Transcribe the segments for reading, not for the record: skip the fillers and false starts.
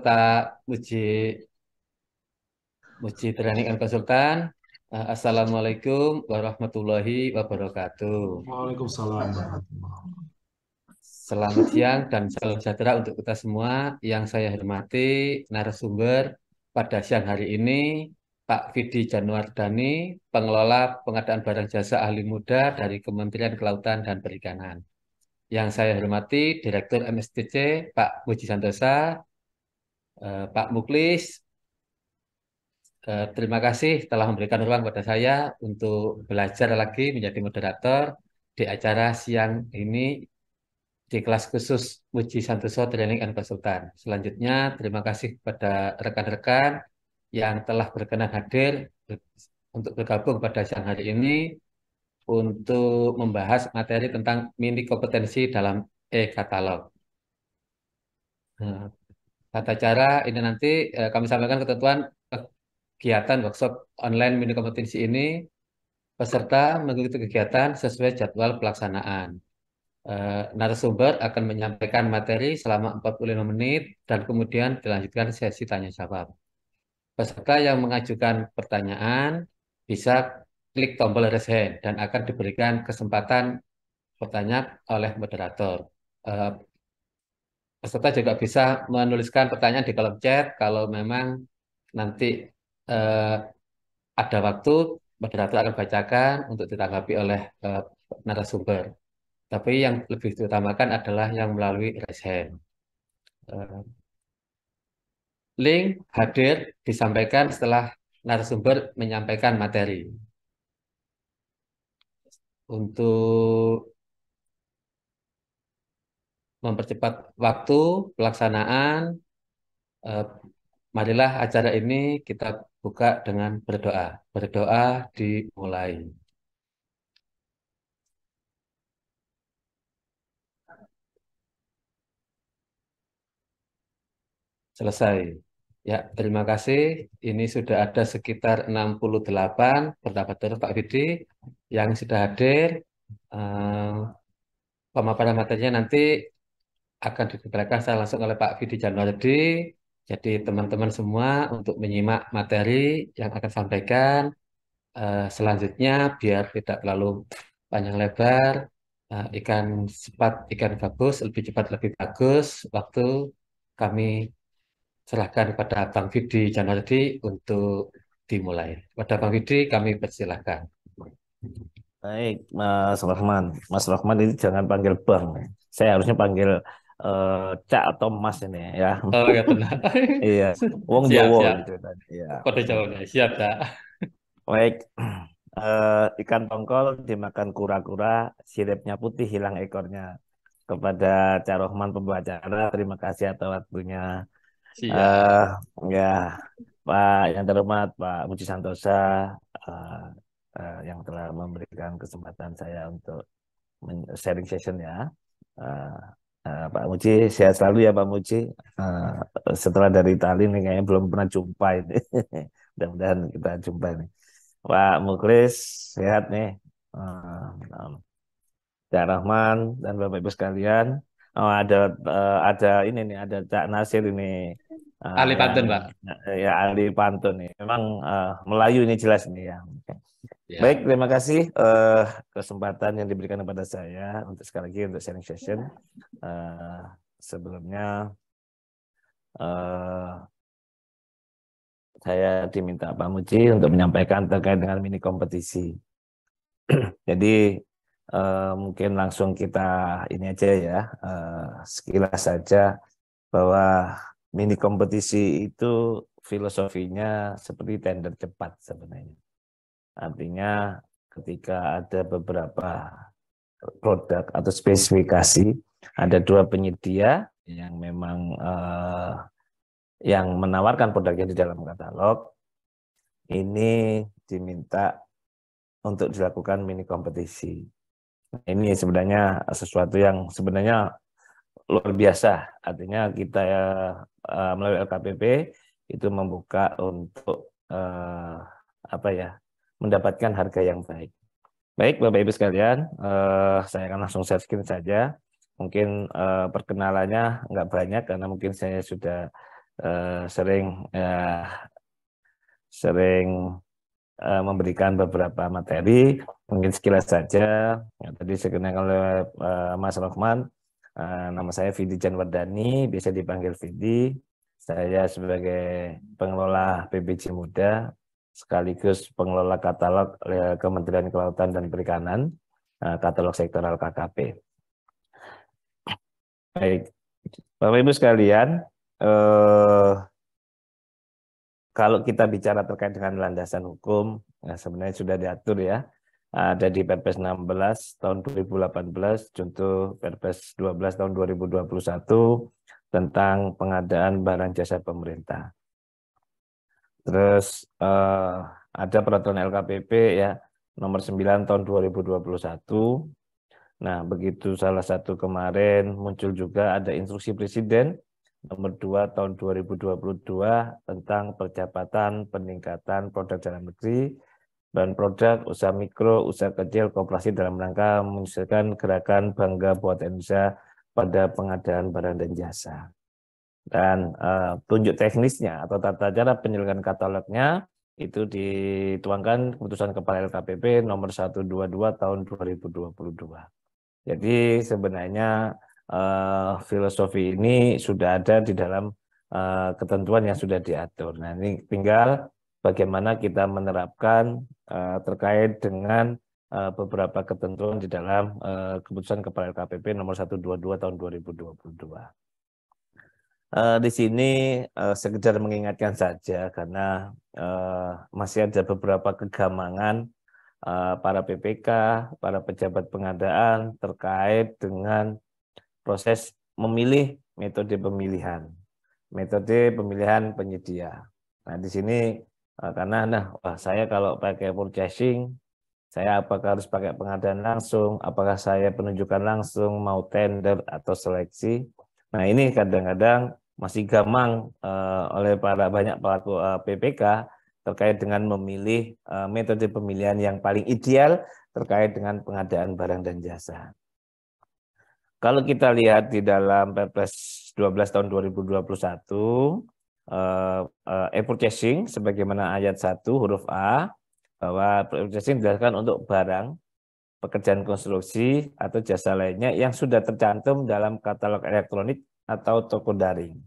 Pak Muji Training and Konsultan. Assalamualaikum warahmatullahi wabarakatuh. Waalaikumsalam warahmatullahi. Selamat siang dan salam sejahtera untuk kita semua. Yang saya hormati narasumber pada siang hari ini, Pak Vidi Januardani, Pengelola Pengadaan Barang Jasa Ahli Muda dari Kementerian Kelautan dan Perikanan. Yang saya hormati Direktur MSTC, Pak Muji Santosa, Pak Muklis. Terima kasih telah memberikan ruang pada saya untuk belajar lagi menjadi moderator di acara siang ini di kelas khusus Muji Santoso Training and Konsultan. Selanjutnya, terima kasih kepada rekan-rekan yang telah berkenan hadir untuk bergabung pada siang hari ini untuk membahas materi tentang mini kompetensi dalam e-katalog. Nah, tata cara ini nanti kami sampaikan ketentuan kegiatan workshop online mini kompetensi ini. Peserta mengikuti kegiatan sesuai jadwal pelaksanaan. Narasumber akan menyampaikan materi selama 45 menit dan kemudian dilanjutkan sesi tanya jawab. Peserta yang mengajukan pertanyaan bisa klik tombol raise hand dan akan diberikan kesempatan bertanya oleh moderator. Eh, Peserta juga bisa menuliskan pertanyaan di kolom chat kalau memang nanti eh, ada waktu, moderator akan bacakan untuk ditanggapi oleh narasumber. Tapi yang lebih diutamakan adalah yang melalui raise hand. Eh, Link hadir disampaikan setelah narasumber menyampaikan materi. Untuk mempercepat waktu pelaksanaan, eh, marilah acara ini kita buka dengan berdoa. Berdoa dimulai. Selesai. Ya, terima kasih. Ini sudah ada sekitar 68 pendaftar Pak Vidi yang sudah hadir. Eh, Pemaparan materinya nanti akan diberikan secara langsung oleh Pak Vidi Januardi. Jadi teman-teman semua untuk menyimak materi yang akan sampaikan. Selanjutnya biar tidak terlalu panjang lebar, ikan cepat, ikan bagus, lebih cepat, lebih bagus. Waktu kami serahkan kepada Bang Vidi Januardi untuk dimulai. Pada Bang Vidi kami persilahkan. Baik, Mas Rahman. Mas Rahman ini jangan panggil Bang. Saya harusnya panggil Cak atau Mas ini ya. Oh ya tenang. Iya, Wong Siap, Jowo siap. gitu tadi. Ya, Kode jawabnya. Siap, Kak. baik. Ikan tongkol dimakan kura-kura, siripnya putih, hilang ekornya. Kepada Cak Rahman pembacara, terima kasih atas waktunya. Siap. Ya, Pak yang terhormat Pak Muji Santosa, eh, yang telah memberikan kesempatan saya untuk sharing session ya. Eh, Pak Muji, sehat selalu ya Pak Muji. Eh, Setelah dari Itali nih kayaknya belum pernah jumpa ini. Mudah-mudahan kita jumpa ini. Pak Muklis, sehat nih. Eh, Cak Rahman dan Bapak Ibu sekalian. Oh, ada ini nih, ada Cak Nasir ini Ahli yang pantun, Pak. ya ahli pantun nih. Memang Melayu ini jelas nih ya. Baik, Ya. terima kasih kesempatan yang diberikan kepada saya untuk sekali lagi untuk sharing session. Eh, Sebelumnya eh, saya diminta Pak Muji untuk menyampaikan terkait dengan mini kompetisi. Jadi mungkin langsung kita ini aja ya, sekilas saja bahwa mini kompetisi itu filosofinya seperti tender cepat sebenarnya. Artinya ketika ada beberapa produk atau spesifikasi, ada dua penyedia yang memang yang menawarkan produknya di dalam katalog, ini diminta untuk dilakukan mini kompetisi. Ini sebenarnya sesuatu yang sebenarnya luar biasa. Artinya kita melalui LKPP itu membuka untuk apa ya, mendapatkan harga yang baik. Baik Bapak Ibu sekalian, saya akan langsung share screen saja. Mungkin perkenalannya nggak banyak karena mungkin saya sudah sering memberikan beberapa materi, mungkin sekilas saja. Ya, tadi dikenalkan oleh Mas Rohman, nama saya Vidi Janwardani, biasa dipanggil Vidi. Saya sebagai pengelola PBJ Muda, sekaligus pengelola katalog Kementerian Kelautan dan Perikanan, katalog sektoral KKP. Baik, Bapak Ibu sekalian, kalau kita bicara terkait dengan landasan hukum, nah sebenarnya sudah diatur ya. Ada di Perpres 16 tahun 2018, contoh Perpres 12 tahun 2021 tentang pengadaan barang jasa pemerintah. Terus ada peraturan LKPP ya nomor 9 tahun 2021. Nah, begitu salah satu kemarin muncul juga ada instruksi Presiden nomor 2 tahun 2022 tentang percepatan peningkatan produk dalam negeri dan produk usaha mikro, usaha kecil, koperasi dalam rangka menyukseskan gerakan Bangga Buatan Indonesia pada pengadaan barang dan jasa. Dan tunjuk teknisnya atau tata cara penyelenggaraan katalognya itu dituangkan keputusan Kepala LKPP nomor 122 tahun 2022. Jadi sebenarnya filosofi ini sudah ada di dalam ketentuan yang sudah diatur. Nah, ini tinggal bagaimana kita menerapkan terkait dengan beberapa ketentuan di dalam keputusan Kepala LKPP nomor 122 tahun 2022. Di sini sekedar mengingatkan saja karena masih ada beberapa kegamangan para PPK, para pejabat pengadaan terkait dengan proses memilih metode pemilihan penyedia. Nah, di sini karena saya kalau pakai purchasing, saya apakah harus pakai pengadaan langsung, apakah saya penunjukan langsung, mau tender atau seleksi. Nah, ini kadang-kadang masih gamang oleh banyak pelaku PPK terkait dengan memilih metode pemilihan yang paling ideal terkait dengan pengadaan barang dan jasa. Kalau kita lihat di dalam Perpres 12 tahun 2021, e-purchasing sebagaimana ayat 1 huruf A, bahwa e-purchasing dilakukan untuk barang, pekerjaan konstruksi, atau jasa lainnya yang sudah tercantum dalam katalog elektronik atau toko daring.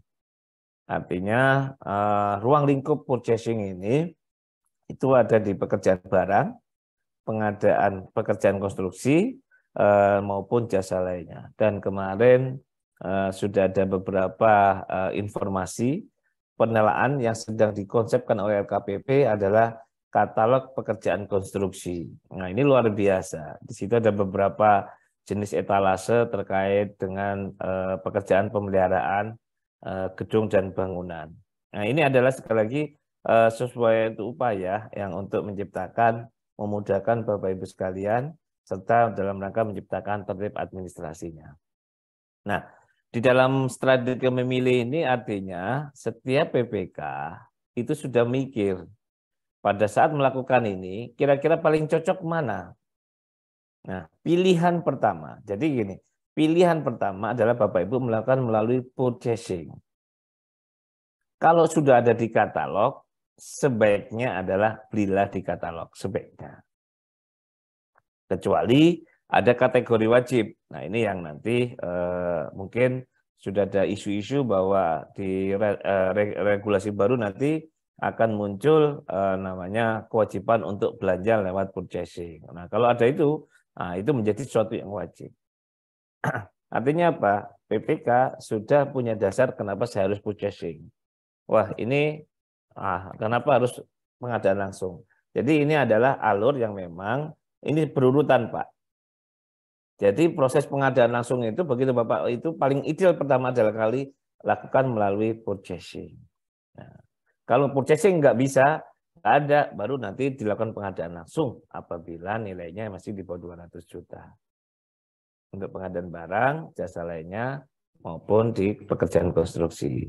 Artinya ruang lingkup purchasing ini itu ada di pekerjaan barang, pengadaan pekerjaan konstruksi, maupun jasa lainnya. Dan kemarin sudah ada beberapa informasi penelaan yang sedang dikonsepkan oleh LKPP adalah katalog pekerjaan konstruksi. Nah, ini luar biasa. Di situ ada beberapa jenis etalase terkait dengan pekerjaan pemeliharaan gedung dan bangunan. Nah, ini adalah sekali lagi sesuai upaya yang untuk memudahkan Bapak Ibu sekalian serta dalam rangka menciptakan tertib administrasinya. Nah, di dalam strategi memilih ini artinya setiap PPK itu sudah mikir pada saat melakukan ini kira-kira paling cocok mana. Nah, pilihan pertama. Jadi gini, pilihan pertama adalah Bapak Ibu melakukan melalui purchasing. Kalau sudah ada di katalog, sebaiknya adalah belilah di katalog, sebaiknya. Kecuali ada kategori wajib. Nah, ini yang nanti mungkin sudah ada isu-isu bahwa di regulasi baru nanti akan muncul namanya kewajiban untuk belanja lewat purchasing. Nah, kalau ada itu menjadi sesuatu yang wajib. Artinya apa? PPK sudah punya dasar kenapa saya harus purchasing. Wah, ini kenapa harus pengadaan langsung? Jadi ini adalah alur yang memang ini berurutan, Pak. Jadi proses pengadaan langsung itu begitu Bapak itu paling ideal pertama adalah lakukan melalui purchasing. Nah, kalau purchasing nggak bisa, nggak ada, baru nanti dilakukan pengadaan langsung apabila nilainya masih di bawah 200 juta. Untuk pengadaan barang, jasa lainnya maupun di pekerjaan konstruksi.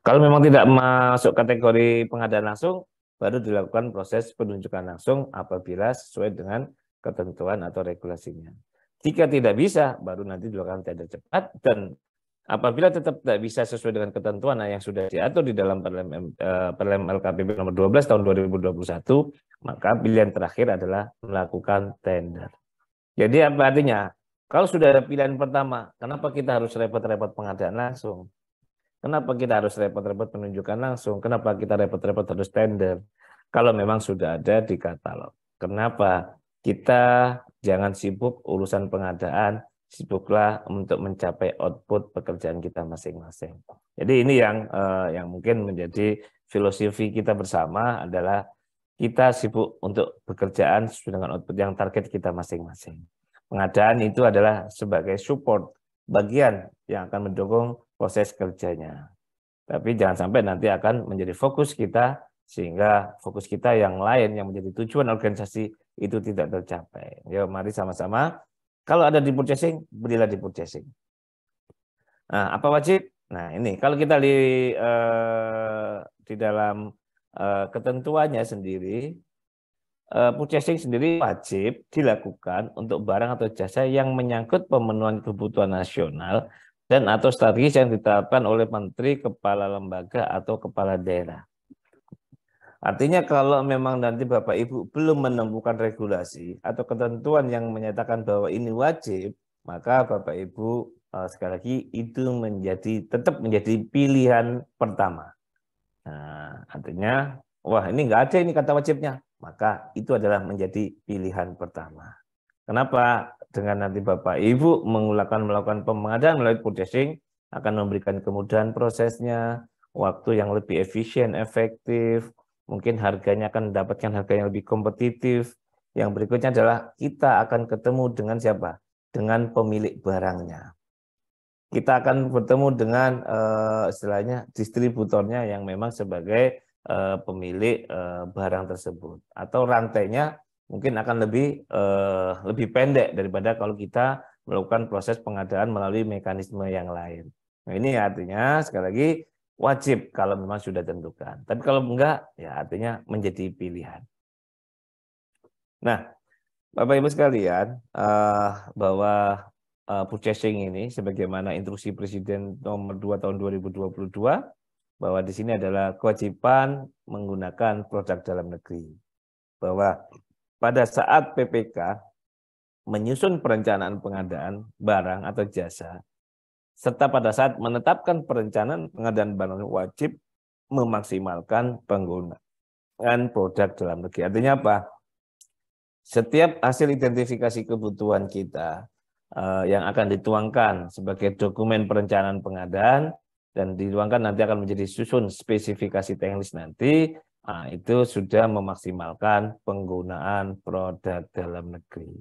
Kalau memang tidak masuk kategori pengadaan langsung, baru dilakukan proses penunjukan langsung apabila sesuai dengan ketentuan atau regulasinya. Jika tidak bisa, baru nanti dilakukan tender cepat dan Apabila tetap tidak bisa sesuai dengan ketentuan yang sudah diatur di dalam Perlem LKPP nomor 12 tahun 2021, maka pilihan terakhir adalah melakukan tender. Jadi apa artinya? Kalau sudah ada pilihan pertama, kenapa kita harus repot-repot pengadaan langsung? Kenapa kita harus repot-repot penunjukan langsung? Kenapa kita repot-repot harus tender? Kalau memang sudah ada di katalog. Kenapa? Kita jangan sibuk urusan pengadaan, sibuklah untuk mencapai output pekerjaan kita masing-masing. Jadi ini yang mungkin menjadi filosofi kita bersama adalah kita sibuk untuk pekerjaan sesuai dengan output yang target kita masing-masing. Pengadaan itu adalah sebagai support, bagian yang akan mendukung proses kerjanya. Tapi jangan sampai nanti akan menjadi fokus kita, sehingga fokus kita yang lain yang menjadi tujuan organisasi itu tidak tercapai. Yuk mari sama-sama. Kalau ada di purchasing, berilah di purchasing. Nah, apa wajib? Nah, ini kalau kita di dalam ketentuannya sendiri, purchasing sendiri wajib dilakukan untuk barang atau jasa yang menyangkut pemenuhan kebutuhan nasional dan atau strategis yang ditetapkan oleh Menteri, Kepala Lembaga, atau Kepala Daerah. Artinya kalau memang nanti Bapak Ibu belum menemukan regulasi atau ketentuan yang menyatakan bahwa ini wajib, maka Bapak Ibu sekali lagi itu tetap menjadi pilihan pertama. Nah, artinya wah ini nggak ada ini kata wajibnya, maka itu adalah menjadi pilihan pertama. Kenapa? Dengan nanti Bapak Ibu melakukan pengadaan melalui purchasing akan memberikan kemudahan prosesnya, waktu yang lebih efisien, efektif. Mungkin harganya akan mendapatkan harga yang lebih kompetitif. Yang berikutnya adalah kita akan ketemu dengan siapa? Dengan pemilik barangnya. Kita akan bertemu dengan istilahnya distributornya yang memang sebagai pemilik barang tersebut. Atau rantainya mungkin akan lebih pendek daripada kalau kita melakukan proses pengadaan melalui mekanisme yang lain. Nah, ini artinya sekali lagi wajib kalau memang sudah tentukan. Tapi kalau enggak, ya artinya menjadi pilihan. Nah, Bapak Ibu sekalian, bahwa purchasing ini sebagaimana instruksi Presiden nomor 2 tahun 2022, bahwa di sini adalah kewajiban menggunakan produk dalam negeri. Bahwa pada saat PPK menyusun perencanaan pengadaan barang atau jasa, serta pada saat menetapkan perencanaan pengadaan barang wajib memaksimalkan penggunaan produk dalam negeri. Artinya apa? Setiap hasil identifikasi kebutuhan kita yang akan dituangkan sebagai dokumen perencanaan pengadaan dan dituangkan nanti akan menjadi susun spesifikasi teknis nanti, itu sudah memaksimalkan penggunaan produk dalam negeri.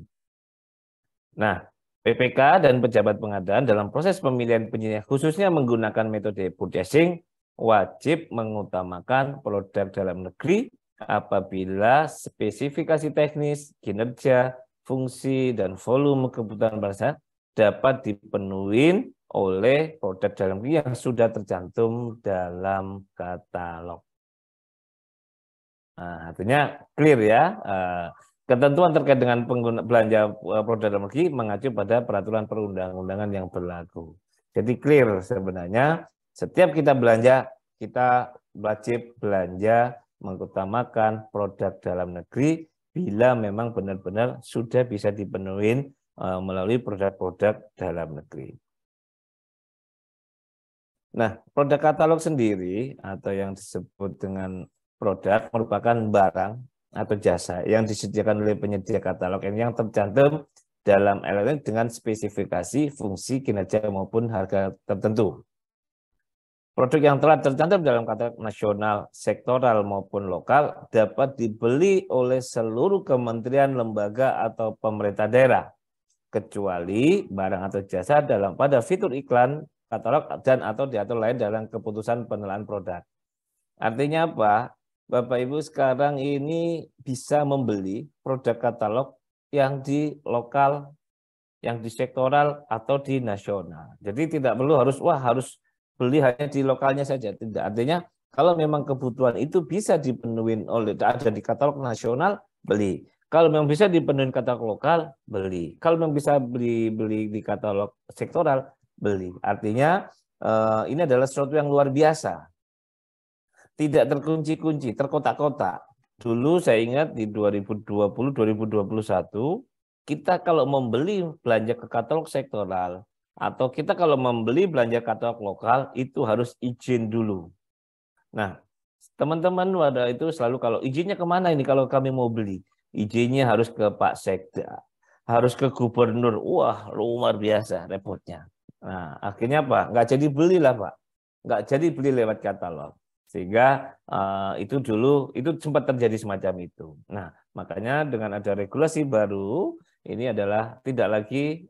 Nah, PPK dan pejabat pengadaan dalam proses pemilihan penyedia khususnya menggunakan metode purchasing wajib mengutamakan produk dalam negeri apabila spesifikasi teknis, kinerja, fungsi, dan volume kebutuhan bangsa dapat dipenuhi oleh produk dalam negeri yang sudah tercantum dalam katalog. Nah, artinya clear ya. Ketentuan terkait dengan belanja produk dalam negeri mengacu pada peraturan perundang-undangan yang berlaku. Jadi clear sebenarnya setiap kita belanja, kita wajib belanja mengutamakan produk dalam negeri bila memang benar-benar sudah bisa dipenuhi melalui produk-produk dalam negeri. Nah, produk katalog sendiri atau yang disebut dengan produk merupakan barang atau jasa yang disediakan oleh penyedia katalog yang tercantum dalam elektronik dengan spesifikasi, fungsi, kinerja maupun harga tertentu. Produk yang telah tercantum dalam katalog nasional, sektoral maupun lokal dapat dibeli oleh seluruh kementerian, lembaga atau pemerintah daerah kecuali barang atau jasa pada fitur iklan katalog dan atau diatur lain dalam keputusan penilaian produk. Artinya apa? Bapak Ibu sekarang ini bisa membeli produk katalog yang di lokal, yang di sektoral atau di nasional. Jadi tidak perlu harus beli hanya di lokalnya saja. Tidak. Artinya kalau memang kebutuhan itu bisa dipenuhi oleh ada di katalog nasional, beli. Kalau memang bisa dipenuhi katalog lokal, beli. Kalau memang bisa beli di katalog sektoral, beli. Artinya ini adalah sesuatu yang luar biasa. Tidak terkunci-kunci, terkotak-kotak. Dulu saya ingat di 2020-2021, kita kalau membeli belanja ke katalog sektoral, atau kita kalau membeli belanja katalog lokal, itu harus izin dulu. Nah, teman-teman wadah itu selalu kalau izinnya kemana ini kalau kami mau beli? Izinnya harus ke Pak Sekda, harus ke gubernur. Wah, luar biasa repotnya. Nah, akhirnya apa? Nggak jadi belilah Pak. Nggak jadi beli lewat katalog. Sehingga itu dulu, itu sempat terjadi semacam itu. Nah, makanya dengan ada regulasi baru, ini adalah tidak lagi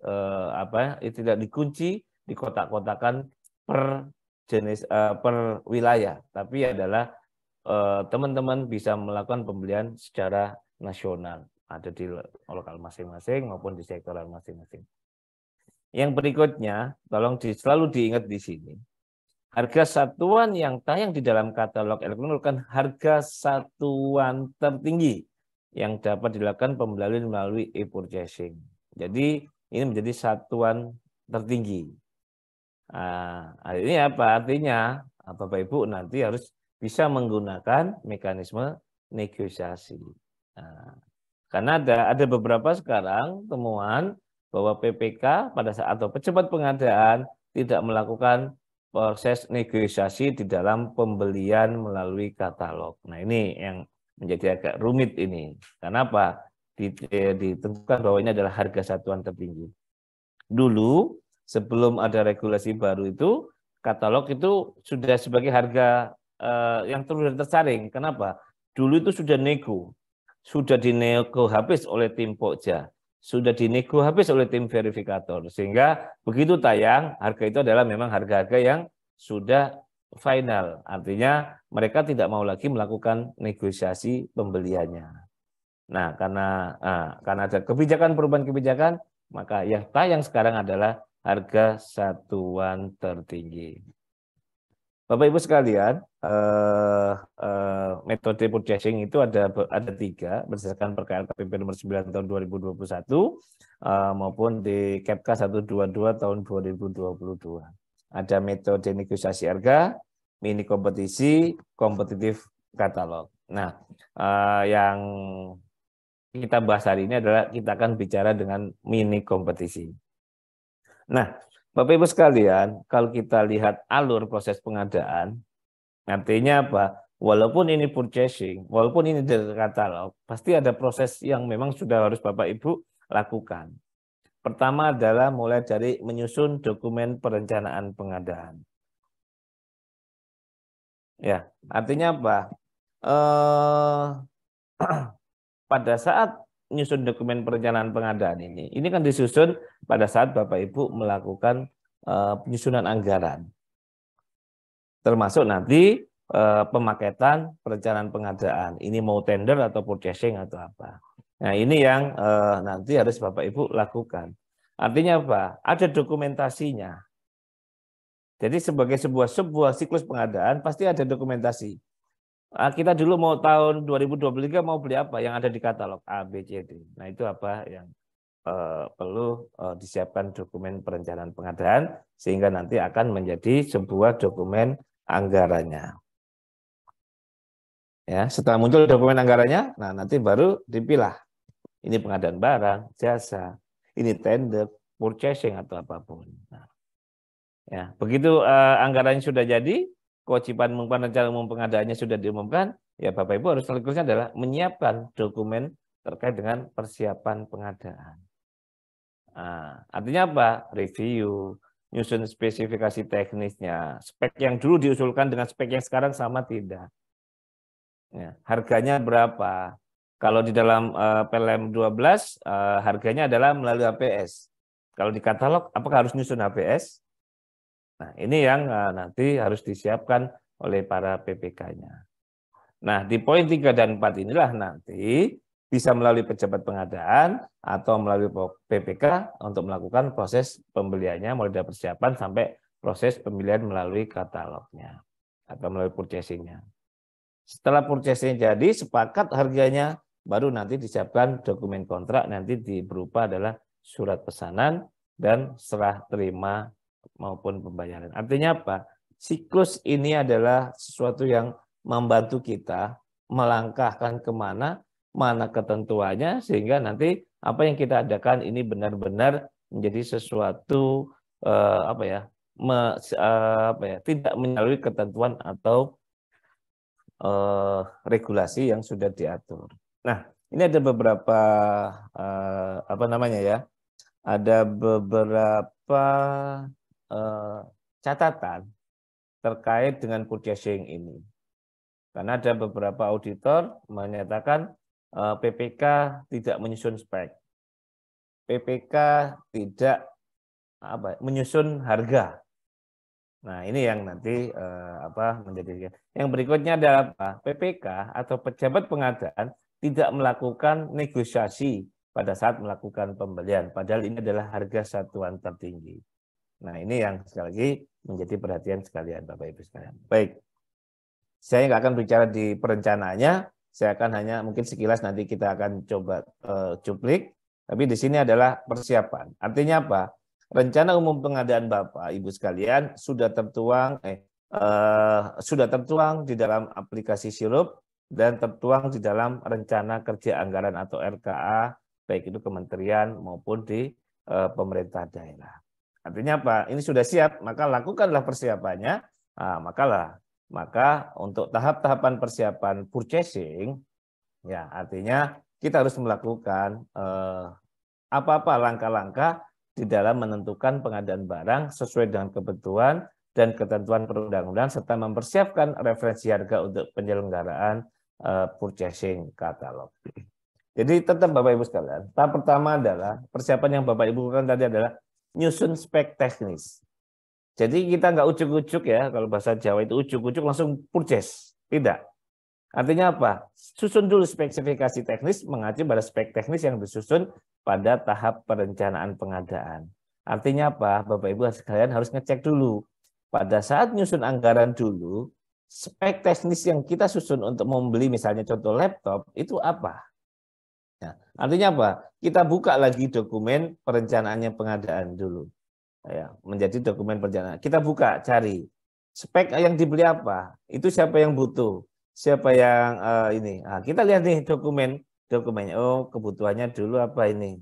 tidak dikunci, dikotak-kotakan per jenis per wilayah, tapi adalah teman-teman bisa melakukan pembelian secara nasional, ada di lokal masing-masing maupun di sektoral masing-masing. Yang berikutnya, tolong selalu diingat di sini, harga satuan yang tayang di dalam katalog elektronik merupakan harga satuan tertinggi yang dapat dilakukan pembelian melalui e-purchasing. Jadi ini menjadi satuan tertinggi. Nah, ini apa? Artinya Bapak Ibu nanti harus bisa menggunakan mekanisme negosiasi. Nah, karena ada beberapa sekarang temuan bahwa PPK pada saat atau pejabat pengadaan tidak melakukan proses negosiasi di dalam pembelian melalui katalog. Nah, ini yang menjadi agak rumit ini. Kenapa? Ditentukan bahwa ini adalah harga satuan tertinggi. Dulu sebelum ada regulasi baru itu, katalog itu sudah sebagai harga yang tersaring. Kenapa? Dulu itu sudah dinego habis oleh tim Pokja, sudah dinego habis oleh tim verifikator, sehingga begitu tayang harga itu adalah memang harga-harga yang sudah final. Artinya mereka tidak mau lagi melakukan negosiasi pembeliannya. Nah, karena ada perubahan kebijakan, maka yang tayang sekarang adalah harga satuan tertinggi. Bapak Ibu sekalian, metode purchasing itu ada 3 berdasarkan Perkara KPP nomor 9 tahun 2021 maupun di Kepka 122 tahun 2022. Ada metode negosiasi harga, mini kompetisi, kompetitif katalog. Nah, yang kita bahas hari ini adalah kita akan bicara dengan mini kompetisi. Nah, Bapak Ibu sekalian, kalau kita lihat alur proses pengadaan, artinya apa? Walaupun ini purchasing, walaupun ini dari katalog, pasti ada proses yang memang sudah harus Bapak Ibu lakukan. Pertama adalah mulai dari menyusun dokumen perencanaan pengadaan. Ya, artinya apa? Pada saat menyusun dokumen perencanaan pengadaan ini kan disusun pada saat Bapak Ibu melakukan penyusunan anggaran. Termasuk nanti pemaketan perencanaan pengadaan. Ini mau tender atau purchasing atau apa. Nah, ini yang nanti harus Bapak Ibu lakukan. Artinya apa? Ada dokumentasinya. Jadi sebagai sebuah siklus pengadaan pasti ada dokumentasi. Kita dulu mau tahun 2023 mau beli apa yang ada di katalog A, B, C, D. Nah, itu apa yang perlu disiapkan dokumen perencanaan pengadaan sehingga nanti akan menjadi sebuah dokumen anggarannya. Ya, setelah muncul dokumen anggarannya, nah nanti baru dipilah. Ini pengadaan barang, jasa, ini tender, purchasing atau apapun. Nah, ya, begitu anggarannya sudah jadi, kewajiban rencana umum pengadaannya sudah diumumkan, ya Bapak Ibu harus selanjutnya adalah menyiapkan dokumen terkait dengan persiapan pengadaan. Nah, artinya apa? Review, nyusun spesifikasi teknisnya, spek yang dulu diusulkan dengan spek yang sekarang sama tidak. Ya, harganya berapa? Kalau di dalam PLM 12 harganya adalah melalui HPS. Kalau di katalog apakah harus nyusun HPS? Nah, ini yang nanti harus disiapkan oleh para PPK-nya. Nah, di poin 3 dan 4 inilah nanti bisa melalui pejabat pengadaan atau melalui PPK untuk melakukan proses pembeliannya mulai dari persiapan sampai proses pembelian melalui katalognya atau melalui purchasing-nya. Setelah purchasing jadi, sepakat harganya, baru nanti disiapkan dokumen kontrak, nanti berupa adalah surat pesanan dan serah terima maupun pembayaran. Artinya apa? Siklus ini adalah sesuatu yang membantu kita melangkahkan kemana, mana ketentuannya, sehingga nanti apa yang kita adakan ini benar-benar menjadi sesuatu tidak menyalahi ketentuan atau regulasi yang sudah diatur. Nah, ini ada beberapa ada beberapa catatan terkait dengan purchasing ini. Karena ada beberapa auditor menyatakan PPK tidak menyusun spek. PPK tidak menyusun harga. Nah, ini yang nanti menjadi. Yang berikutnya adalah apa? PPK atau pejabat pengadaan tidak melakukan negosiasi pada saat melakukan pembelian, padahal ini adalah harga satuan tertinggi. Nah, ini yang sekali lagi menjadi perhatian sekalian Bapak Ibu sekalian. Baik, saya nggak akan bicara di perencanaannya, saya akan hanya mungkin sekilas nanti kita akan coba cuplik, tapi di sini adalah persiapan. Artinya apa? Rencana umum pengadaan Bapak Ibu sekalian sudah tertuang di dalam aplikasi Sirup dan tertuang di dalam rencana kerja anggaran atau RKA, baik itu kementerian maupun di pemerintah daerah. Artinya apa? Ini sudah siap, maka lakukanlah persiapannya. Maka untuk tahap-tahapan persiapan purchasing, ya artinya kita harus melakukan apa-apa langkah-langkah di dalam menentukan pengadaan barang sesuai dengan kebutuhan dan ketentuan perundang-undangan serta mempersiapkan referensi harga untuk penyelenggaraan purchasing katalog. Jadi tetap Bapak Ibu sekalian, tahap pertama adalah persiapan yang Bapak Ibu lakukan tadi adalah nyusun spek teknis. Jadi kita nggak ujuk-ujuk ya, kalau bahasa Jawa itu ujuk-ujuk langsung purchase. Tidak. Artinya apa? Susun dulu spesifikasi teknis mengacu pada spek teknis yang disusun pada tahap perencanaan pengadaan. Artinya apa? Bapak Ibu sekalian harus ngecek dulu. Pada saat nyusun anggaran dulu, spek teknis yang kita susun untuk membeli misalnya contoh laptop itu apa? Nah, artinya apa? Kita buka lagi dokumen perencanaannya pengadaan dulu. Ya, menjadi dokumen perencanaan. Kita buka, cari. Spek yang dibeli apa? Itu siapa yang butuh? Siapa yang ini? Nah, kita lihat nih dokumennya. Oh, kebutuhannya dulu apa ini?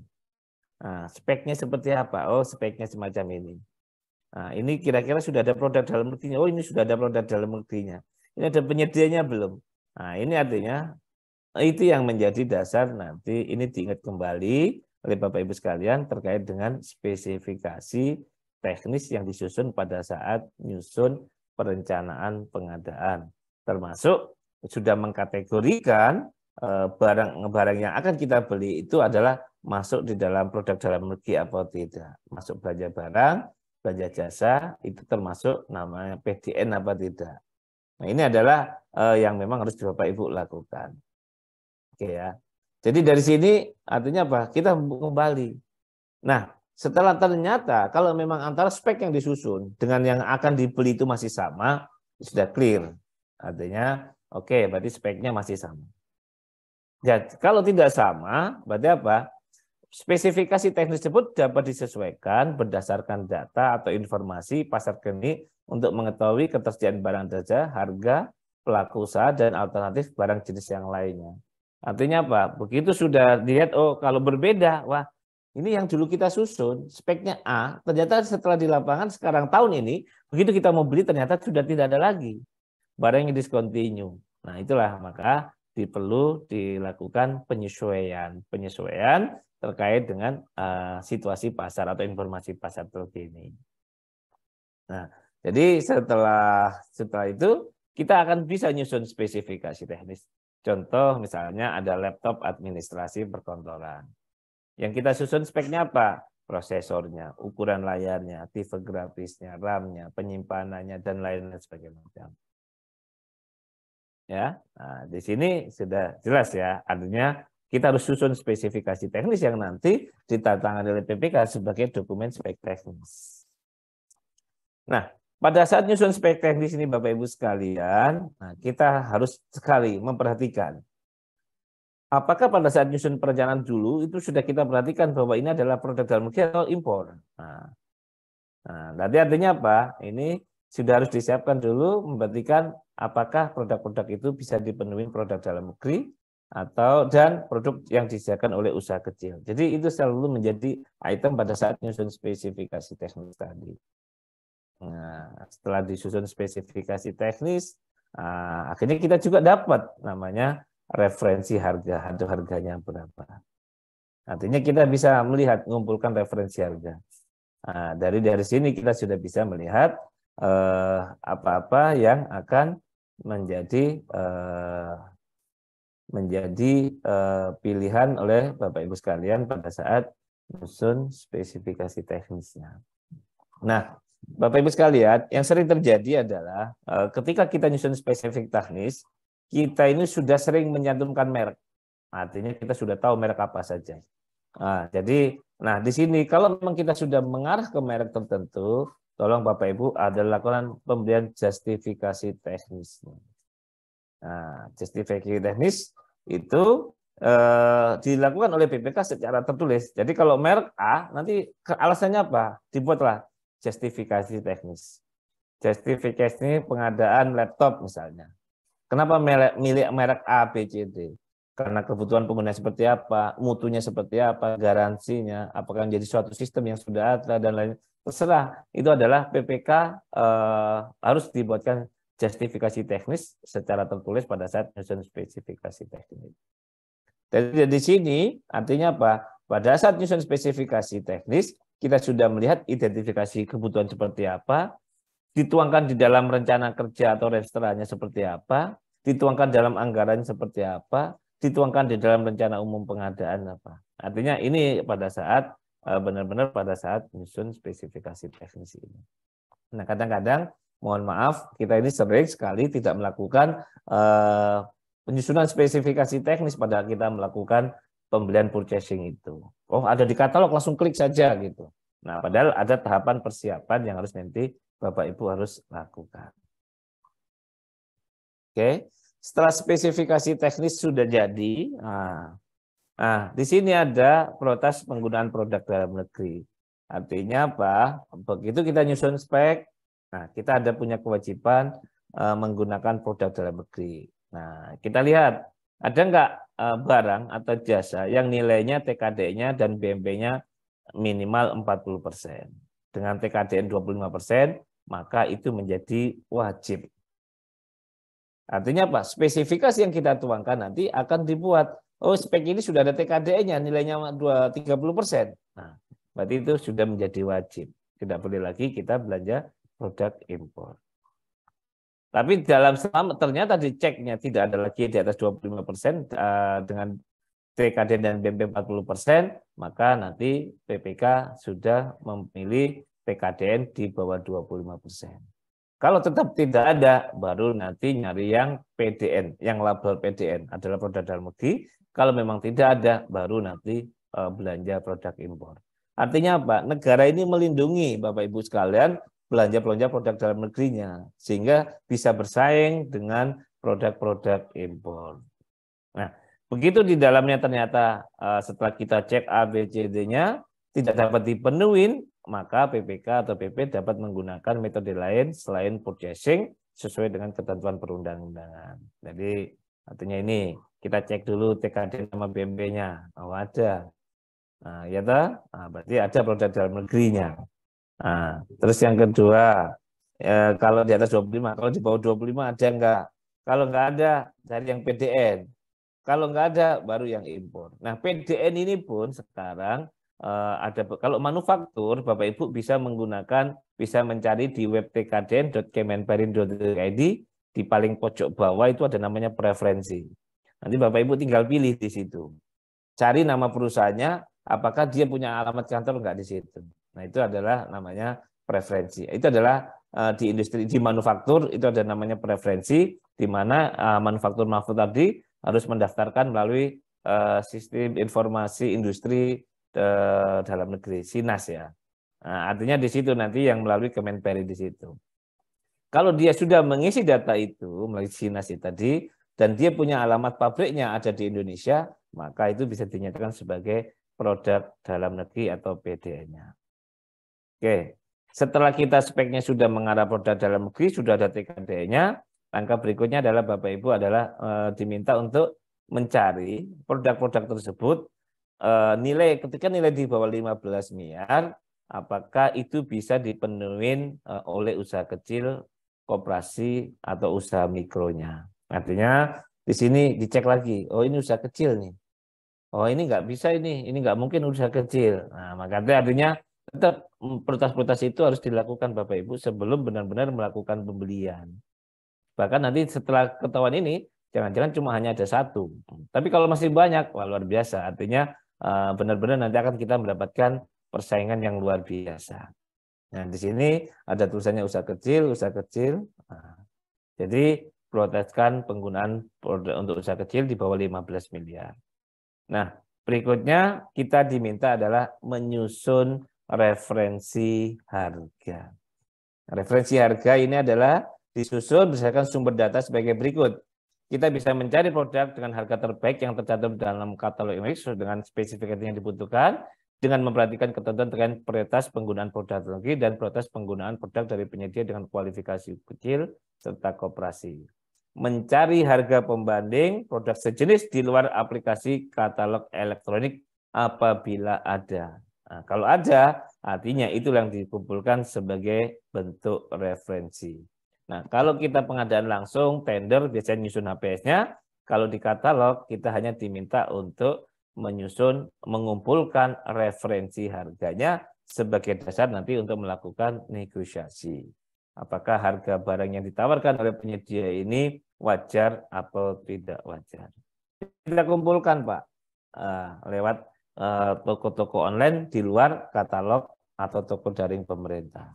Nah, speknya seperti apa? Oh, speknya semacam ini. Nah, ini kira-kira sudah ada produk dalam negerinya. Oh, ini sudah ada produk dalam negerinya. Ini ada penyedianya belum? Nah, ini artinya itu yang menjadi dasar nanti ini diingat kembali oleh Bapak Ibu sekalian terkait dengan spesifikasi teknis yang disusun pada saat nyusun perencanaan pengadaan. Termasuk sudah mengkategorikan barang yang akan kita beli itu adalah masuk di dalam produk dalam negeri atau tidak. Masuk belanja barang, belanja jasa, itu termasuk namanya PDN apa tidak. Nah, ini adalah yang memang harus Bapak Ibu lakukan. Oke ya. Jadi dari sini artinya apa? Kita kembali. Nah, setelah ternyata kalau memang antara spek yang disusun dengan yang akan dibeli itu masih sama, sudah clear. Artinya oke, berarti speknya masih sama. Ya, kalau tidak sama, berarti apa? Spesifikasi teknis tersebut dapat disesuaikan berdasarkan data atau informasi pasar kenik untuk mengetahui ketersediaan barang jasa, harga, pelaku usaha, dan alternatif barang jenis yang lainnya. Artinya apa? Begitu sudah dilihat, oh kalau berbeda, wah ini yang dulu kita susun, speknya A, ternyata setelah di lapangan sekarang tahun ini, begitu kita mau beli ternyata sudah tidak ada lagi. Barang yang discontinue. Nah itulah maka perlu dilakukan penyesuaian terkait dengan situasi pasar atau informasi pasar terkini. Nah, jadi setelah itu kita akan bisa nyusun spesifikasi teknis. Contoh misalnya ada laptop administrasi perkantoran. Yang kita susun speknya apa? Prosesornya, ukuran layarnya, tipe grafisnya, RAM-nya, penyimpanannya dan lain-lain sebagainya. Ya, nah, di sini sudah jelas ya, artinya kita harus susun spesifikasi teknis yang nanti ditandatangani oleh PPK sebagai dokumen spek teknis. Nah, pada saat nyusun spek teknis ini Bapak Ibu sekalian, nah, kita harus sekali memperhatikan apakah pada saat nyusun perencanaan dulu itu sudah kita perhatikan bahwa ini adalah produk dalam negeri atau impor. Nah, Nah, nanti artinya apa? Ini sudah harus disiapkan dulu, membuktikan apakah produk-produk itu bisa dipenuhi produk dalam negeri dan produk yang disediakan oleh usaha kecil. Jadi itu selalu menjadi item pada saat nyusun spesifikasi teknis tadi. Nah, setelah disusun spesifikasi teknis, akhirnya kita juga dapat namanya referensi harga atau harganya berapa. Artinya kita bisa melihat, mengumpulkan referensi harga. Nah, dari sini kita sudah bisa melihat apa-apa yang akan menjadi pilihan oleh Bapak Ibu sekalian pada saat menyusun spesifikasi teknisnya. Nah, Bapak Ibu sekalian, yang sering terjadi adalah ketika kita nyusun spesifik teknis, kita ini sudah sering menyantumkan merek. Artinya kita sudah tahu merek apa saja. Jadi di sini kalau memang kita sudah mengarah ke merek tertentu, tolong Bapak Ibu ada lakukan pemberian justifikasi teknis. Justifikasi teknis itu dilakukan oleh BPK secara tertulis. Jadi kalau merek A, nanti alasannya apa? Dibuatlah justifikasi teknis. Justifikasi pengadaan laptop misalnya. Kenapa milik merek A, B, C, D? Karena kebutuhan pengguna seperti apa, mutunya seperti apa, garansinya, apakah menjadi suatu sistem yang sudah ada, dan lain. Terserah, itu adalah PPK harus dibuatkan justifikasi teknis secara tertulis pada saat menyusun spesifikasi teknis. Jadi di sini artinya apa? Pada saat menyusun spesifikasi teknis, kita sudah melihat identifikasi kebutuhan seperti apa, dituangkan di dalam rencana kerja atau restorannya seperti apa, dituangkan dalam anggaran seperti apa, dituangkan di dalam rencana umum pengadaan apa. Artinya ini pada saat benar-benar pada saat menyusun spesifikasi teknis ini. Nah, kadang-kadang mohon maaf kita ini sering sekali tidak melakukan penyusunan spesifikasi teknis pada kita melakukan pembelian purchasing itu. Oh, ada di katalog langsung klik saja gitu. Nah, padahal ada tahapan persiapan yang harus nanti Bapak Ibu harus lakukan. Oke. Setelah spesifikasi teknis sudah jadi, di sini ada prioritas penggunaan produk dalam negeri. Artinya apa? Begitu kita nyusun spek, kita ada punya kewajiban menggunakan produk dalam negeri. Nah, kita lihat ada nggak barang atau jasa yang nilainya TKD-nya dan BMP-nya minimal 40%. Dengan TKDN 25%, maka itu menjadi wajib. Artinya apa? Spesifikasi yang kita tuangkan nanti akan dibuat. Oh, spek ini sudah ada TKDN-nya, nilainya 30%. Nah, berarti itu sudah menjadi wajib. Tidak boleh lagi kita belanja produk impor. Tapi ternyata diceknya tidak ada lagi di atas 25% dengan TKDN dan BMP 40%, maka nanti PPK sudah memilih TKDN di bawah 25%. Kalau tetap tidak ada, baru nanti nyari yang PDN, yang label PDN adalah produk dalam negeri. Kalau memang tidak ada, baru nanti belanja produk impor. Artinya apa? Negara ini melindungi Bapak Ibu sekalian belanja produk dalam negerinya, sehingga bisa bersaing dengan produk-produk impor. Nah, begitu di dalamnya ternyata setelah kita cek A, B, C, D-nya tidak dapat dipenuhi, maka PPK atau PP dapat menggunakan metode lain selain purchasing sesuai dengan ketentuan perundang-undangan. Jadi artinya ini kita cek dulu TKD sama BMP-nya. Oh, ada. Nah, ya toh? Berarti ada produk dalam negerinya. Terus yang kedua, kalau di atas 25, kalau di bawah 25 ada enggak? Kalau enggak ada, cari yang PDN. Kalau enggak ada, baru yang impor. Nah, PDN ini pun sekarang ada, kalau manufaktur Bapak Ibu bisa mencari di web tkdn.kemenperin.id, di paling pojok bawah itu ada namanya preferensi. Nanti Bapak Ibu tinggal pilih di situ. Cari nama perusahaannya, apakah dia punya alamat kantor enggak di situ. Nah, itu adalah namanya preferensi. Itu adalah di industri, di manufaktur itu ada namanya preferensi, di mana manufaktur tadi harus mendaftarkan melalui sistem informasi industri dalam negeri, SINAS ya. Nah, artinya di situ nanti yang melalui Kemenperi di situ. Kalau dia sudah mengisi data itu melalui SINAS itu tadi, dan dia punya alamat pabriknya ada di Indonesia, maka itu bisa dinyatakan sebagai produk dalam negeri atau PDN-nya. Oke, Setelah kita speknya sudah mengarah produk dalam negeri, sudah ada TKD-nya, langkah berikutnya adalah Bapak Ibu adalah diminta untuk mencari produk-produk tersebut ketika nilai di bawah 15 miliar, apakah itu bisa dipenuhi oleh usaha kecil, koperasi atau usaha mikronya. Artinya di sini dicek lagi, oh ini usaha kecil nih. Oh ini nggak bisa ini nggak mungkin usaha kecil. Nah, maka artinya tetap prioritas-prioritas itu harus dilakukan Bapak Ibu sebelum benar-benar melakukan pembelian. Bahkan nanti setelah ketahuan ini, jangan-jangan cuma hanya ada satu. Tapi kalau masih banyak, wah luar biasa. Artinya benar-benar nanti akan kita mendapatkan persaingan yang luar biasa. Nah di sini ada tulisannya usaha kecil, usaha kecil. Nah, jadi prioritaskan penggunaan produk untuk usaha kecil di bawah 15 miliar. Nah, berikutnya kita diminta adalah menyusun referensi harga. Referensi harga ini adalah disusun berdasarkan sumber data sebagai berikut. Kita bisa mencari produk dengan harga terbaik yang tercantum dalam katalog ini sesuai dengan spesifikasi yang dibutuhkan, dengan memperhatikan ketentuan terkait prioritas penggunaan produk teknologi dan prioritas penggunaan produk dari penyedia dengan kualifikasi kecil serta koperasi. Mencari harga pembanding produk sejenis di luar aplikasi katalog elektronik apabila ada. Nah, kalau ada, artinya itu yang dikumpulkan sebagai bentuk referensi. Nah, kalau kita pengadaan langsung, tender biasanya nyusun HPS-nya. Kalau di katalog, kita hanya diminta untuk mengumpulkan referensi harganya sebagai dasar nanti untuk melakukan negosiasi. Apakah harga barang yang ditawarkan oleh penyedia ini wajar atau tidak wajar. Kita kumpulkan Pak, lewat toko-toko online di luar katalog atau toko daring pemerintah.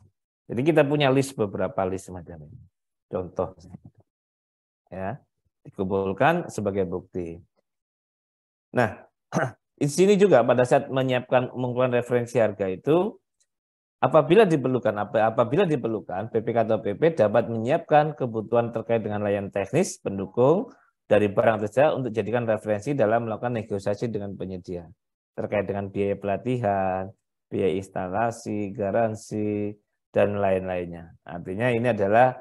Jadi kita punya beberapa list semacam ini. Contoh, ya, dikumpulkan sebagai bukti. Nah, di sini juga pada saat mengumpulkan referensi harga itu, apabila diperlukan, PPK atau PP dapat menyiapkan kebutuhan terkait dengan layanan teknis pendukung dari barang tersebut untuk dijadikan referensi dalam melakukan negosiasi dengan penyedia terkait dengan biaya pelatihan, biaya instalasi, garansi, dan lain-lainnya. Artinya ini adalah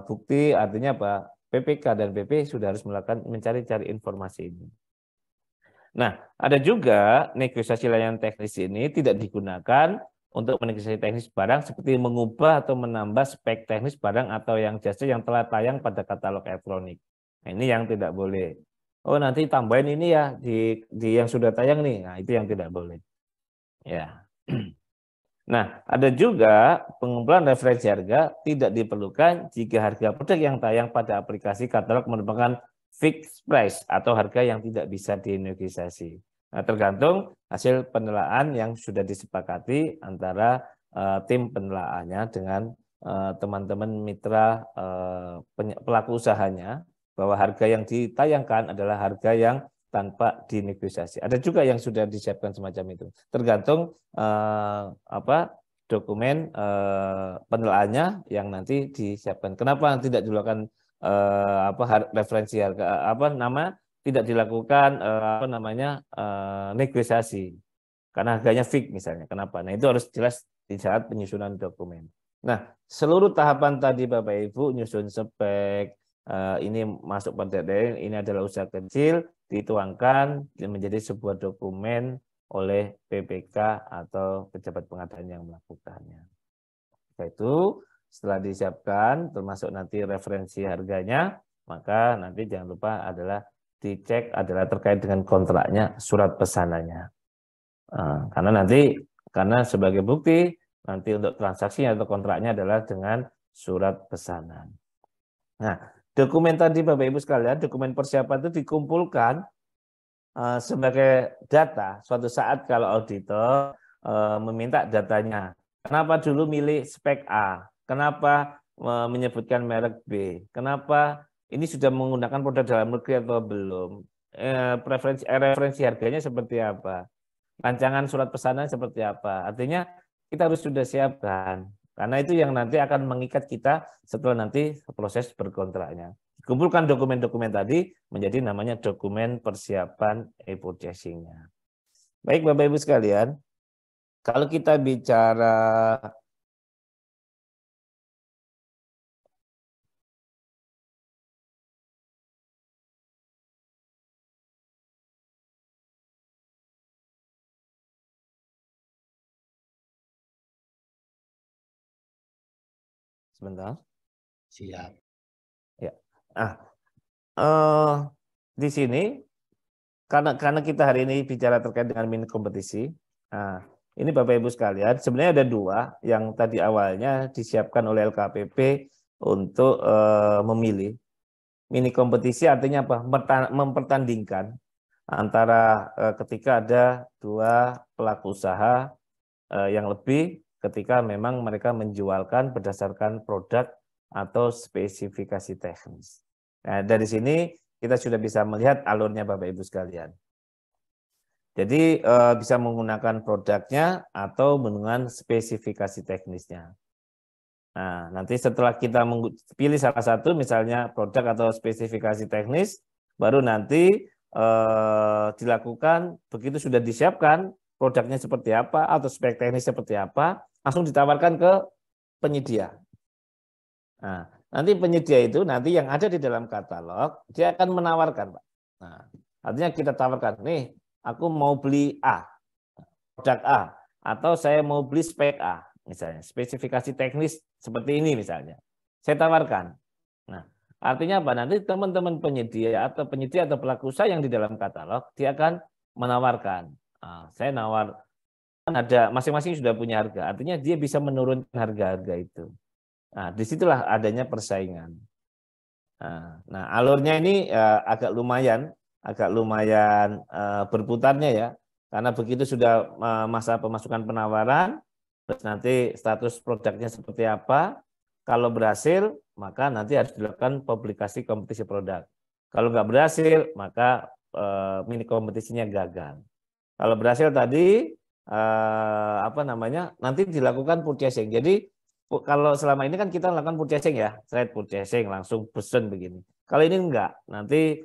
bukti, artinya apa? PPK dan PP sudah harus mencari-cari informasi ini. Nah, ada juga negosiasi layanan teknis ini tidak digunakan untuk menegosiasi teknis barang seperti mengubah atau menambah spek teknis barang atau yang jasa yang telah tayang pada katalog elektronik. Nah, ini yang tidak boleh. Oh, nanti tambahin ini ya di yang sudah tayang nih. Nah, itu yang tidak boleh. Ya. Nah, ada juga pengumpulan referensi harga tidak diperlukan jika harga produk yang tayang pada aplikasi katalog merupakan fixed price atau harga yang tidak bisa dinegosiasi. Nah, tergantung hasil penelaahan yang sudah disepakati antara tim penelaannya dengan teman-teman mitra pelaku usahanya, bahwa harga yang ditayangkan adalah harga yang tanpa dinegosiasi. Ada juga yang sudah disiapkan semacam itu. Tergantung dokumen penelaannya yang nanti disiapkan. Kenapa tidak dilakukan referensi harga tidak dilakukan negosiasi karena harganya fix misalnya. Kenapa? Nah, itu harus jelas di saat penyusunan dokumen. Nah, seluruh tahapan tadi Bapak Ibu, nyusun spek, ini masuk pada ini adalah usaha kecil, dituangkan menjadi sebuah dokumen oleh PPK atau pejabat pengadaan yang melakukannya. Itu setelah disiapkan termasuk nanti referensi harganya, maka nanti jangan lupa adalah dicek adalah terkait dengan kontraknya, surat pesanannya. Karena sebagai bukti nanti untuk transaksi atau kontraknya adalah dengan surat pesanan. Nah, dokumen tadi Bapak Ibu sekalian, dokumen persiapan itu dikumpulkan sebagai data. Suatu saat kalau auditor meminta datanya, kenapa dulu milih spek A? Kenapa menyebutkan merek B? Kenapa ini sudah menggunakan produk dalam negeri atau belum? Referensi harganya seperti apa? Rancangan surat pesanan seperti apa? Artinya kita harus sudah siapkan. Karena itu yang nanti akan mengikat kita setelah nanti proses berkontraknya. Kumpulkan dokumen-dokumen tadi menjadi namanya dokumen persiapan e-purchasing-nya. Baik Bapak Ibu sekalian, kalau kita bicara Sebentar. Siap. Ya. Di sini karena kita hari ini bicara terkait dengan mini kompetisi. Nah, ini Bapak Ibu sekalian, sebenarnya ada dua yang tadi awalnya disiapkan oleh LKPP untuk memilih. Mini kompetisi artinya apa? Mempertandingkan antara ketika ada dua pelaku usaha yang lebih ketika memang mereka menjualkan berdasarkan produk atau spesifikasi teknis. Nah, dari sini kita sudah bisa melihat alurnya Bapak Ibu sekalian. Jadi bisa menggunakan produknya atau menggunakan spesifikasi teknisnya. Nah, nanti setelah kita pilih salah satu, misalnya produk atau spesifikasi teknis, baru nanti dilakukan, begitu sudah disiapkan, produknya seperti apa, atau spek teknis seperti apa, langsung ditawarkan ke penyedia. Nah, nanti penyedia itu, nanti yang ada di dalam katalog, dia akan menawarkan, Pak. Nah, artinya kita tawarkan, nih, aku mau beli A, produk A, atau saya mau beli spek A. Misalnya spesifikasi teknis seperti ini misalnya, saya tawarkan. Nah, artinya apa? Nanti teman-teman penyedia atau pelaku usaha yang di dalam katalog dia akan menawarkan. Nah, saya nawar, ada masing-masing sudah punya harga. Artinya dia bisa menurunkan harga-harga itu. Nah, disitulah adanya persaingan. Nah, alurnya ini agak lumayan berputarnya ya. Karena begitu sudah masa pemasukan penawaran, terus nanti status produknya seperti apa. Kalau berhasil, maka nanti harus dilakukan publikasi kompetisi produk. Kalau nggak berhasil, maka mini kompetisinya gagal. Kalau berhasil tadi, nanti dilakukan purchasing. Jadi kalau selama ini kan kita lakukan purchasing ya, trade purchasing, langsung pesen begini. Kalau ini enggak, nanti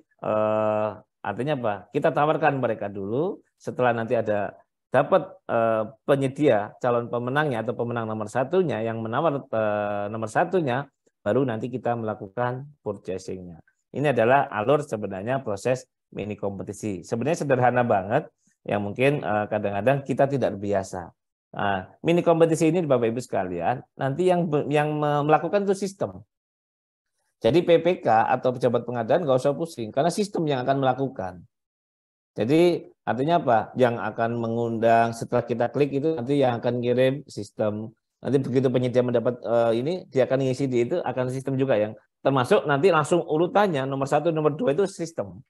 artinya apa? Kita tawarkan mereka dulu, setelah nanti ada dapat penyedia calon pemenangnya atau pemenang nomor satunya yang menawar nomor satunya, baru nanti kita melakukan purchasingnya. Ini adalah alur sebenarnya proses mini kompetisi. Sebenarnya sederhana banget, yang mungkin kadang-kadang kita tidak biasa. Nah, mini kompetisi ini Bapak Ibu sekalian, nanti yang melakukan itu sistem. Jadi PPK atau pejabat pengadaan nggak usah pusing, karena sistem yang akan melakukan. Jadi artinya apa? Yang akan mengundang setelah kita klik itu nanti yang akan kirim sistem. Nanti begitu penyedia mendapat ini, dia akan ngisi di itu, akan sistem juga yang termasuk nanti langsung urutannya nomor 1, nomor 2 itu sistem.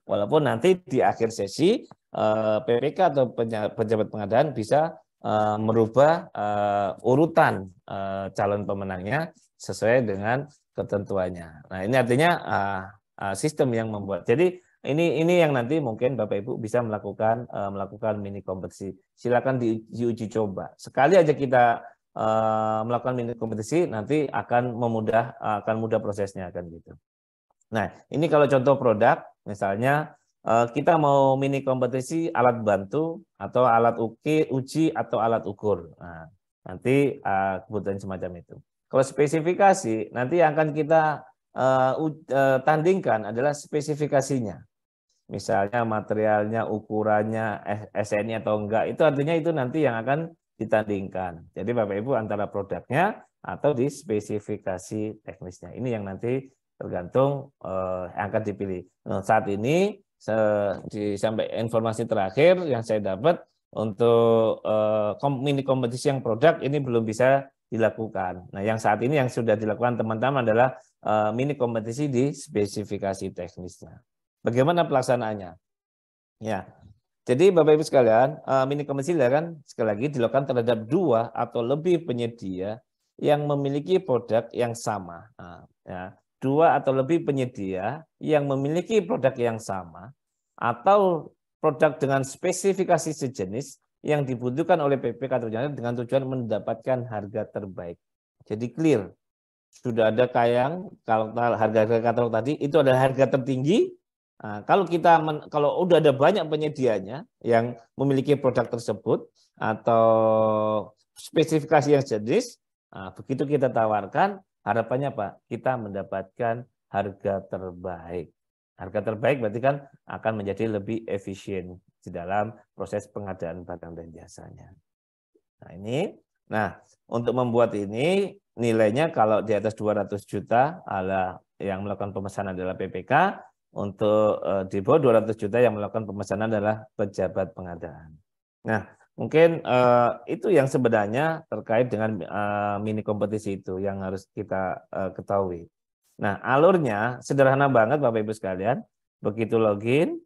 Walaupun nanti di akhir sesi PPK atau pejabat pengadaan bisa merubah urutan calon pemenangnya sesuai dengan ketentuannya. Nah, ini artinya sistem yang membuat. Jadi ini yang nanti mungkin Bapak Ibu bisa melakukan mini kompetisi. Silakan diuji coba. Sekali aja kita melakukan mini kompetisi, nanti akan mudah prosesnya kan gitu. Nah, ini kalau contoh produk, misalnya kita mau mini kompetisi alat bantu atau alat uji atau alat ukur. Nah, nanti kebutuhan semacam itu. Kalau spesifikasi, nanti yang akan kita tandingkan adalah spesifikasinya. Misalnya materialnya, ukurannya, SNI atau enggak, itu artinya itu nanti yang akan ditandingkan. Jadi Bapak Ibu antara produknya atau di spesifikasi teknisnya. Ini yang nanti tergantung yang akan dipilih. Nah, saat ini sampai informasi terakhir yang saya dapat untuk mini kompetisi yang produk ini belum bisa dilakukan. Nah, yang saat ini yang sudah dilakukan teman-teman adalah mini kompetisi di spesifikasi teknisnya. Bagaimana pelaksanaannya? Ya, jadi Bapak Ibu sekalian, mini kompetisi kan sekali lagi dilakukan terhadap 2 atau lebih penyedia yang memiliki produk yang sama. Nah, ya, 2 atau lebih penyedia yang memiliki produk yang sama atau produk dengan spesifikasi sejenis yang dibutuhkan oleh PPK dengan tujuan mendapatkan harga terbaik. Jadi clear. Sudah ada kalau harga katalog tadi itu adalah harga tertinggi. Nah, kalau udah ada banyak penyedianya yang memiliki produk tersebut atau spesifikasi yang jenis, nah, begitu kita tawarkan, harapannya apa? Kita mendapatkan harga terbaik. Harga terbaik berarti kan akan menjadi lebih efisien di dalam proses pengadaan barang dan jasanya. Nah, ini Nah, untuk membuat ini nilainya kalau di atas 200 juta adalah yang melakukan pemesanan adalah PPK, untuk di bawah 200 juta yang melakukan pemesanan adalah pejabat pengadaan. Nah, mungkin itu yang sebenarnya terkait dengan mini kompetisi itu yang harus kita ketahui. Nah, alurnya sederhana banget Bapak Ibu sekalian. Begitu login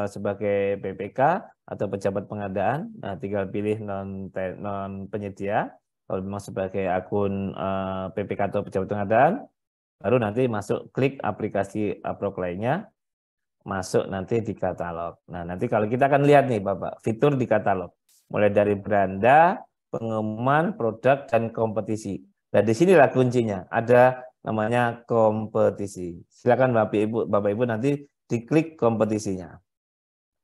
sebagai PPK atau pejabat pengadaan, nah tinggal pilih non penyedia. Kalau memang sebagai akun PPK atau pejabat pengadaan, baru nanti masuk klik aplikasi Aprok lainnya, masuk nanti di katalog. Nah, nanti kalau kita akan lihat nih Bapak, fitur di katalog. Mulai dari beranda, pengumuman, produk, dan kompetisi. Nah, disinilah kuncinya. Ada namanya kompetisi. Silakan Bapak Ibu nanti diklik kompetisinya.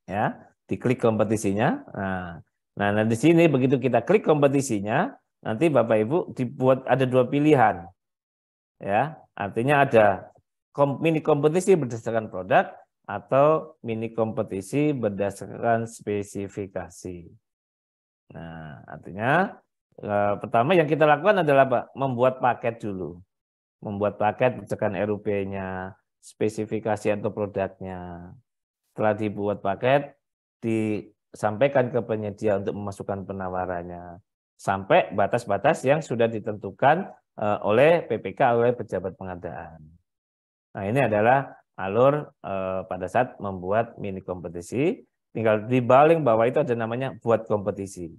Ya, diklik kompetisinya. Nah, di sini begitu kita klik kompetisinya, nanti Bapak Ibu dibuat ada dua pilihan. Ya, artinya ada mini kompetisi berdasarkan produk atau mini kompetisi berdasarkan spesifikasi. Nah, artinya pertama yang kita lakukan adalah apa? Membuat paket dulu. Membuat paket berdasarkan RUP-nya, spesifikasi atau produknya. Setelah dibuat paket, disampaikan ke penyedia untuk memasukkan penawarannya. Sampai batas-batas yang sudah ditentukan oleh PPK, oleh pejabat pengadaan. Nah, ini adalah alur pada saat membuat mini kompetisi. Tinggal di paling bawah itu ada namanya buat kompetisi.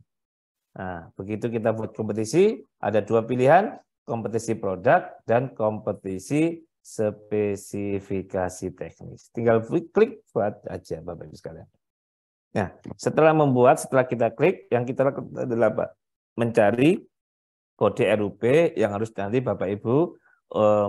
Nah, begitu kita buat kompetisi, ada dua pilihan, kompetisi produk dan kompetisi spesifikasi teknis. Tinggal klik buat aja Bapak Ibu sekalian. Nah, setelah kita klik, yang kita lakukan adalah apa? Mencari kode RUP yang harus nanti Bapak Ibu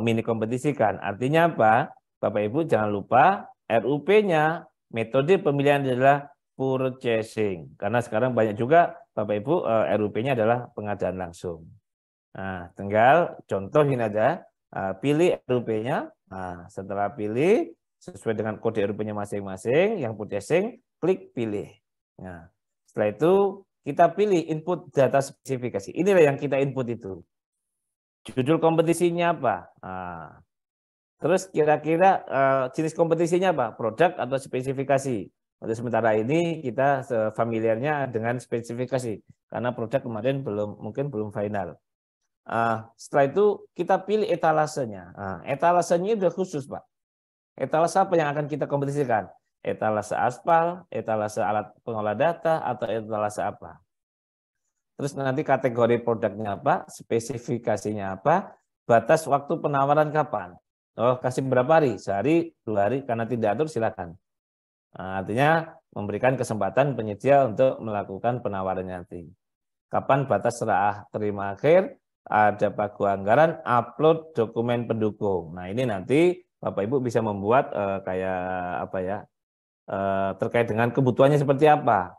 mini kompetisikan. Artinya apa? Bapak Ibu jangan lupa RUP-nya, metode pemilihan adalah purchasing. Karena sekarang banyak juga Bapak Ibu RUP-nya adalah pengadaan langsung. Nah, tinggal contohin aja, pilih RUP-nya. Nah, setelah pilih sesuai dengan kode RUP-nya masing-masing, yang purchasing, klik pilih. Nah, setelah itu kita pilih input data spesifikasi. Inilah yang kita input itu. Judul kompetisinya apa? Nah, terus kira-kira jenis kompetisinya apa? Produk atau spesifikasi? Untuk sementara ini kita familiarnya dengan spesifikasi. Karena produk kemarin mungkin belum final. Setelah itu kita pilih etalasenya. Etalasenya udah khusus Pak. Etalase apa yang akan kita kompetisikan? Etalase aspal, etalase alat pengolah data, atau etalase apa? Terus nanti kategori produknya apa, spesifikasinya apa, batas waktu penawaran kapan. Oh, kasih berapa hari? Sehari, 2 hari, karena tidak atur silakan. Nah, artinya memberikan kesempatan penyedia untuk melakukan penawaran nanti. Kapan batas serah terima akhir, ada pagu anggaran, upload dokumen pendukung. Nah, ini nanti Bapak Ibu bisa membuat kayak apa ya, terkait dengan kebutuhannya seperti apa,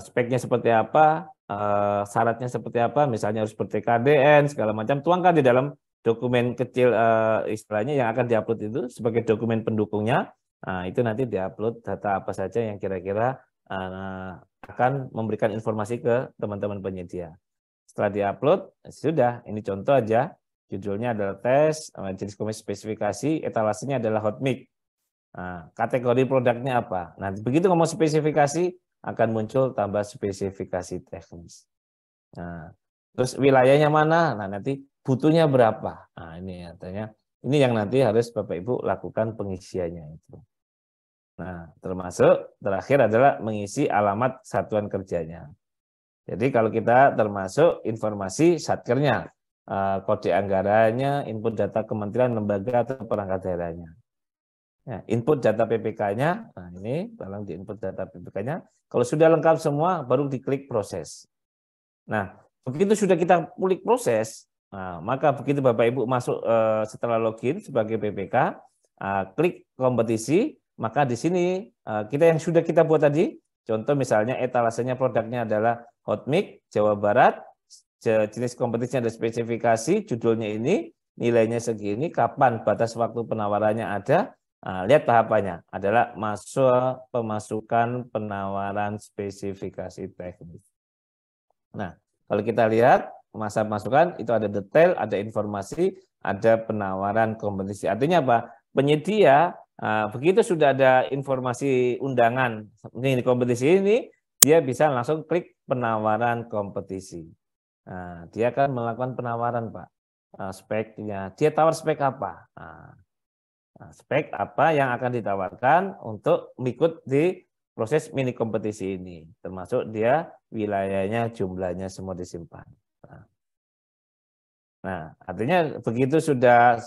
speknya seperti apa, syaratnya seperti apa, misalnya harus ber-TKDN, segala macam, tuangkan di dalam dokumen kecil istilahnya yang akan diupload itu sebagai dokumen pendukungnya. Nah, itu nanti diupload data apa saja yang kira-kira akan memberikan informasi ke teman-teman penyedia. Setelah diupload, sudah, ini contoh aja, judulnya adalah tes, jenis spesifikasi, etalasenya adalah hot mic. Nah, kategori produknya apa? Nah, begitu ngomong spesifikasi, akan muncul tambah spesifikasi teknis. Nah, terus wilayahnya mana? Nah, nanti butuhnya berapa? Nah, ini artinya ini yang nanti harus Bapak Ibu lakukan pengisiannya itu. Nah, termasuk terakhir adalah mengisi alamat satuan kerjanya. Jadi kalau kita termasuk informasi satkernya, kode anggarannya, input data kementerian, lembaga atau perangkat daerahnya. Ya, input data PPK-nya, nah ini tolong di input data PPK-nya. Kalau sudah lengkap semua, baru diklik proses. Nah, begitu sudah kita klik proses, nah, maka begitu Bapak Ibu masuk setelah login sebagai PPK, klik kompetisi, maka di sini kita yang sudah kita buat tadi, contoh misalnya etalasenya produknya adalah hot mic Jawa Barat, jenis kompetisinya ada spesifikasi, judulnya ini, nilainya segini, kapan batas waktu penawarannya ada. Nah, lihat tahapannya adalah pemasukan penawaran spesifikasi teknis. Nah, kalau kita lihat masa pemasukan itu ada detail, ada informasi, ada penawaran kompetisi. Artinya apa? Penyedia begitu sudah ada informasi undangan ini kompetisi ini, dia bisa langsung klik penawaran kompetisi. Nah, dia akan melakukan penawaran, Pak. Speknya, dia tawar spek apa? Spek apa yang akan ditawarkan untuk ikut di proses mini kompetisi ini, termasuk dia wilayahnya, jumlahnya semua disimpan. Nah, artinya begitu sudah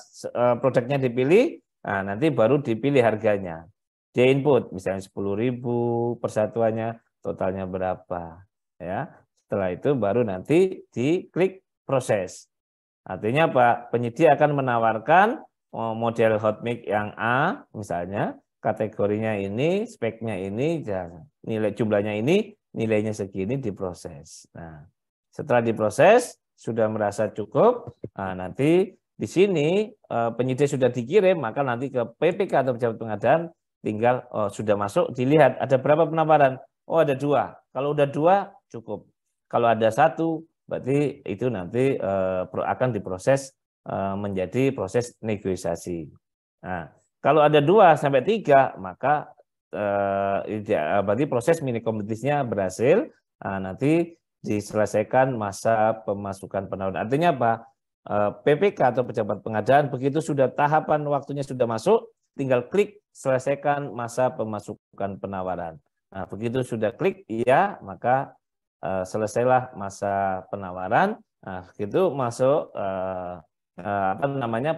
produknya dipilih, nanti baru dipilih harganya. Dia input, misalnya 10.000 persatuannya, totalnya berapa, ya. Setelah itu baru nanti diklik proses. Artinya apa? Penyedia akan menawarkan model hot mic yang A, misalnya kategorinya ini, speknya ini, nilai jumlahnya ini, nilainya segini diproses. Nah, setelah diproses sudah merasa cukup, nanti di sini penyedia sudah dikirim, maka nanti ke PPK atau pejabat pengadaan tinggal sudah masuk, dilihat ada berapa penawaran. Oh, ada 2. Kalau udah 2 cukup. Kalau ada 1 berarti itu nanti akan diproses menjadi proses negosiasi. Nah, kalau ada 2 sampai 3 maka berarti proses mini kompetisinya berhasil. Nanti diselesaikan masa pemasukan penawaran. Artinya apa? PPK atau pejabat pengadaan begitu sudah tahapan waktunya sudah masuk, tinggal klik selesaikan masa pemasukan penawaran. Nah, begitu sudah klik iya, maka selesailah masa penawaran. Nah, itu masuk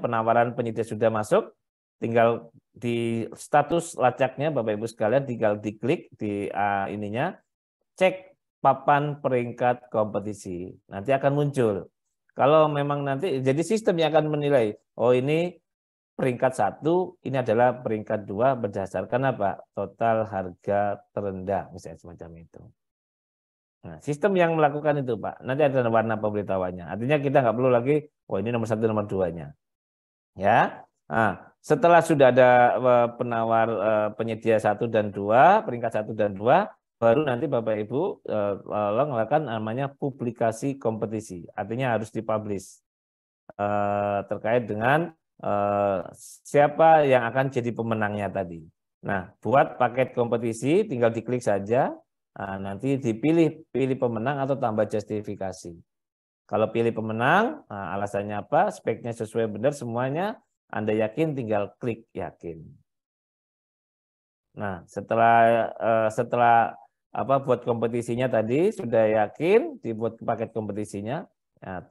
penawaran penyedia sudah masuk, tinggal di status lacaknya Bapak Ibu sekalian tinggal diklik di ininya, cek papan peringkat kompetisi. Nanti akan muncul. Kalau memang nanti jadi sistem yang akan menilai, oh ini peringkat 1, ini adalah peringkat 2 berdasarkan apa? Total harga terendah, misalnya semacam itu. Nah, sistem yang melakukan itu, Pak. Nanti ada warna pemberitahuannya. Artinya kita nggak perlu lagi, oh ini nomor 1, nomor 2-nya. Ya. Nah, setelah sudah ada penawar penyedia 1 dan 2, peringkat 1 dan 2, baru nanti Bapak Ibu melakukan namanya publikasi kompetisi. Artinya harus dipublish terkait dengan siapa yang akan jadi pemenangnya tadi. Nah, buat paket kompetisi tinggal diklik saja. Nanti pilih pemenang atau tambah justifikasi. Kalau pilih pemenang, alasannya apa? Speknya sesuai benar semuanya. Anda yakin, tinggal klik yakin. Nah, setelah buat kompetisinya tadi sudah yakin, dibuat paket kompetisinya,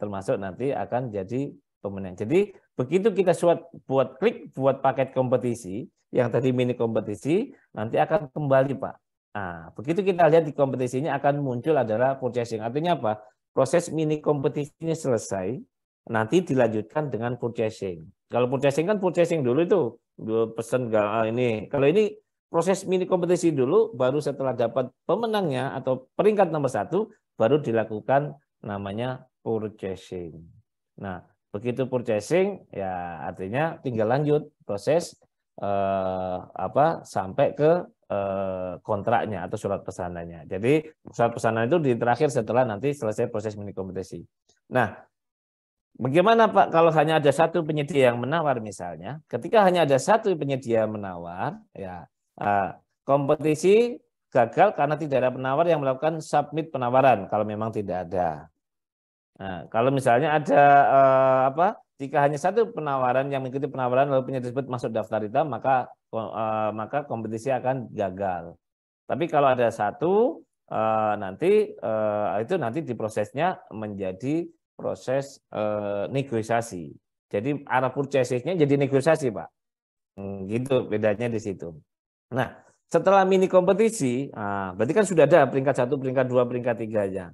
termasuk nanti akan jadi pemenang. Jadi begitu kita buat klik buat paket kompetisi, yang tadi mini kompetisi, nanti akan kembali, Pak. Nah, begitu kita lihat di kompetisinya akan muncul adalah purchasing. Artinya apa? Proses mini kompetisinya selesai, nanti dilanjutkan dengan purchasing. Kalau purchasing kan purchasing dulu itu, pesen ini. Kalau ini proses mini kompetisi dulu, baru setelah dapat pemenangnya atau peringkat nomor 1, baru dilakukan namanya purchasing. Nah, begitu purchasing, ya artinya tinggal lanjut proses sampai ke kontraknya atau surat pesanannya. Jadi surat pesanan itu di terakhir setelah nanti selesai proses mini kompetisi. Nah, bagaimana Pak kalau hanya ada 1 penyedia yang menawar misalnya? Ketika hanya ada 1 penyedia menawar, ya kompetisi gagal karena tidak ada penawar yang melakukan submit penawaran kalau memang tidak ada. Nah, kalau misalnya ada jika hanya 1 penawaran yang mengikuti penawaran lalu penyedia tersebut masuk daftar hitam, maka kompetisi akan gagal. Tapi kalau ada 1 nanti itu nanti diprosesnya menjadi proses negosiasi. Jadi arah purchasing-nya jadi negosiasi, Pak. Gitu bedanya di situ. Nah, setelah mini kompetisi, berarti kan sudah ada peringkat 1, peringkat 2, peringkat 3-nya.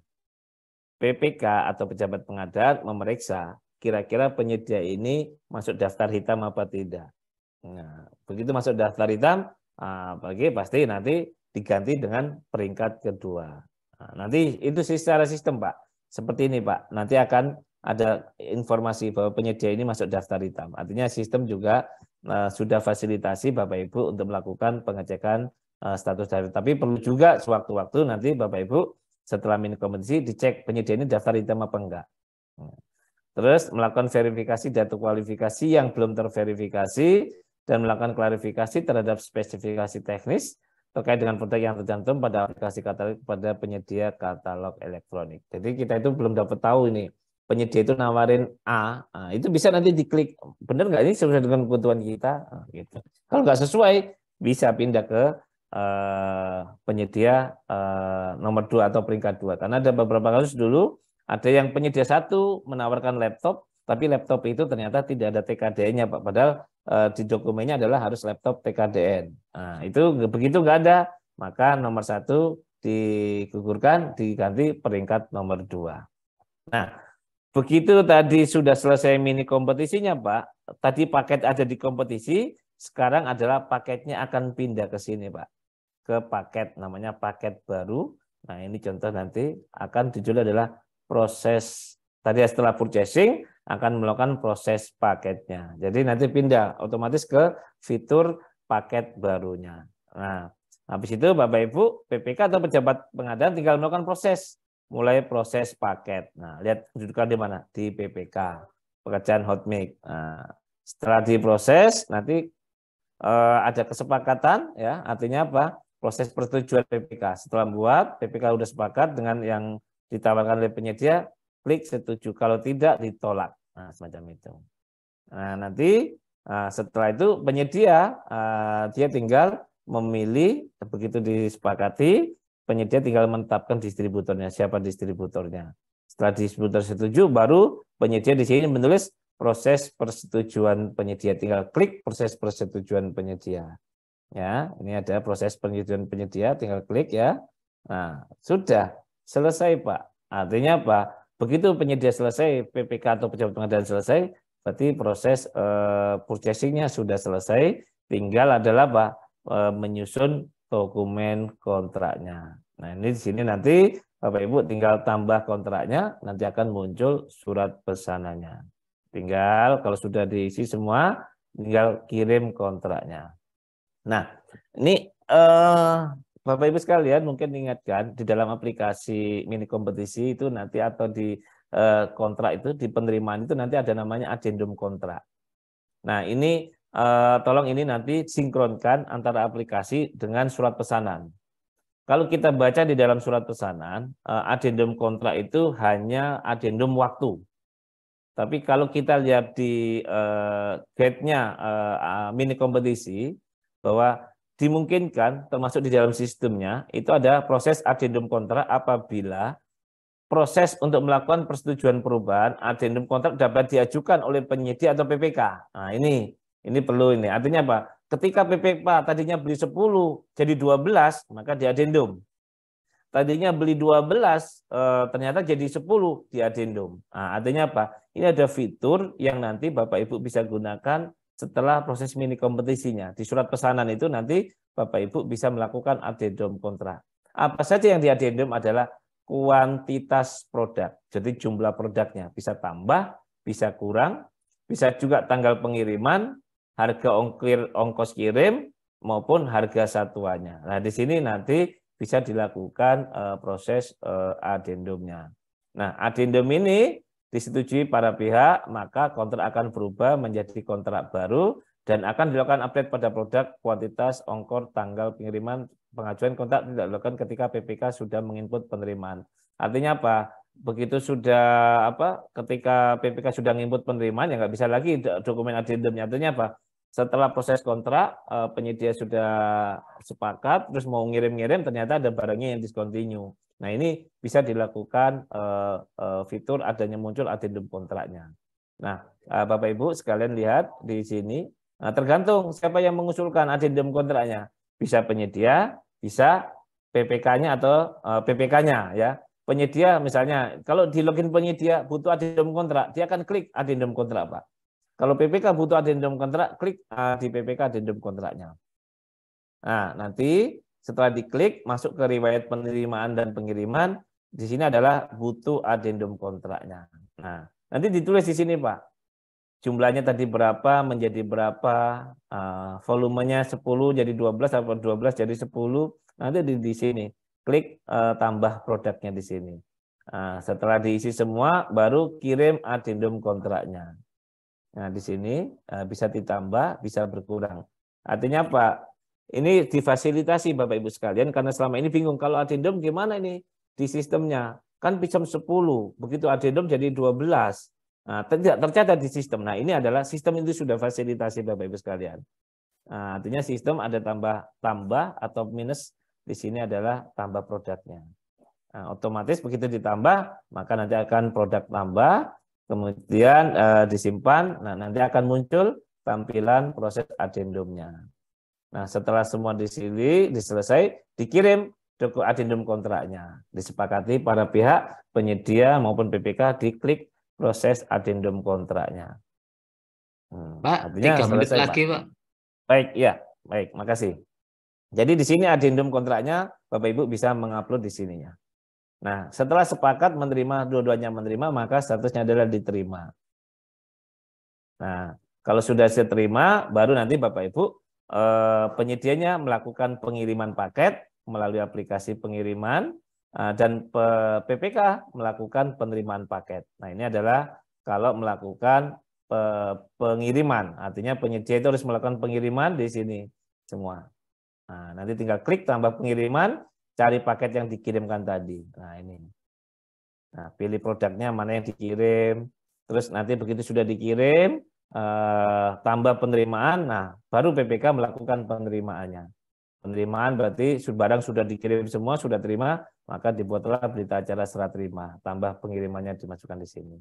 PPK atau pejabat pengadaan memeriksa kira-kira penyedia ini masuk daftar hitam apa tidak. Nah, begitu masuk daftar hitam, pasti nanti diganti dengan peringkat kedua. Nah, nanti itu secara sistem, Pak. Seperti ini, Pak. Nanti akan ada informasi bahwa penyedia ini masuk daftar hitam. Artinya sistem juga sudah fasilitasi Bapak Ibu untuk melakukan pengecekan status daftar. Tapi perlu juga sewaktu-waktu nanti Bapak Ibu setelah mini kompetisi dicek penyedia ini daftar hitam apa enggak. Terus melakukan verifikasi data kualifikasi yang belum terverifikasi dan melakukan klarifikasi terhadap spesifikasi teknis terkait dengan produk yang tercantum pada aplikasi katalog pada penyedia katalog elektronik. Jadi kita itu belum dapat tahu ini penyedia itu nawarin A, nah, itu bisa nanti diklik benar nggak ini sesuai dengan kebutuhan kita, nah, gitu. Kalau nggak sesuai bisa pindah ke penyedia nomor 2 atau peringkat 2 karena ada beberapa kasus dulu ada yang penyedia 1 menawarkan laptop, tapi laptop itu ternyata tidak ada TKDN-nya, Pak. Padahal di dokumennya adalah harus laptop TKDN. Nah, itu begitu nggak ada, maka nomor 1 digugurkan, diganti peringkat nomor 2. Nah, begitu tadi sudah selesai mini kompetisinya, Pak. Tadi paket ada di kompetisi, sekarang adalah paketnya akan pindah ke sini, Pak. Ke paket, namanya paket baru. Nah, ini contoh nanti akan dijudul adalah proses tadi setelah purchasing akan melakukan proses paketnya. Jadi nanti pindah otomatis ke fitur paket barunya. Nah, habis itu Bapak Ibu PPK atau pejabat pengadaan tinggal melakukan proses, mulai proses paket. Nah, lihat kedudukan di mana? Di PPK, pekerjaan hotmix. Nah, setelah diproses nanti ada kesepakatan ya, artinya apa? Proses persetujuan PPK. Setelah membuat PPK sudah sepakat dengan yang ditawarkan oleh penyedia, klik setuju. Kalau tidak, ditolak. Nah, semacam itu. Nah, nanti setelah itu penyedia dia tinggal memilih, begitu disepakati, penyedia tinggal menetapkan distributornya, siapa distributornya. Setelah distributor setuju, baru penyedia di sini menulis proses persetujuan penyedia. Tinggal klik proses persetujuan penyedia. Ya, ini ada proses persetujuan penyedia, tinggal klik ya. Nah, sudah selesai, Pak. Artinya apa? Begitu penyedia selesai, PPK atau pejabat pengadaan selesai, berarti proses purchasing-nya sudah selesai, tinggal adalah apa? Menyusun dokumen kontraknya. Nah, ini di sini nanti Bapak Ibu tinggal tambah kontraknya, nanti akan muncul surat pesanannya. Tinggal kalau sudah diisi semua, tinggal kirim kontraknya. Nah, ini Bapak Ibu sekalian mungkin ingatkan di dalam aplikasi mini kompetisi itu nanti atau di kontrak itu di penerimaan itu nanti ada namanya adendum kontrak. Nah, ini tolong ini nanti sinkronkan antara aplikasi dengan surat pesanan. Kalau kita baca di dalam surat pesanan, adendum kontrak itu hanya adendum waktu. Tapi kalau kita lihat di guide-nya mini kompetisi bahwa dimungkinkan termasuk di dalam sistemnya itu ada proses adendum kontrak apabila proses untuk melakukan persetujuan perubahan adendum kontrak dapat diajukan oleh penyedia atau PPK. Nah, ini perlu ini. Artinya apa? Ketika PPK tadinya beli 10 jadi 12, maka diadendum. Tadinya beli 12 ternyata jadi 10 diadendum. Nah, artinya apa? Ini ada fitur yang nanti Bapak Ibu bisa gunakan setelah proses mini kompetisinya. Di surat pesanan itu nanti Bapak Ibu bisa melakukan adendum kontrak. Apa saja yang diadendum adalah kuantitas produk. Jadi jumlah produknya bisa tambah, bisa kurang, bisa juga tanggal pengiriman, harga ongkos kirim maupun harga satuannya. Nah, di sini nanti bisa dilakukan proses adendumnya. Nah, adendum ini disetujui para pihak, maka kontrak akan berubah menjadi kontrak baru dan akan dilakukan update pada produk, kuantitas, ongkos, tanggal pengiriman. Pengajuan kontrak tidak dilakukan ketika PPK sudah menginput penerimaan. Artinya apa? Begitu sudah ketika PPK sudah menginput penerimaan ya nggak bisa lagi dokumen adendumnya. Artinya apa? Setelah proses kontrak penyedia sudah sepakat terus mau ngirim-ngirim ternyata ada barangnya yang discontinue. Nah, ini bisa dilakukan fitur adanya muncul adendum kontraknya. Nah, Bapak Ibu sekalian lihat di sini. Nah, tergantung siapa yang mengusulkan adendum kontraknya. Bisa penyedia, bisa PPK-nya atau PPK-nya ya. Penyedia misalnya kalau di login penyedia butuh adendum kontrak, dia akan klik adendum kontrak, Pak. Kalau PPK butuh adendum kontrak, klik di PPK adendum kontraknya. Nah, nanti setelah diklik masuk ke riwayat penerimaan dan pengiriman, di sini adalah butuh adendum kontraknya. Nah, nanti ditulis di sini, Pak. Jumlahnya tadi berapa menjadi berapa, volumenya 10 jadi 12 atau 12 jadi 10. Nanti di sini klik tambah produknya di sini. Nah, setelah diisi semua, baru kirim adendum kontraknya. Nah, di sini bisa ditambah, bisa berkurang. Artinya apa? Ini difasilitasi Bapak Ibu sekalian, karena selama ini bingung, kalau adendum gimana ini di sistemnya? Kan bisa 10, begitu adendum jadi 12. Nah, tidak tercatat di sistem. Nah, ini adalah sistem itu sudah fasilitasi Bapak Ibu sekalian. Nah, artinya sistem ada tambah atau minus, di sini adalah tambah produknya. Nah, otomatis begitu ditambah, maka nanti akan produk tambah, kemudian disimpan, nah nanti akan muncul tampilan proses adendumnya. Nah, setelah semua di sini diselesai, dikirim adendum kontraknya. Disepakati para pihak penyedia maupun PPK, diklik proses adendum kontraknya. Pak, Artinya 3 menit selesai, lagi, Pak. Pak. Baik, ya, baik, makasih. Jadi di sini adendum kontraknya, Bapak Ibu bisa mengupload di sininya. Nah, setelah sepakat menerima, dua-duanya menerima, maka statusnya adalah diterima. Nah, kalau sudah diterima, baru nanti Bapak Ibu penyedianya melakukan pengiriman paket melalui aplikasi pengiriman dan PPK melakukan penerimaan paket. Nah, ini adalah kalau melakukan pengiriman, artinya penyedia itu harus melakukan pengiriman di sini semua. Nah, nanti tinggal klik tambah pengiriman, cari paket yang dikirimkan tadi. Nah, ini. Nah, pilih produknya mana yang dikirim. Terus nanti begitu sudah dikirim, tambah penerimaan, nah baru PPK melakukan penerimaannya. Penerimaan berarti barang sudah dikirim semua, sudah terima, maka dibuatlah berita acara serah terima. Tambah pengirimannya dimasukkan di sini.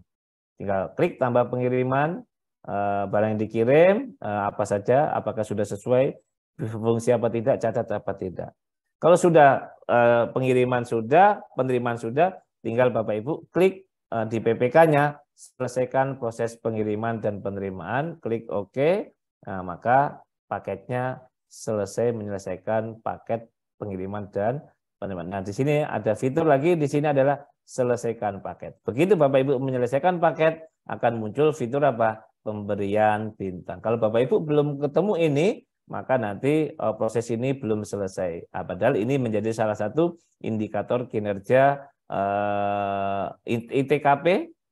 Tinggal klik tambah pengiriman, barang yang dikirim, apa saja, apakah sudah sesuai, fungsi apa tidak, catat apa tidak. Kalau sudah pengiriman sudah, penerimaan sudah, tinggal Bapak Ibu klik di PPK-nya, selesaikan proses pengiriman dan penerimaan, klik OK, nah, maka paketnya selesai menyelesaikan paket pengiriman dan penerimaan. Nah, di sini ada fitur lagi, di sini adalah selesaikan paket. Begitu Bapak Ibu menyelesaikan paket, akan muncul fitur apa? Pemberian bintang. Kalau Bapak Ibu belum ketemu ini, maka nanti proses ini belum selesai. Padahal ini menjadi salah satu indikator kinerja ITKP,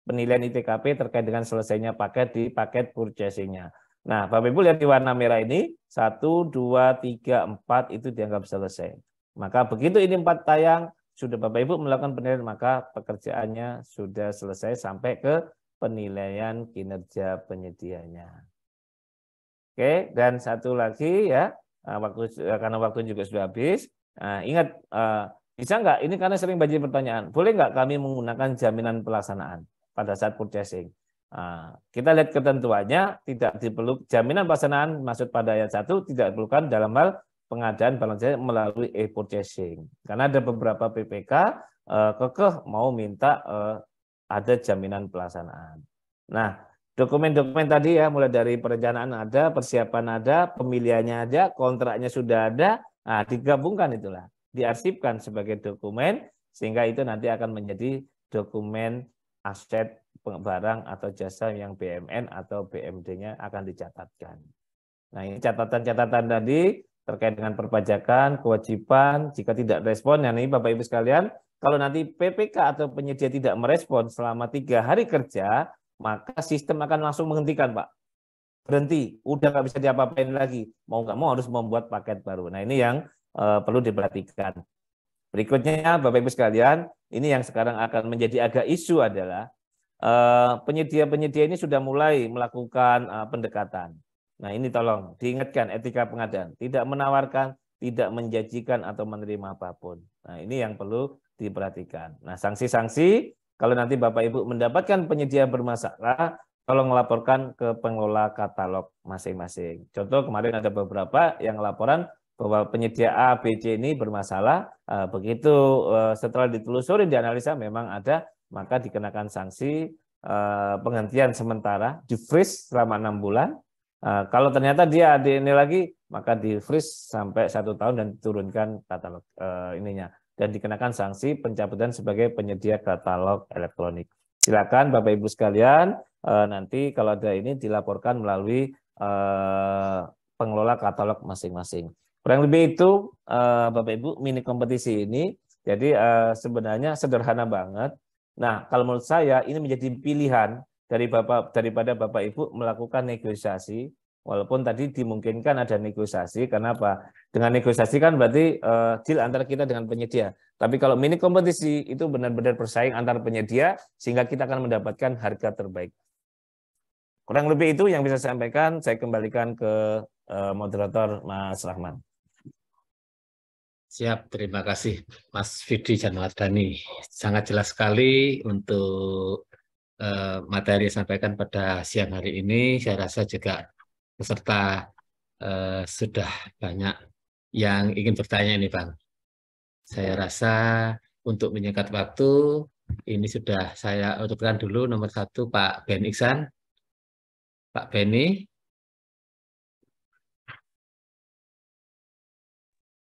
penilaian ITKP terkait dengan selesainya paket di paket purchasing-nya. Nah, Bapak Ibu lihat di warna merah ini, 1, 2, 3, 4 itu dianggap selesai. Maka begitu ini 4 tayang, sudah Bapak Ibu melakukan penilaian, maka pekerjaannya sudah selesai sampai ke penilaian kinerja penyedianya. Oke, dan satu lagi ya, karena waktu juga sudah habis. Ingat, bisa nggak? Ini karena sering banjir pertanyaan. Boleh nggak kami menggunakan jaminan pelaksanaan pada saat purchasing? Kita lihat ketentuannya, tidak diperlukan jaminan pelaksanaan maksud pada ayat 1 tidak diperlukan dalam hal pengadaan barang jasa melalui e-purchasing. Karena ada beberapa PPK kekeh mau minta ada jaminan pelaksanaan. Nah, dokumen-dokumen tadi ya, mulai dari perencanaan ada, persiapan ada, pemilihannya ada, kontraknya sudah ada, nah digabungkan itulah, diarsipkan sebagai dokumen, sehingga itu nanti akan menjadi dokumen aset barang atau jasa yang BMN atau BMD-nya akan dicatatkan. Nah, ini catatan-catatan tadi terkait dengan perpajakan, kewajiban, jika tidak respon, ini Bapak Ibu sekalian, kalau nanti PPK atau penyedia tidak merespon selama 3 hari kerja, maka sistem akan langsung menghentikan, Pak. Berhenti, udah nggak bisa diapa-apain lagi. Mau nggak mau harus membuat paket baru. Nah, ini yang perlu diperhatikan. Berikutnya, Bapak Ibu sekalian, ini yang sekarang akan menjadi agak isu adalah penyedia-penyedia ini sudah mulai melakukan pendekatan. Nah, ini tolong diingatkan etika pengadaan, tidak menawarkan, tidak menjanjikan atau menerima apapun. Nah, ini yang perlu diperhatikan. Nah, sanksi-sanksi kalau nanti Bapak Ibu mendapatkan penyedia bermasalah, tolong melaporkan ke pengelola katalog masing-masing. Contoh kemarin ada beberapa yang laporan bahwa penyedia A, B, C ini bermasalah. Begitu setelah ditelusuri, dianalisa memang ada, maka dikenakan sanksi penghentian sementara, di-freeze selama 6 bulan. Kalau ternyata dia ada ini lagi, maka di-freeze sampai 1 tahun dan diturunkan katalog ininya. Dan dikenakan sanksi pencabutan sebagai penyedia katalog elektronik. Silakan Bapak Ibu sekalian, nanti kalau ada ini dilaporkan melalui pengelola katalog masing-masing. Kurang lebih itu Bapak Ibu mini kompetisi ini. Jadi sebenarnya sederhana banget. Nah, kalau menurut saya ini menjadi pilihan daripada Bapak Ibu melakukan negosiasi, walaupun tadi dimungkinkan ada negosiasi, karena apa? Dengan negosiasi kan berarti deal antara kita dengan penyedia. Tapi kalau mini kompetisi itu benar-benar bersaing antar penyedia, sehingga kita akan mendapatkan harga terbaik. Kurang lebih itu yang bisa saya sampaikan. Saya kembalikan ke moderator Mas Rahman. Siap, terima kasih Mas Fidi Janwardani. Sangat jelas sekali untuk materi yang disampaikan pada siang hari ini. Saya rasa juga peserta sudah banyak yang ingin bertanya ini, Bang. Saya rasa untuk menyingkat waktu, ini sudah saya urutkan dulu. Nomor 1 Pak Ben Iksan. Pak Beni,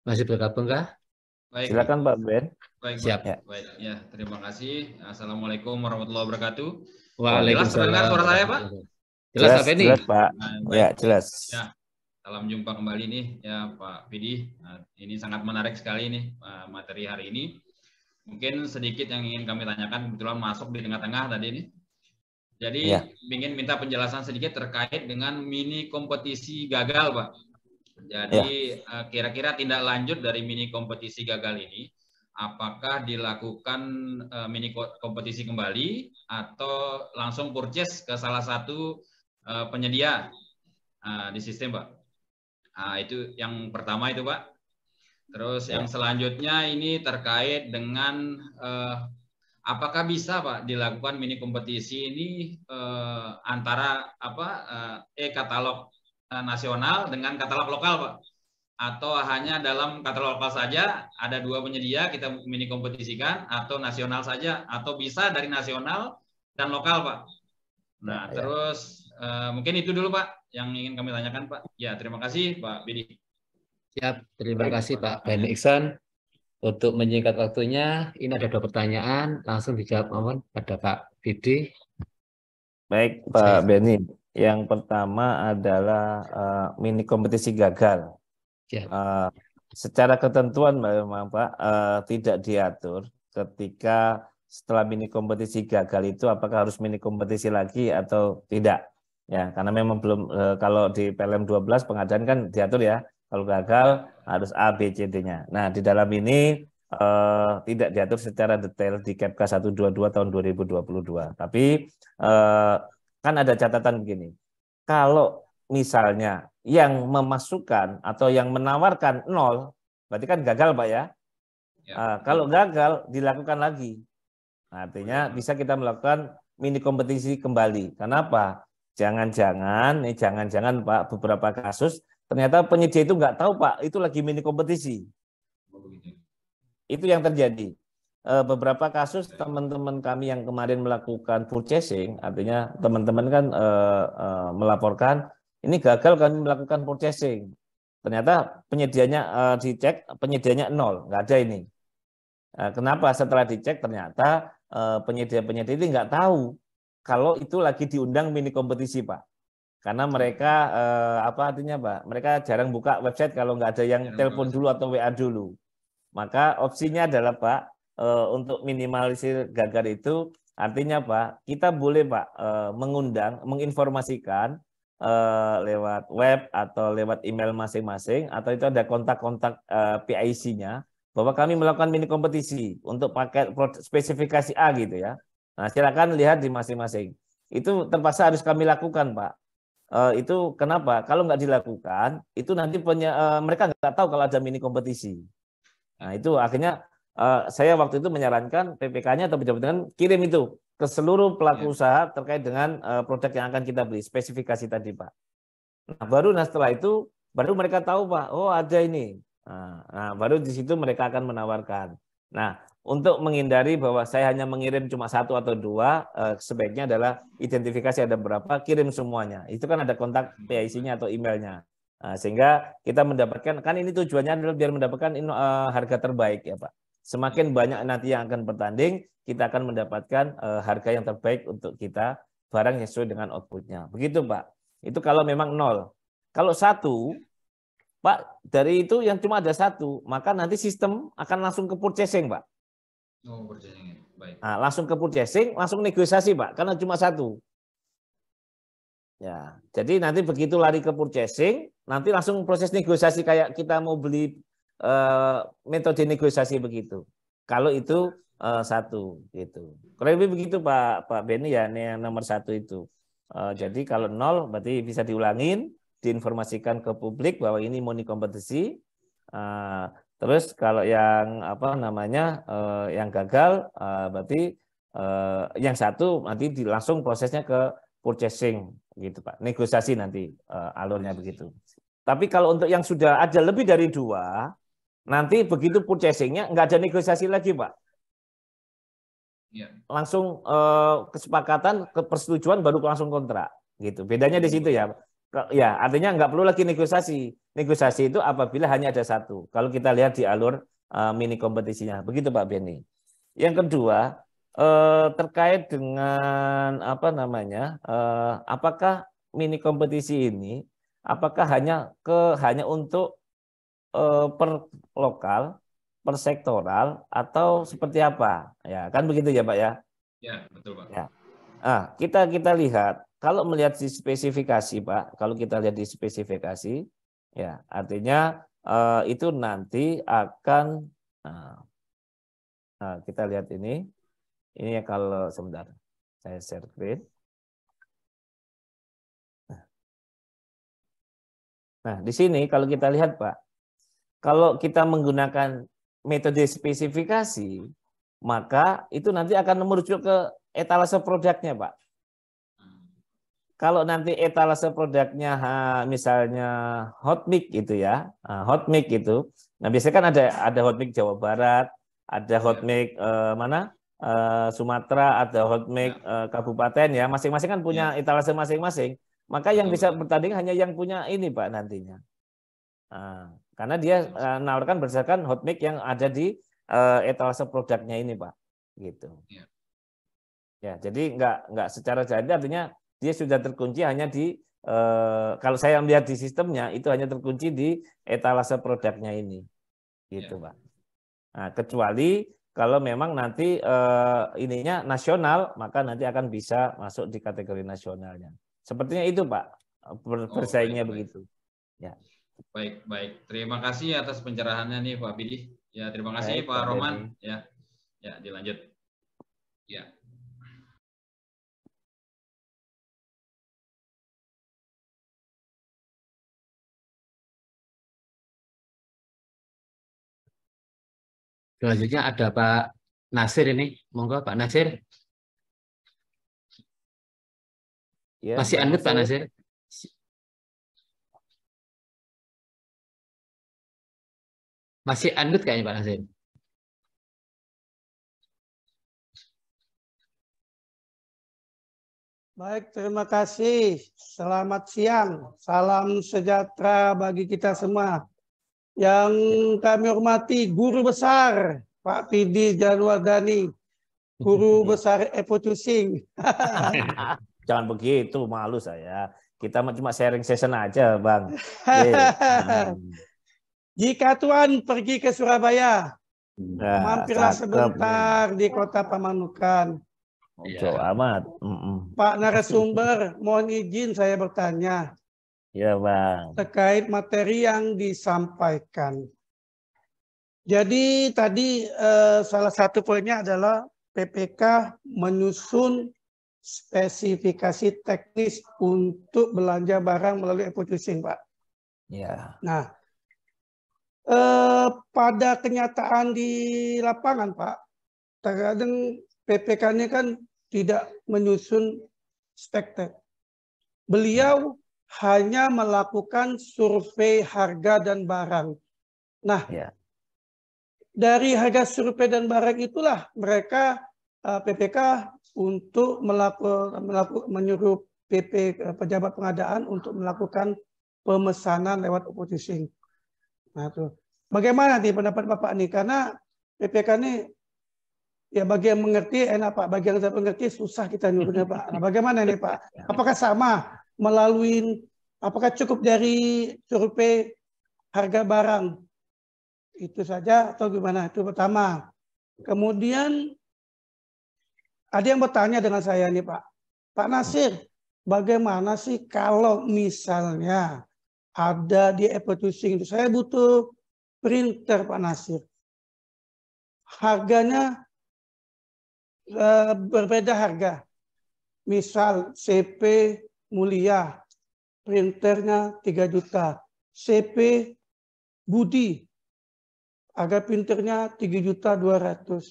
masih bergabung kah? Baik, Silakan Pak Ben. baik, Siap. Pak. Baik, ya, terima kasih. Assalamualaikum warahmatullahi wabarakatuh. Waalaikumsalam. Jelas terdengar suara saya, Pak? Jelas, Pak Beni? Jelas, Pak. Baik. Ya, jelas. Ya, salam jumpa kembali nih, ya Pak Fidi. Ini sangat menarik sekali nih materi hari ini. Mungkin sedikit yang ingin kami tanyakan, kebetulan masuk di tengah-tengah tadi ini. Jadi, Ya. ingin minta penjelasan sedikit terkait dengan mini kompetisi gagal, Pak. Jadi, kira-kira tindak lanjut dari mini kompetisi gagal ini, apakah dilakukan mini kompetisi kembali atau langsung purchase ke salah satu penyedia di sistem, Pak? Itu yang pertama itu, Pak. Terus yang selanjutnya ini terkait dengan apakah bisa, Pak, dilakukan mini kompetisi ini antara e-katalog nasional dengan katalog lokal, Pak? Atau hanya dalam katalog lokal saja ada 2 penyedia kita mini kompetisikan, atau nasional saja, atau bisa dari nasional dan lokal, Pak? Nah, terus mungkin itu dulu, Pak, yang ingin kami tanyakan, Pak. Ya, terima kasih, Pak Bidi. Siap, terima kasih Pak Ben Iksan. Untuk menyingkat waktunya, ini ada 2 pertanyaan, langsung dijawab mohon pada Pak Fidi. Baik, Pak Beni. Yang pertama adalah mini kompetisi gagal. Secara ketentuan memang Pak tidak diatur ketika setelah mini kompetisi gagal itu apakah harus mini kompetisi lagi atau tidak. Ya, karena memang belum kalau di PLM 12 pengadaan kan diatur ya. Kalau gagal harus A, B, C, D-nya. Nah, di dalam ini tidak diatur secara detail di Kepka 122 tahun 2022. Tapi kan ada catatan begini. Kalau misalnya yang memasukkan atau yang menawarkan 0, berarti kan gagal, Pak ya. Kalau gagal dilakukan lagi. Artinya bisa kita melakukan mini kompetisi kembali. Kenapa? Jangan-jangan Pak, beberapa kasus ternyata penyedia itu nggak tahu Pak, itu lagi mini kompetisi. Itu yang terjadi. Beberapa kasus teman-teman kami yang kemarin melakukan purchasing, artinya teman-teman kan melaporkan, ini gagal kami melakukan purchasing. Ternyata penyedianya dicek, penyedianya 0, nggak ada ini. Kenapa? Setelah dicek ternyata penyedia-penyedia itu nggak tahu kalau itu lagi diundang mini kompetisi Pak. Karena mereka artinya Pak? Mereka jarang buka website kalau nggak ada yang telepon dulu atau WA dulu. Maka opsinya adalah Pak untuk minimalisir gagal itu artinya Pak, kita boleh Pak mengundang, menginformasikan lewat web atau lewat email masing-masing atau itu ada kontak-kontak PIC-nya bahwa kami melakukan mini kompetisi untuk paket spesifikasi A gitu ya. Nah, silakan lihat di masing-masing. Itu terpaksa harus kami lakukan Pak. Itu kenapa? Kalau nggak dilakukan, itu nanti mereka nggak tahu kalau ada mini kompetisi. Nah, itu akhirnya saya waktu itu menyarankan PPK-nya atau pejabat dengan kirim itu ke seluruh pelaku usaha terkait dengan produk yang akan kita beli, spesifikasi tadi Pak. Nah, baru setelah itu baru mereka tahu Pak, oh ada ini. Nah, baru di situ mereka akan menawarkan. Nah, untuk menghindari bahwa saya hanya mengirim cuma 1 atau 2, sebaiknya adalah identifikasi ada berapa, kirim semuanya. Itu kan ada kontak PIC-nya atau emailnya. Nah, sehingga kita mendapatkan, kan ini tujuannya adalah biar mendapatkan harga terbaik ya Pak. Semakin banyak nanti yang akan bertanding, kita akan mendapatkan harga yang terbaik untuk kita, barang yang sesuai dengan outputnya. Begitu Pak. Itu kalau memang 0. Kalau 1, Pak, dari itu yang cuma ada 1, maka nanti sistem akan langsung ke purchasing Pak. Oh, purchasing. baik. Nah, langsung ke purchasing, langsung negosiasi Pak, karena cuma satu. Ya, jadi nanti begitu lari ke purchasing, nanti langsung proses negosiasi kayak kita mau beli metode negosiasi begitu. Kalau itu satu gitu. Kurang lebih begitu Pak Benny ya, ini yang nomor satu itu. Jadi kalau nol berarti bisa diulangin, diinformasikan ke publik bahwa ini murni kompetisi. Terus kalau yang apa namanya yang gagal berarti yang satu nanti langsung prosesnya ke purchasing gitu Pak, negosiasi nanti alurnya begitu. Tapi kalau untuk yang sudah ada lebih dari 2, nanti begitu purchasingnya nggak ada negosiasi lagi Pak. Ya. Langsung kesepakatan, persetujuan baru langsung kontrak gitu. Bedanya di situ ya. Ya artinya nggak perlu lagi negosiasi. Negosiasi itu apabila hanya ada satu. Kalau kita lihat di alur mini kompetisinya, begitu Pak Benny. Yang kedua terkait dengan apa namanya, apakah mini kompetisi ini, apakah hanya untuk per lokal, per sektoral, atau seperti apa? Ya kan begitu ya Pak ya? Ya betul Pak. Ya. Kita lihat kalau melihat di spesifikasi Pak, kalau kita lihat di spesifikasi, ya artinya itu nanti akan kita lihat ini. Ini ya kalau sebentar, saya share screen. Nah, di sini kalau kita lihat Pak, kalau kita menggunakan metode spesifikasi, maka itu nanti akan merujuk ke etalase produknya Pak. Kalau nanti etalase produknya misalnya hot mic gitu ya, hot mic itu, nah biasanya kan ada hot mic Jawa Barat, ada hot mic mana? Sumatera, ada hot mic kabupaten ya, masing-masing kan punya etalase masing-masing. Maka yang bisa bertanding hanya yang punya ini Pak nantinya. Karena dia menawarkan berdasarkan hot mic yang ada di etalase produknya ini Pak, gitu. Ya, jadi nggak secara jadi artinya dia sudah terkunci hanya di kalau saya melihat di sistemnya itu hanya terkunci di etalase produknya ini, gitu Pak. Nah, kecuali kalau memang nanti ininya nasional, maka nanti akan bisa masuk di kategori nasionalnya. Sepertinya itu Pak, bersaingnya begitu. Ya. Baik. Terima kasih atas pencerahannya nih Pak Bidi. Ya, terima kasih Baik, Pak Roman. Ya, dilanjut. Ya. Selanjutnya ada Pak Nasir ini. Monggo Pak Nasir. Ya, Masih unmute Pak Nasir. Masih unmute kayaknya Pak Nasir. Baik, terima kasih. Selamat siang. Salam sejahtera bagi kita semua. Yang kami hormati guru besar Pak Pidi Janwardani, guru besar Epotusing. Jangan begitu, malu saya. Kita cuma sharing session aja, Bang. Jika Tuhan pergi ke Surabaya, mampirlah cakep. sebentar di Kota Pamanukan. Amat. Pak narasumber, mohon izin saya bertanya. Ya Bang. Terkait materi yang disampaikan. Jadi tadi salah satu poinnya adalah PPK menyusun spesifikasi teknis untuk belanja barang melalui e-purchasing, Pak. Ya. Nah, pada kenyataan di lapangan, Pak, terkadang PPK ini kan tidak menyusun spek. Beliau hanya melakukan survei harga dan barang. Nah, dari harga survei dan barang itulah mereka PPK untuk menyuruh pejabat pengadaan untuk melakukan pemesanan lewat e-purchasing. Nah, tuh. Bagaimana nih pendapat Bapak nih? Karena PPK ini ya bagi yang mengerti enak Pak, bagi yang tidak mengerti susah kita nyuruhnya Pak. Nah, bagaimana nih Pak? Apakah sama melalui, apakah cukup dari survei harga barang? Itu saja atau gimana? Itu pertama. Kemudian ada yang bertanya dengan saya nih Pak. Pak Nasir, bagaimana sih kalau misalnya ada di e-publishing itu saya butuh printer Pak Nasir. Harganya berbeda harga. Misal CP Mulia, printernya 3 juta. CP Budi, harga printernya 3.200.000.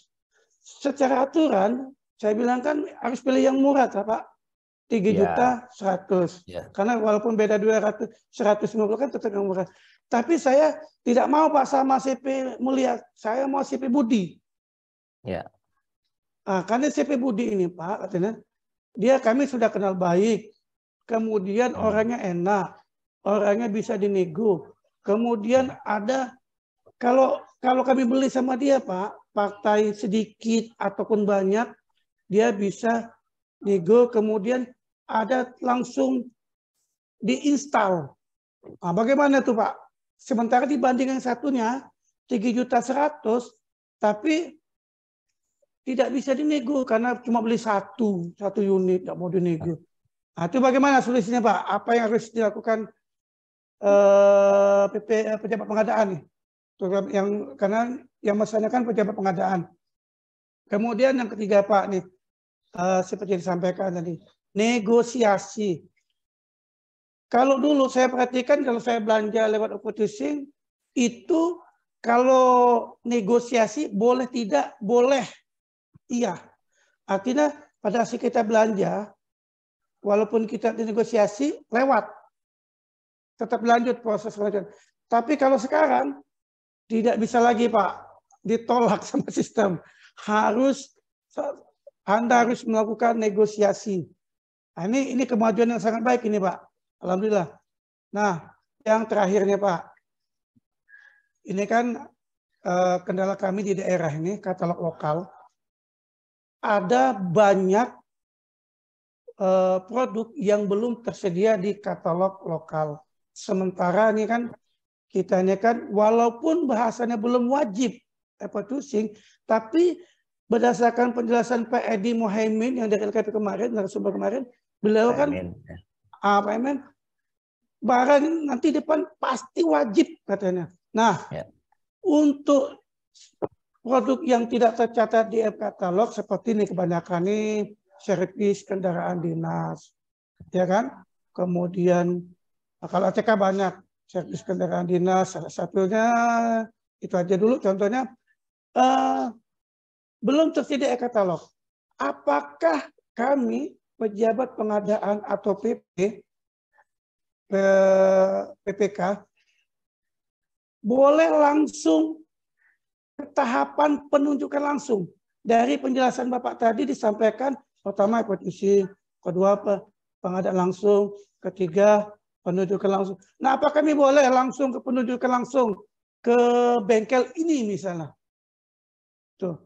Secara aturan, saya bilang kan harus pilih yang murah, Pak. 3.100.000. Ya. Karena walaupun beda 150 kan tetap yang murah. Tapi saya tidak mau Pak sama CP Mulia, saya mau CP Budi. Ya. Nah, karena CP Budi ini Pak, katanya, kami sudah kenal baik, kemudian orangnya enak, orangnya bisa dinego, kemudian ada kalau kami beli sama dia Pak, partai sedikit ataupun banyak, dia bisa nego, kemudian ada langsung diinstal. Nah, bagaimana tuh Pak? Sementara dibanding yang satunya 3.100.000, tapi tidak bisa dinego karena cuma beli satu unit, tidak mau dinego. Nah, itu bagaimana solusinya Pak? Apa yang harus dilakukan pejabat pengadaan nih? Karena yang masalahnya kan pejabat pengadaan. Kemudian yang ketiga Pak nih, seperti yang disampaikan tadi, negosiasi. Kalau dulu saya perhatikan kalau saya belanja lewat e-publishing itu kalau negosiasi boleh tidak boleh. Iya, artinya pada saat kita belanja, walaupun kita dinegosiasi lewat, tetap lanjut proses lanjut. Tapi kalau sekarang tidak bisa lagi Pak, ditolak sama sistem. Anda harus melakukan negosiasi. Nah, ini kemajuan yang sangat baik ini Pak, alhamdulillah. Nah, yang terakhirnya Pak, ini kan kendala kami di daerah ini katalog lokal. Ada banyak produk yang belum tersedia di katalog lokal. Sementara ini kan kita ini kan walaupun bahasanya belum wajib e-publishing, tapi berdasarkan penjelasan Pak Edi Muhaimin yang dari LKP kemarin, narasumber kemarin, beliau kan Pak Emen, barang nanti depan pasti wajib katanya. Nah, untuk produk yang tidak tercatat di e-katalog seperti ini kebanyakan ini servis kendaraan dinas, ya kan? Kemudian kalau ATK banyak servis kendaraan dinas, salah satunya itu aja dulu contohnya belum tersedia e-katalog. Apakah kami pejabat pengadaan atau PPK boleh langsung tahapan penunjukan langsung? Dari penjelasan Bapak tadi disampaikan pertama e-publishing, kedua pengadaan langsung, ketiga penunjukan langsung. Nah, apa kami boleh langsung ke penunjukan langsung ke bengkel ini misalnya? Tuh.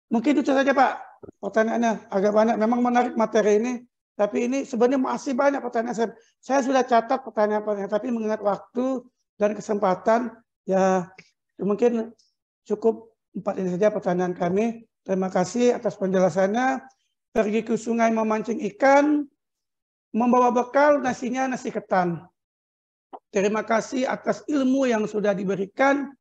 Mungkin itu saja Pak. Pertanyaannya agak banyak. Memang menarik materi ini, tapi ini sebenarnya masih banyak pertanyaan. Saya sudah catat pertanyaan-pertanyaan, tapi mengingat waktu dan kesempatan, ya mungkin cukup 4 ini saja pertanyaan kami. Terima kasih atas penjelasannya. Pergi ke sungai memancing ikan, membawa bekal nasinya nasi ketan. Terima kasih atas ilmu yang sudah diberikan.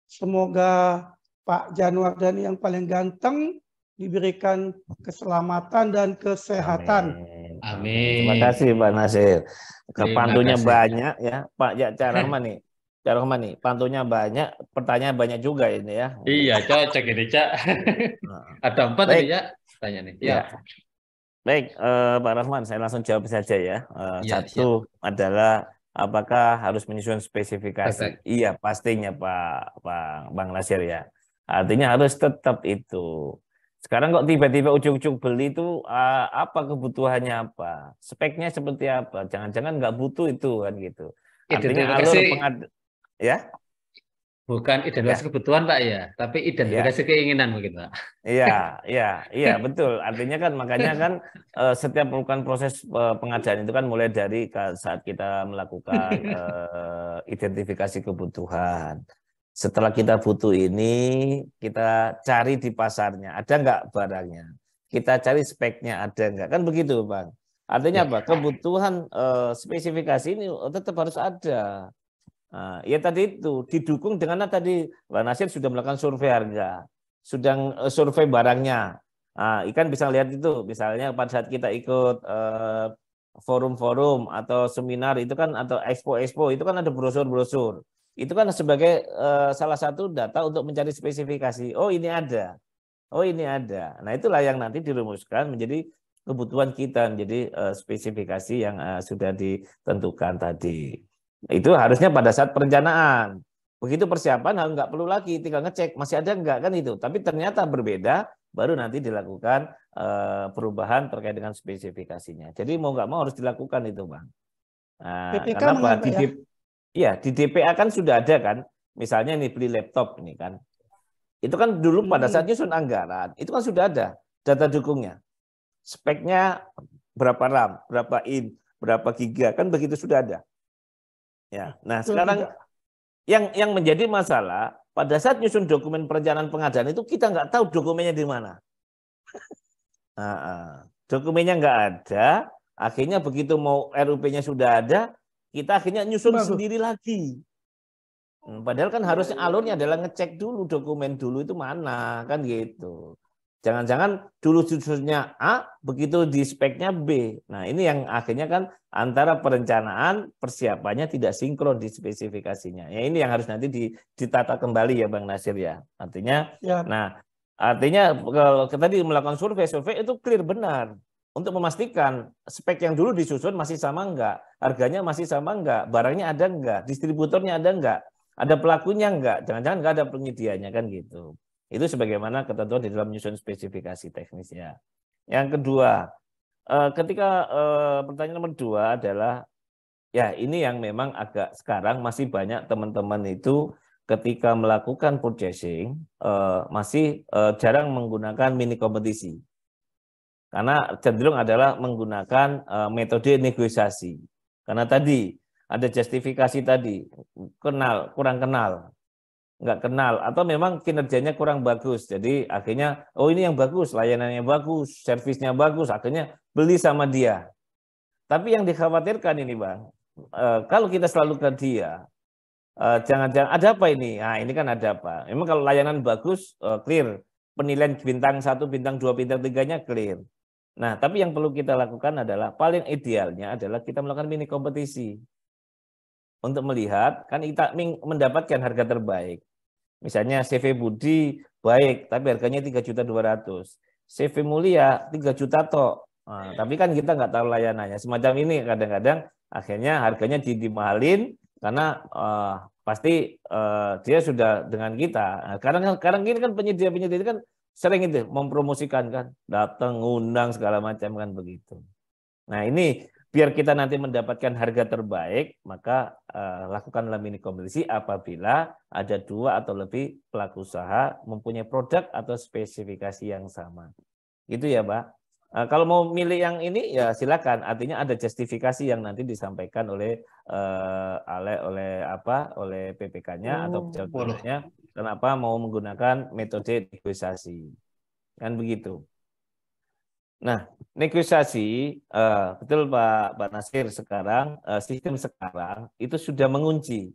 Semoga Pak Januardani yang paling ganteng diberikan keselamatan dan kesehatan. Amin. Terima kasih Pak Nasir. Pantunya kasih. banyak ya Pak. Ya, cara nih. Pantunya banyak, pertanyaan banyak juga ini ya. Iya, cocok ini, Cak. Ada 4 Baik. ini, Cak. Tanya nih. Ya. Baik, Pak Rahman, saya langsung jawab saja ya. Satu adalah apakah harus menyusun spesifikasi? Iya, pastinya Bang Nasir ya. Artinya harus tetap itu. Sekarang kok tiba-tiba ujung-ujung beli itu apa kebutuhannya apa? Speknya seperti apa? Jangan-jangan nggak butuh itu kan gitu. Artinya alur ya. Bukan identifikasi kebutuhan Pak ya, tapi identifikasi keinginan mungkin Pak. Iya, betul. Artinya kan makanya kan setiap melakukan proses pengadaan itu kan mulai dari saat kita melakukan identifikasi kebutuhan. Setelah kita butuh ini, kita cari di pasarnya, ada nggak barangnya. kita cari speknya ada nggak, kan begitu Bang. Artinya apa? Kebutuhan spesifikasi ini tetap harus ada. Nah, ya tadi itu didukung dengan tadi Pak Nasir sudah melakukan survei harga, sudah survei barangnya. Nah, ikan bisa lihat itu, misalnya pada saat kita ikut forum-forum atau seminar itu kan, atau expo-expo itu kan ada brosur-brosur. Itu kan sebagai salah satu data untuk mencari spesifikasi. Oh ini ada, oh ini ada. Nah itulah yang nanti dirumuskan menjadi kebutuhan kita, menjadi spesifikasi yang sudah ditentukan tadi. Itu harusnya pada saat perencanaan. Begitu persiapan nggak perlu lagi, tinggal ngecek masih ada nggak kan itu. Tapi ternyata berbeda, baru nanti dilakukan perubahan terkait dengan spesifikasinya. Jadi mau nggak mau harus dilakukan itu Bang. Nah, PPK kenapa? ya? Di DPA kan sudah ada kan. Misalnya nih beli laptop ini kan. Itu kan dulu pada saat nyusun anggaran, itu kan sudah ada data dukungnya. Speknya berapa RAM, berapa in, berapa giga, kan begitu sudah ada. Ya, nah sekarang yang menjadi masalah pada saat nyusun dokumen perencanaan pengadaan itu kita nggak tahu dokumennya di mana. Dokumennya nggak ada, akhirnya begitu mau RUP-nya sudah ada, kita akhirnya nyusun sendiri lagi. Padahal kan harusnya alurnya adalah ngecek dulu dokumen dulu itu mana, kan gitu. Jangan-jangan dulu susunnya A, begitu di speknya B. Nah ini yang akhirnya kan antara perencanaan, persiapannya tidak sinkron di spesifikasinya. Ya ini yang harus nanti ditata kembali ya Bang Nasir ya. Artinya, ya. Nah artinya kalau tadi melakukan survei itu clear benar. Untuk memastikan spek yang dulu disusun masih sama enggak, harganya masih sama enggak, barangnya ada enggak, distributornya ada enggak, ada pelakunya enggak, jangan-jangan enggak ada penyedianya kan gitu. Itu sebagaimana ketentuan di dalam menyusun spesifikasi teknis ya. Yang kedua, ketika pertanyaan nomor 2 adalah, ya ini yang memang agak sekarang masih banyak teman-teman itu ketika melakukan purchasing masih jarang menggunakan mini kompetisi. Karena cenderung adalah menggunakan metode negosiasi. Karena tadi ada justifikasi tadi, kurang kenal. Nggak kenal atau memang kinerjanya kurang bagus, jadi akhirnya oh ini yang bagus, layanannya bagus, servisnya bagus, akhirnya beli sama dia. Tapi yang dikhawatirkan ini Bang, kalau kita selalu ke dia, jangan-jangan ada apa ini? Nah ini kan ada apa? Memang kalau layanan bagus, clear, penilaian bintang 1, bintang 2, bintang 3-nya clear. Nah tapi yang perlu kita lakukan adalah paling idealnya adalah kita melakukan mini kompetisi untuk melihat kan kita mendapatkan harga terbaik. Misalnya CV Budi baik, tapi harganya 3.200.000. CV Mulia 3 juta tok. Nah, tapi kan kita nggak tahu layanannya. Semacam ini kadang-kadang akhirnya harganya dimahalin karena pasti dia sudah dengan kita. Nah, sekarang ini kan penyedia kan sering itu mempromosikan kan, datang ngundang segala macam kan begitu. Nah ini biar kita nanti mendapatkan harga terbaik, maka lakukanlah mini kompetisi apabila ada 2 atau lebih pelaku usaha mempunyai produk atau spesifikasi yang sama. Gitu ya, Pak. Kalau mau milih yang ini ya silakan. Artinya ada justifikasi yang nanti disampaikan oleh PPK-nya atau pejabatnya kenapa mau menggunakan metode negosiasi. Kan begitu. Nah, negosiasi, betul Pak Nasir, sekarang sistem sekarang itu sudah mengunci.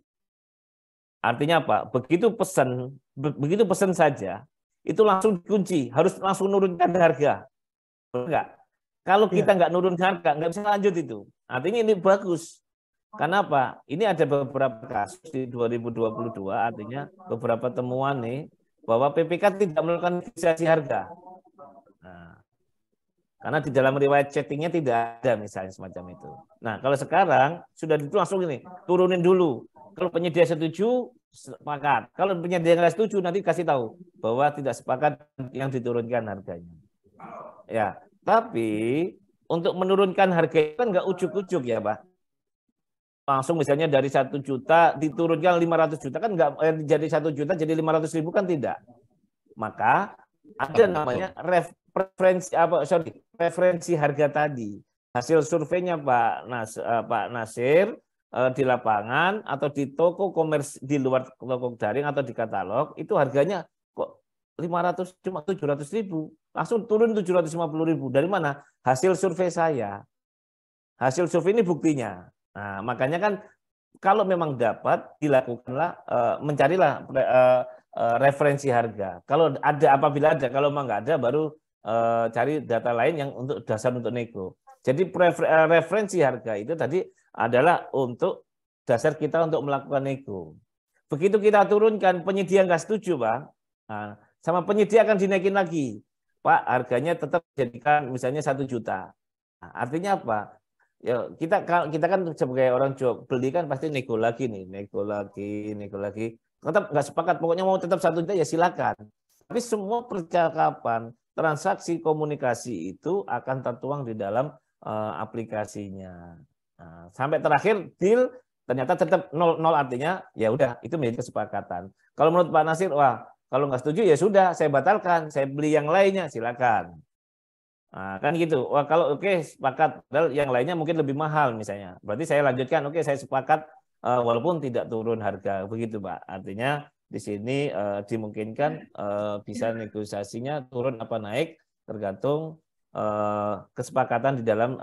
Artinya apa? Begitu pesan saja, itu langsung dikunci, harus langsung nurunkan harga. Enggak. Kalau kita nggak nurun harga, nggak bisa lanjut itu. Artinya ini bagus. Kenapa? Ini ada beberapa kasus di 2022, artinya beberapa temuan nih, bahwa PPK tidak melakukan negosiasi harga. Nah, karena di dalam riwayat chattingnya tidak ada misalnya semacam itu. Nah kalau sekarang sudah itu langsung ini turunin dulu. Kalau penyedia setuju sepakat. Kalau penyedia nggak setuju nanti kasih tahu bahwa tidak sepakat yang diturunkan harganya. Ya, tapi untuk menurunkan harga itu kan nggak ujuk-ujuk ya Pak. Langsung misalnya dari 1 juta diturunkan 500 juta kan nggak jadi 1 juta jadi 500.000 kan tidak. Maka ada namanya referensi harga tadi. Hasil surveinya Pak Nasir di lapangan atau di toko komersi di luar toko daring atau di katalog itu harganya kok 500 cuma 700.000, langsung turun 750.000. Dari mana? Hasil survei saya. Hasil survei ini buktinya. Nah, makanya kan kalau memang dapat dilakukanlah mencarilah referensi harga. Kalau ada, apabila ada, kalau memang nggak ada baru cari data lain yang untuk dasar untuk nego. Jadi referensi harga itu tadi adalah untuk dasar kita untuk melakukan nego. Begitu kita turunkan, penyedia nggak setuju, Pak. Nah, sama penyedia akan dinaikin lagi. Pak, harganya tetap jadikan misalnya 1 juta. Nah, artinya apa? Ya, kita kan sebagai orang jual beli kan pasti nego lagi nih, nego lagi. Tetap nggak sepakat, pokoknya mau tetap 1 juta ya silakan. Tapi semua percakapan, transaksi, komunikasi itu akan tertuang di dalam aplikasinya. Nah, sampai terakhir deal ternyata tetap 0 artinya ya udah itu menjadi kesepakatan. Kalau menurut Pak Nasir, wah kalau nggak setuju ya sudah saya batalkan, saya beli yang lainnya silakan. Nah, kan gitu. Wah, kalau oke sepakat, padahal yang lainnya mungkin lebih mahal misalnya. Berarti saya lanjutkan, oke saya sepakat walaupun tidak turun harga. Begitu, Pak. Artinya di sini dimungkinkan bisa negosiasinya turun apa naik tergantung kesepakatan di dalam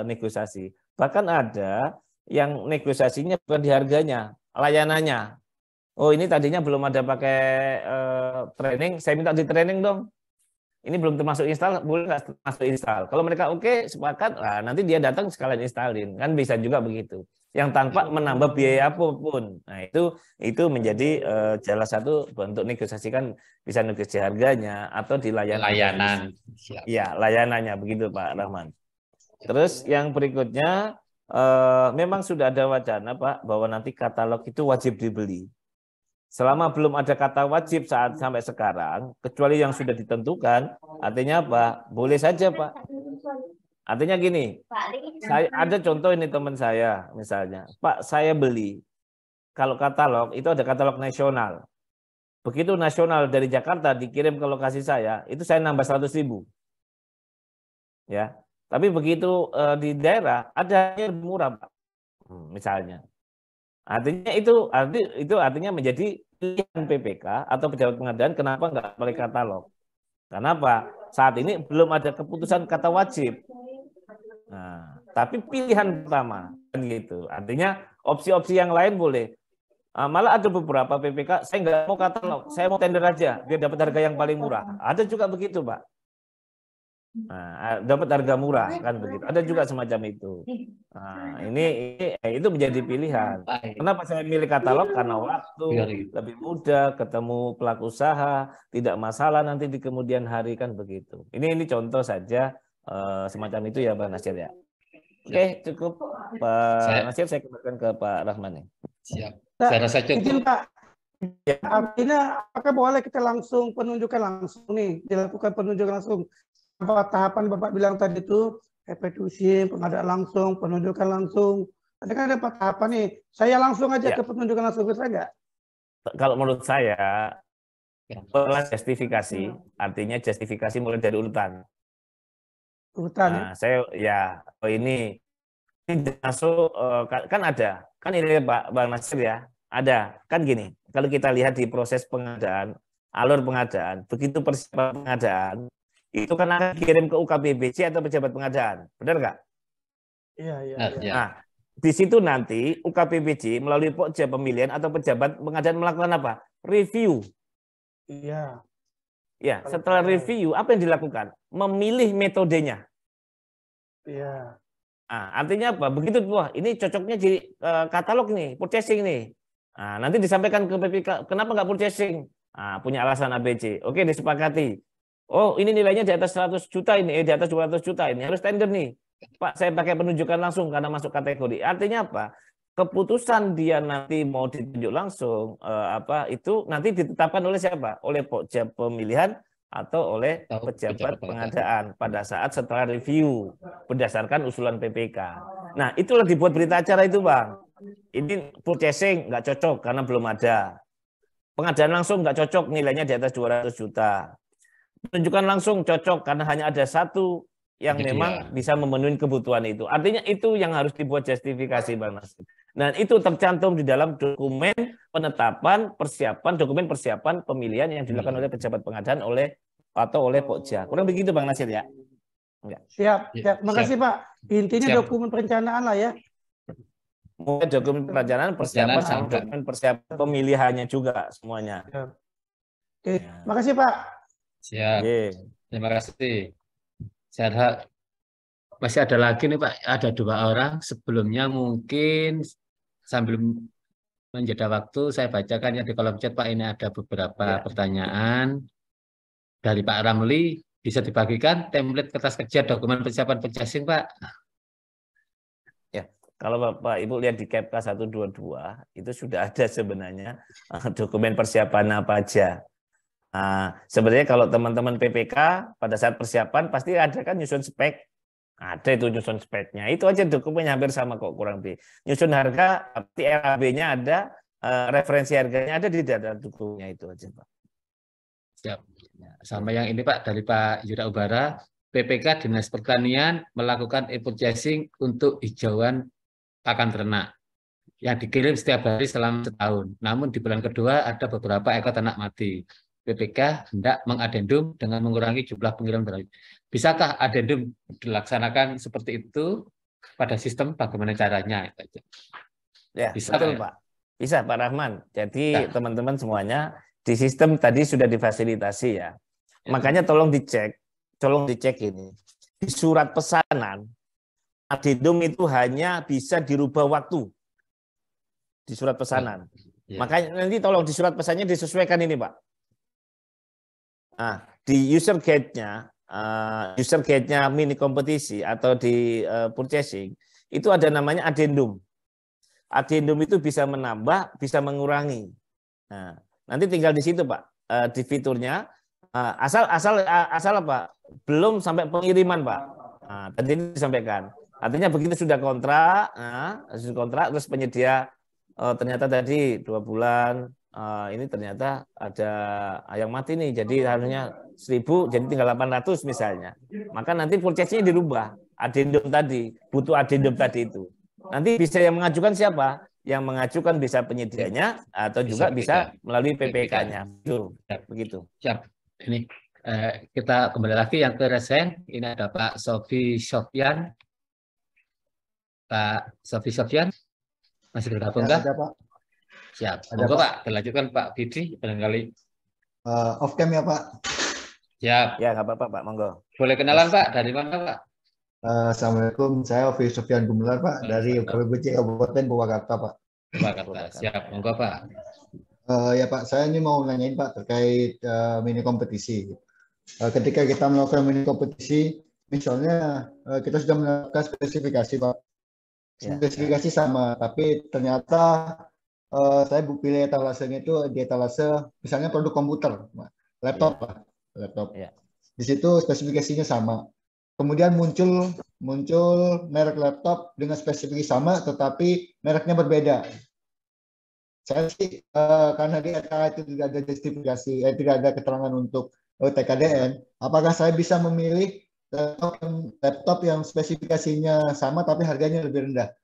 negosiasi. Bahkan ada yang negosiasinya bukan di harganya, layanannya. Oh, ini tadinya belum ada pakai training, saya minta di training dong. Ini belum termasuk install, boleh nggak masuk install? Kalau mereka oke, sepakat, nah, nanti dia datang sekalian installin, kan bisa juga begitu. Yang tanpa menambah biaya apapun. Nah itu menjadi salah satu bentuk negosiasi, kan bisa negosiasi harganya atau di layanan. Iya, layanannya begitu Pak Rahman. Terus yang berikutnya memang sudah ada wacana Pak bahwa nanti katalog itu wajib dibeli. Selama belum ada kata wajib sampai sekarang, kecuali yang sudah ditentukan, artinya apa? Boleh saja, Pak. Artinya gini, saya ada contoh ini teman saya, misalnya, Pak, saya beli. Kalau katalog, itu ada katalog nasional. Begitu nasional dari Jakarta dikirim ke lokasi saya, itu saya nambah 100.000. Ya, tapi begitu di daerah, ada yang lebih murah, Pak. Misalnya. Artinya itu artinya menjadi pilihan PPK atau pejabat pengadilan kenapa nggak pakai katalog. Kenapa? Saat ini belum ada keputusan kata wajib. Nah, tapi pilihan pertama kan gitu. Artinya opsi-opsi yang lain boleh. Malah ada beberapa PPK saya nggak mau katalog, saya mau tender aja biar dapat harga yang paling murah. Ada juga begitu, Pak. Nah, dapat harga murah kan begitu. Ada juga semacam itu. Nah, itu menjadi pilihan. Kenapa saya milih katalog? Karena waktu lebih mudah, ketemu pelaku usaha, tidak masalah nanti di kemudian hari kan begitu. Ini contoh saja semacam itu ya Pak Nasir ya. Oke, cukup Pak Nasir, saya kembalikan ke Pak Rahman nih. Siap. Saya rasa cukup. Izin Pak. Ya. Artinya apakah boleh kita langsung penunjukan langsung nih, dilakukan penunjukan langsung? Apa tahapan Bapak bilang tadi itu, repetusi, pengadaan langsung, penunjukan langsung. Tadi kan ada 4 tahapan nih. Saya langsung aja ke penunjukan langsung, bisa nggak? Kalau menurut saya, justifikasi, artinya justifikasi mulai dari urutan. Urutan ya? Ini masuk, kan ada. Kan ini Pak Bang Nasir ya, ada. Kan gini, kalau kita lihat di proses pengadaan, alur pengadaan, begitu persiapan pengadaan, itu kan akan dikirim ke UKPBC atau pejabat pengadaan, benar nggak? Iya. Nah, di situ nanti UKPBC melalui pokja pemilihan atau pejabat pengadaan melakukan apa? Review. Iya. Ya, setelah review apa yang dilakukan? Memilih metodenya. Iya. Nah, artinya apa? Begitu, wah ini cocoknya di katalog nih, purchasing nih. Nah, nanti disampaikan ke PPK, kenapa nggak purchasing? Nah, punya alasan ABC. Oke, disepakati. Oh, ini nilainya di atas 100 juta ini, di atas 200 juta ini, harus tender nih. Pak, saya pakai penunjukan langsung karena masuk kategori. Artinya apa? Keputusan dia nanti mau ditunjuk langsung, itu nanti ditetapkan oleh siapa? Oleh pokja pemilihan atau oleh pejabat pengadaan pada saat setelah review berdasarkan usulan PPK. Nah, itulah dibuat berita acara itu, Bang. Ini purchasing nggak cocok karena belum ada. Pengadaan langsung nggak cocok, nilainya di atas 200 juta. Penunjukan langsung cocok karena hanya ada satu yang memang bisa memenuhi kebutuhan itu. Artinya itu yang harus dibuat justifikasi, Bang Nasir. Dan itu tercantum di dalam dokumen penetapan dokumen persiapan pemilihan yang dilakukan oleh pejabat pengadaan atau oleh Pokja. Kurang begitu Bang Nasir ya? Enggak. Siap, siap. Makasih Pak. Intinya Siap. dokumen perencanaan lah ya. Mulai dokumen perencanaan persiapan Perencanaan sampai sampai. dokumen persiapan pemilihannya juga semuanya. Oke, Ya. makasih Pak. Siap. Oke. Terima kasih. Saya masih ada lagi nih Pak, ada 2 orang. Sebelumnya mungkin sambil menjeda waktu saya bacakan yang di kolom chat Pak, ini ada beberapa Ya. pertanyaan dari Pak Ramli. Bisa dibagikan template kertas kerja dokumen persiapan purchasing Pak? Ya, kalau Bapak Ibu lihat di KEPK 122 itu sudah ada sebenarnya dokumen persiapan apa aja. Nah, sebenarnya kalau teman-teman PPK pada saat persiapan pasti ada kan nyusun spek. Ada itu nyusun speknya. Itu aja dokumennya hampir sama kok, kurang lebih. Nyusun harga, RAB-nya ada, referensi harganya ada di dalam dokumennya itu aja, Pak. Siap. Sama yang ini Pak, dari Pak Yuda Ubara, PPK Dinas Pertanian melakukan e-purchasing untuk hijauan pakan ternak yang dikirim setiap hari selama setahun. Namun di bulan kedua ada beberapa ekor ternak mati. PPK hendak mengadendum dengan mengurangi jumlah pengirim ternak. Bisakah adendum dilaksanakan seperti itu pada sistem, bagaimana caranya? Ya, Bisa, betul ya? Pak. Bisa Pak Rahman. Jadi Ya. teman-teman semuanya di sistem tadi sudah difasilitasi ya. Ya. Makanya tolong dicek ini. Di surat pesanan, adendum itu hanya bisa dirubah waktu. Di surat pesanan. Ya. Makanya nanti tolong di surat pesannya disesuaikan ini Pak. Nah, di user guide-nya mini kompetisi atau di purchasing, itu ada namanya adendum. Adendum itu bisa menambah, bisa mengurangi. Nah, nanti tinggal di situ Pak, di fiturnya, asal apa? Belum sampai pengiriman Pak. Nah, tadi ini disampaikan. Artinya begitu sudah kontrak, terus penyedia ternyata tadi 2 bulan, ini ternyata ada yang mati nih, jadi harusnya 1.000 jadi tinggal 800 misalnya. Maka nanti purchase-nya dirubah. Adendum tadi, butuh adendum tadi itu. Nanti bisa yang mengajukan siapa? Yang mengajukan bisa penyedianya atau juga bisa melalui PPK-nya. Begitu. Siap. Ini kita kembali lagi yang ke resen. Ini ada Pak Sofi Sofyan. Pak Sofi Sofyan masih bergabung kah? Ada Pak. Siap. Ada, Monggo Pak. Pak, dilanjutkan Pak Fitri barangkali. Off cam ya Pak. Siap. Ya nggak apa-apa Pak, monggo. Boleh kenalan Pak, dari mana Pak? Assalamualaikum, saya Ovi Sofyan Gumelar Pak dari KPBC Kabupaten Purwakarta Pak. Purwakarta. Siap, monggo Pak. Ya Pak, saya ini mau nanyain Pak terkait mini kompetisi. Ketika kita melakukan mini kompetisi, misalnya kita sudah melakukan spesifikasi Pak. Spesifikasi sama, tapi ternyata saya pilih etalasenya itu di etalase misalnya produk komputer, laptop Pak, laptop. Ya. Di situ spesifikasinya sama. Kemudian muncul merek laptop dengan spesifikasi sama, tetapi mereknya berbeda. Saya sih karena di RK itu tidak ada justifikasi, tidak ada keterangan untuk TKDN. Apakah saya bisa memilih laptop yang spesifikasinya sama tapi harganya lebih rendah?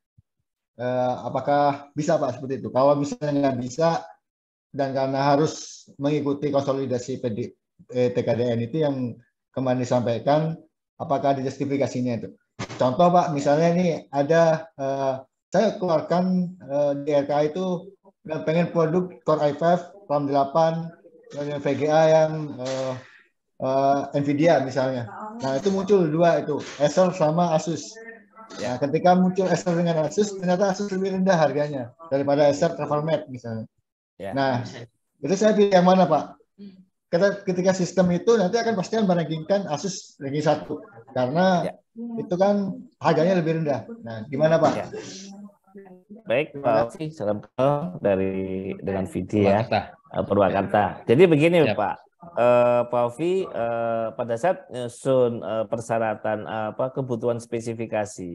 Apakah bisa Pak seperti itu? Kalau misalnya nggak bisa dan karena harus mengikuti konsolidasi TKDN itu yang kemarin disampaikan, apakah ada justifikasinya itu? Contoh Pak, misalnya ini ada saya keluarkan di RK itu pengen produk Core i5, RAM 8, VGA yang Nvidia misalnya. Nah itu muncul 2 itu, Acer sama Asus. Ya, ketika muncul Acer dengan Asus, ternyata Asus lebih rendah harganya daripada Acer TravelMate misalnya. Ya. Nah itu saya pilih yang mana Pak? Ketika sistem itu nanti akan pasti merankingkan Asus ranking 1 karena itu kan harganya lebih rendah. Nah, gimana Pak? Ya. Baik Pak Ovi, salam kenal dengan Vidi ya, Purwakarta. Jadi begini ya. Pak Ovi, pada saat nyusun persyaratan kebutuhan spesifikasi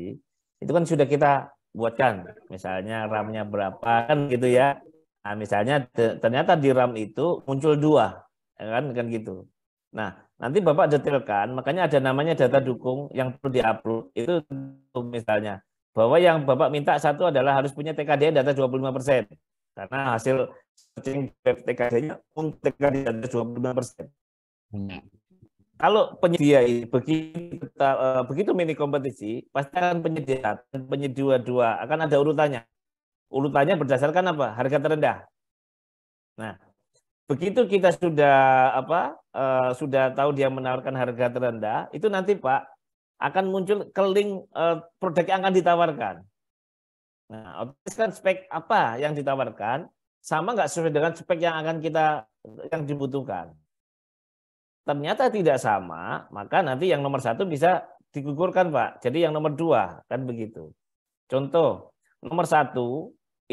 itu kan sudah kita buatkan, misalnya RAM-nya berapa kan gitu ya. Nah, misalnya ternyata di RAM itu muncul 2. Kan gitu. Nah, nanti Bapak detailkan, makanya ada namanya data dukung yang perlu diupload itu misalnya bahwa yang Bapak minta satu adalah harus punya TKDN di atas 25%. Karena hasil searching TKD-nya TKD di atas 25%. Kalau penyedia ini begitu mini kompetisi, pasti akan penyedia dua akan ada urutannya. Urutannya berdasarkan apa? Harga terendah. Nah, begitu kita sudah tahu dia menawarkan harga terendah, itu nanti Pak akan muncul ke link produk yang akan ditawarkan. Nah, otomatis kan spek apa yang ditawarkan sama nggak sesuai dengan spek yang dibutuhkan. Ternyata tidak sama, maka nanti yang nomor 1 bisa digugurkan Pak. Jadi yang nomor 2 kan begitu. Contoh, nomor 1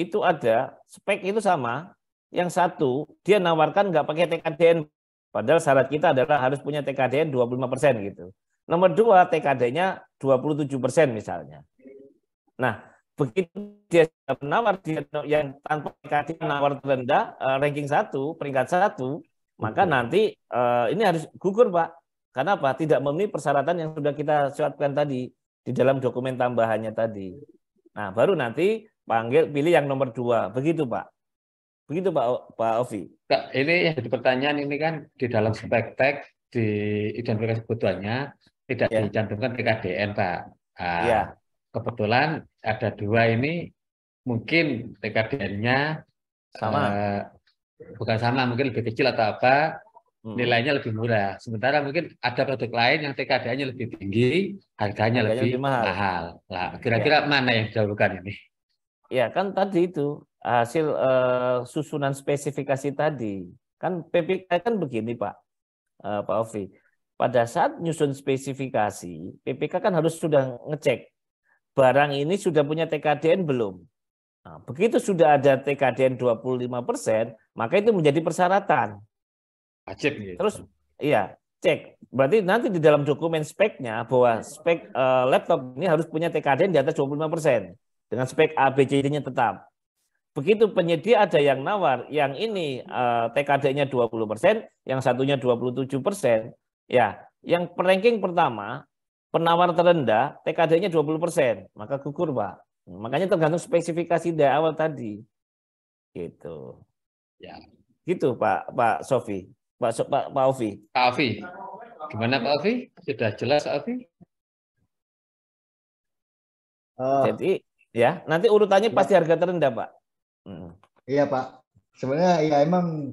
itu ada spek itu sama, yang 1 dia nawarkan nggak pakai TKDN, padahal syarat kita adalah harus punya TKDN 25% gitu. Nomor 2 TKD-nya 27% misalnya. Nah, begitu dia menawar yang tanpa TKD menawar terendah, ranking 1, peringkat 1, maka nanti ini harus gugur Pak. Karena apa? Tidak memenuhi persyaratan yang sudah kita siapkan tadi di dalam dokumen tambahannya tadi. Nah, baru nanti pilih yang nomor 2. Begitu Pak. Begitu Pak Ovi. Ini yang jadi pertanyaan ini kan di dalam spek teks di identifikasi kebutuhannya tidak dicantumkan TKDN Pak. Iya. Kebetulan ada 2 ini mungkin TKDN-nya sama. Bukan sama, mungkin lebih kecil atau apa, nilainya lebih murah. Sementara mungkin ada produk lain yang TKDN-nya lebih tinggi, harganya lebih mahal. Nah, kira-kira mana yang didahulukan ini? Ya kan tadi itu hasil susunan spesifikasi tadi. Kan PPK kan begini Pak Ovi. Pada saat nyusun spesifikasi, PPK kan harus sudah ngecek barang ini sudah punya TKDN belum. Nah, begitu sudah ada TKDN 25%, maka itu menjadi persyaratan. Wajib gitu. Terus iya, cek. Berarti nanti di dalam dokumen speknya bahwa spek laptop ini harus punya TKDN di atas 25% dengan spek A, B, C, D-nya tetap. Begitu penyedia ada yang nawar, yang ini TKD-nya 20%, yang satunya 27%, ya, yang ranking pertama, penawar terendah, TKD-nya 20%, maka gugur Pak. Makanya tergantung spesifikasi dari awal tadi. Gitu. Ya. Gitu Pak Sofi. Pak Ovi. Pak Ovi. Gimana Pak Ovi? Sudah jelas Pak Ovi? Jadi ya, nanti urutannya pasti harga terendah, Pak. Iya Pak, sebenarnya ya emang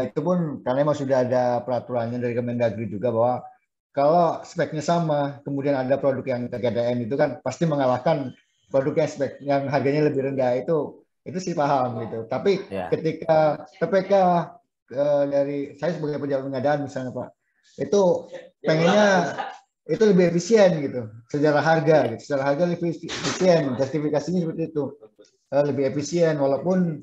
itu pun karena emang sudah ada peraturannya dari Kemendagri juga bahwa kalau speknya sama, kemudian ada produk yang TKDN itu kan pasti mengalahkan produk yang spek yang harganya lebih rendah itu sih paham gitu. Tapi ketika PPK dari saya sebagai pejabat pengadaan misalnya Pak, itu pengennya itu lebih efisien gitu, secara harga lebih efisien, justifikasinya seperti itu. Lebih efisien walaupun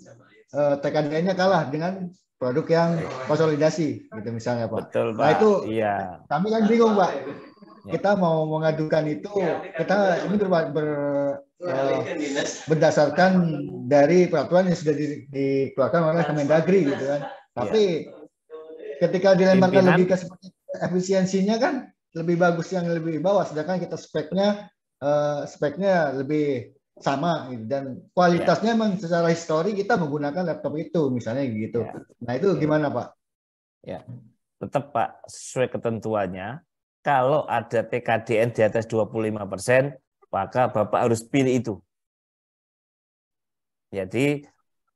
TKDN-nya kalah dengan produk yang konsolidasi gitu misalnya Pak. Betul, Pak. Nah itu iya. Kami kan bingung Pak. Kita mau mengadukan itu kita ini berdasarkan dari peraturan yang sudah dikeluarkan oleh Kemendagri gitu kan. Tapi ketika dilemparkan logika seperti efisiensinya kan lebih bagus yang lebih bawah, sedangkan kita speknya lebih sama gitu. Dan kualitasnya memang secara histori kita menggunakan laptop itu misalnya gitu. Nah itu gimana Pak? Ya, tetap Pak sesuai ketentuannya. Kalau ada TKDN di atas 25%, maka Bapak harus pilih itu. Jadi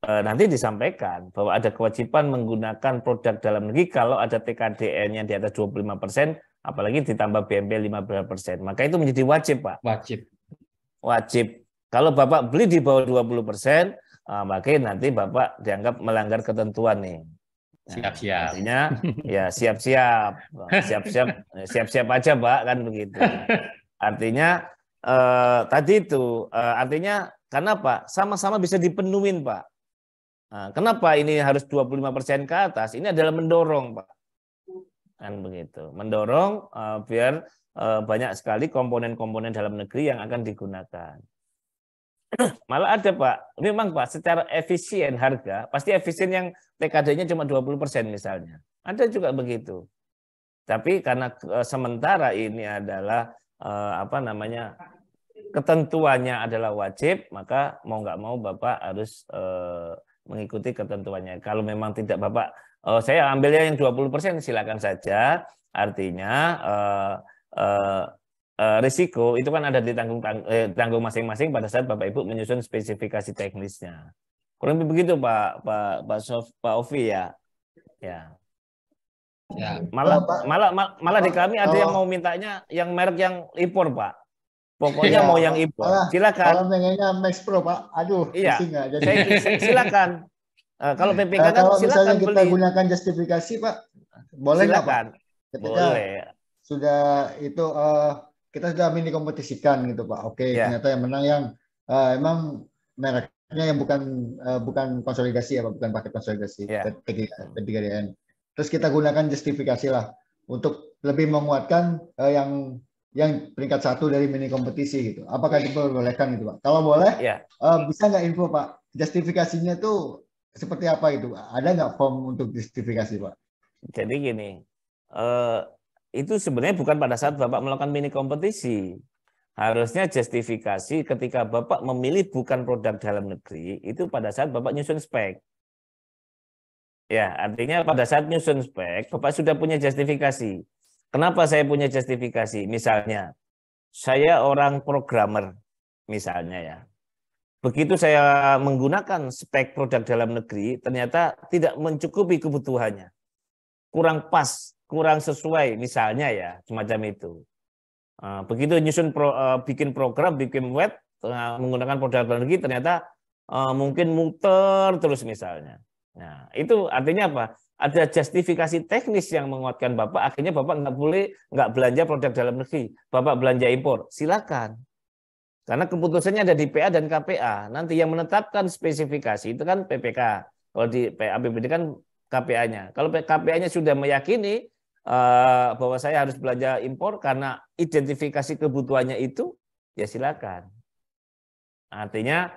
nanti disampaikan bahwa ada kewajiban menggunakan produk dalam negeri kalau ada TKDN-nya di atas 25%, apalagi ditambah BMP 15%. Maka itu menjadi wajib Pak. Wajib. Kalau Bapak beli di bawah 20%, maka nanti Bapak dianggap melanggar ketentuan nih. Siap-siap. Artinya ya siap-siap aja Pak, kan begitu. Artinya tadi itu artinya karena Pak sama-sama bisa dipenuhin Pak. Nah, kenapa ini harus 25% ke atas? Ini adalah mendorong Pak. Kan begitu. Mendorong biar banyak sekali komponen-komponen dalam negeri yang akan digunakan. Malah ada Pak, memang Pak secara efisien harga, pasti efisien yang TKD-nya cuma 20% misalnya. Ada juga begitu. Tapi karena sementara ini adalah ketentuannya adalah wajib, maka mau nggak mau Bapak harus mengikuti ketentuannya. Kalau memang tidak Bapak, saya ambilnya yang 20%, silakan saja. Artinya risiko itu kan ada ditanggung masing-masing pada saat Bapak Ibu menyusun spesifikasi teknisnya. Kurang lebih begitu Pak Ovi ya. Ya. Ya. Malah di kami ada yang mau mintanya yang merek yang impor, Pak. Pokoknya Ya, mau yang impor. Silakan. Kalau pengennya Max Pro, Pak. Aduh, Iya. pusing nggak jadi. Silakan. Kalau PPK kan kalau silakan misalnya kita beli. gunakan justifikasi, Pak, boleh nggak, Pak? Silakan. Ketika Boleh. sudah itu kita sudah mini kompetisikan gitu, Pak. Oke, Ya. ternyata yang menang yang emang mereknya yang bukan konsolidasi ya, Pak, bukan paket konsolidasi Ya. P3DN. Terus kita gunakan justifikasi lah untuk lebih menguatkan yang peringkat 1 dari mini kompetisi gitu. Apakah diperbolehkan gitu, Pak? Kalau boleh, Ya. Bisa nggak info, Pak? Justifikasinya tuh seperti apa itu, Pak? Ada nggak form untuk justifikasi, Pak? Jadi gini, itu sebenarnya bukan pada saat Bapak melakukan mini kompetisi. Harusnya justifikasi ketika Bapak memilih bukan produk dalam negeri, itu pada saat Bapak nyusun spek. Ya, artinya pada saat nyusun spek, Bapak sudah punya justifikasi. Kenapa saya punya justifikasi? Misalnya, saya orang programmer, misalnya ya. Begitu saya menggunakan spek produk dalam negeri, ternyata tidak mencukupi kebutuhannya. Kurang pas, kurang sesuai, misalnya ya, semacam itu. Begitu nyusun bikin program, bikin web, menggunakan produk dalam negeri, ternyata mungkin muter terus misalnya. Nah, itu artinya apa? Ada justifikasi teknis yang menguatkan Bapak, akhirnya Bapak nggak belanja produk dalam negeri, Bapak belanja impor, silakan. Karena keputusannya ada di PA dan KPA. Nanti yang menetapkan spesifikasi itu kan PPK. Kalau di APBD kan KPA-nya. Kalau KPA-nya sudah meyakini bahwa saya harus belanja impor karena identifikasi kebutuhannya itu, ya silakan. Artinya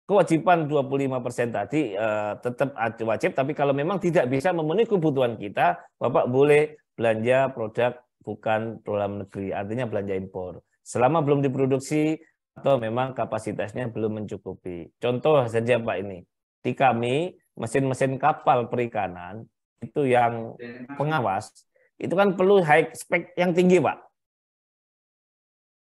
kewajiban 25% tadi tetap wajib, tapi kalau memang tidak bisa memenuhi kebutuhan kita, Bapak boleh belanja produk bukan dalam negeri, artinya belanja impor. Selama belum diproduksi atau memang kapasitasnya belum mencukupi. Contoh saja Pak ini, di kami mesin-mesin kapal perikanan itu yang pengawas, itu kan perlu high spec yang tinggi Pak.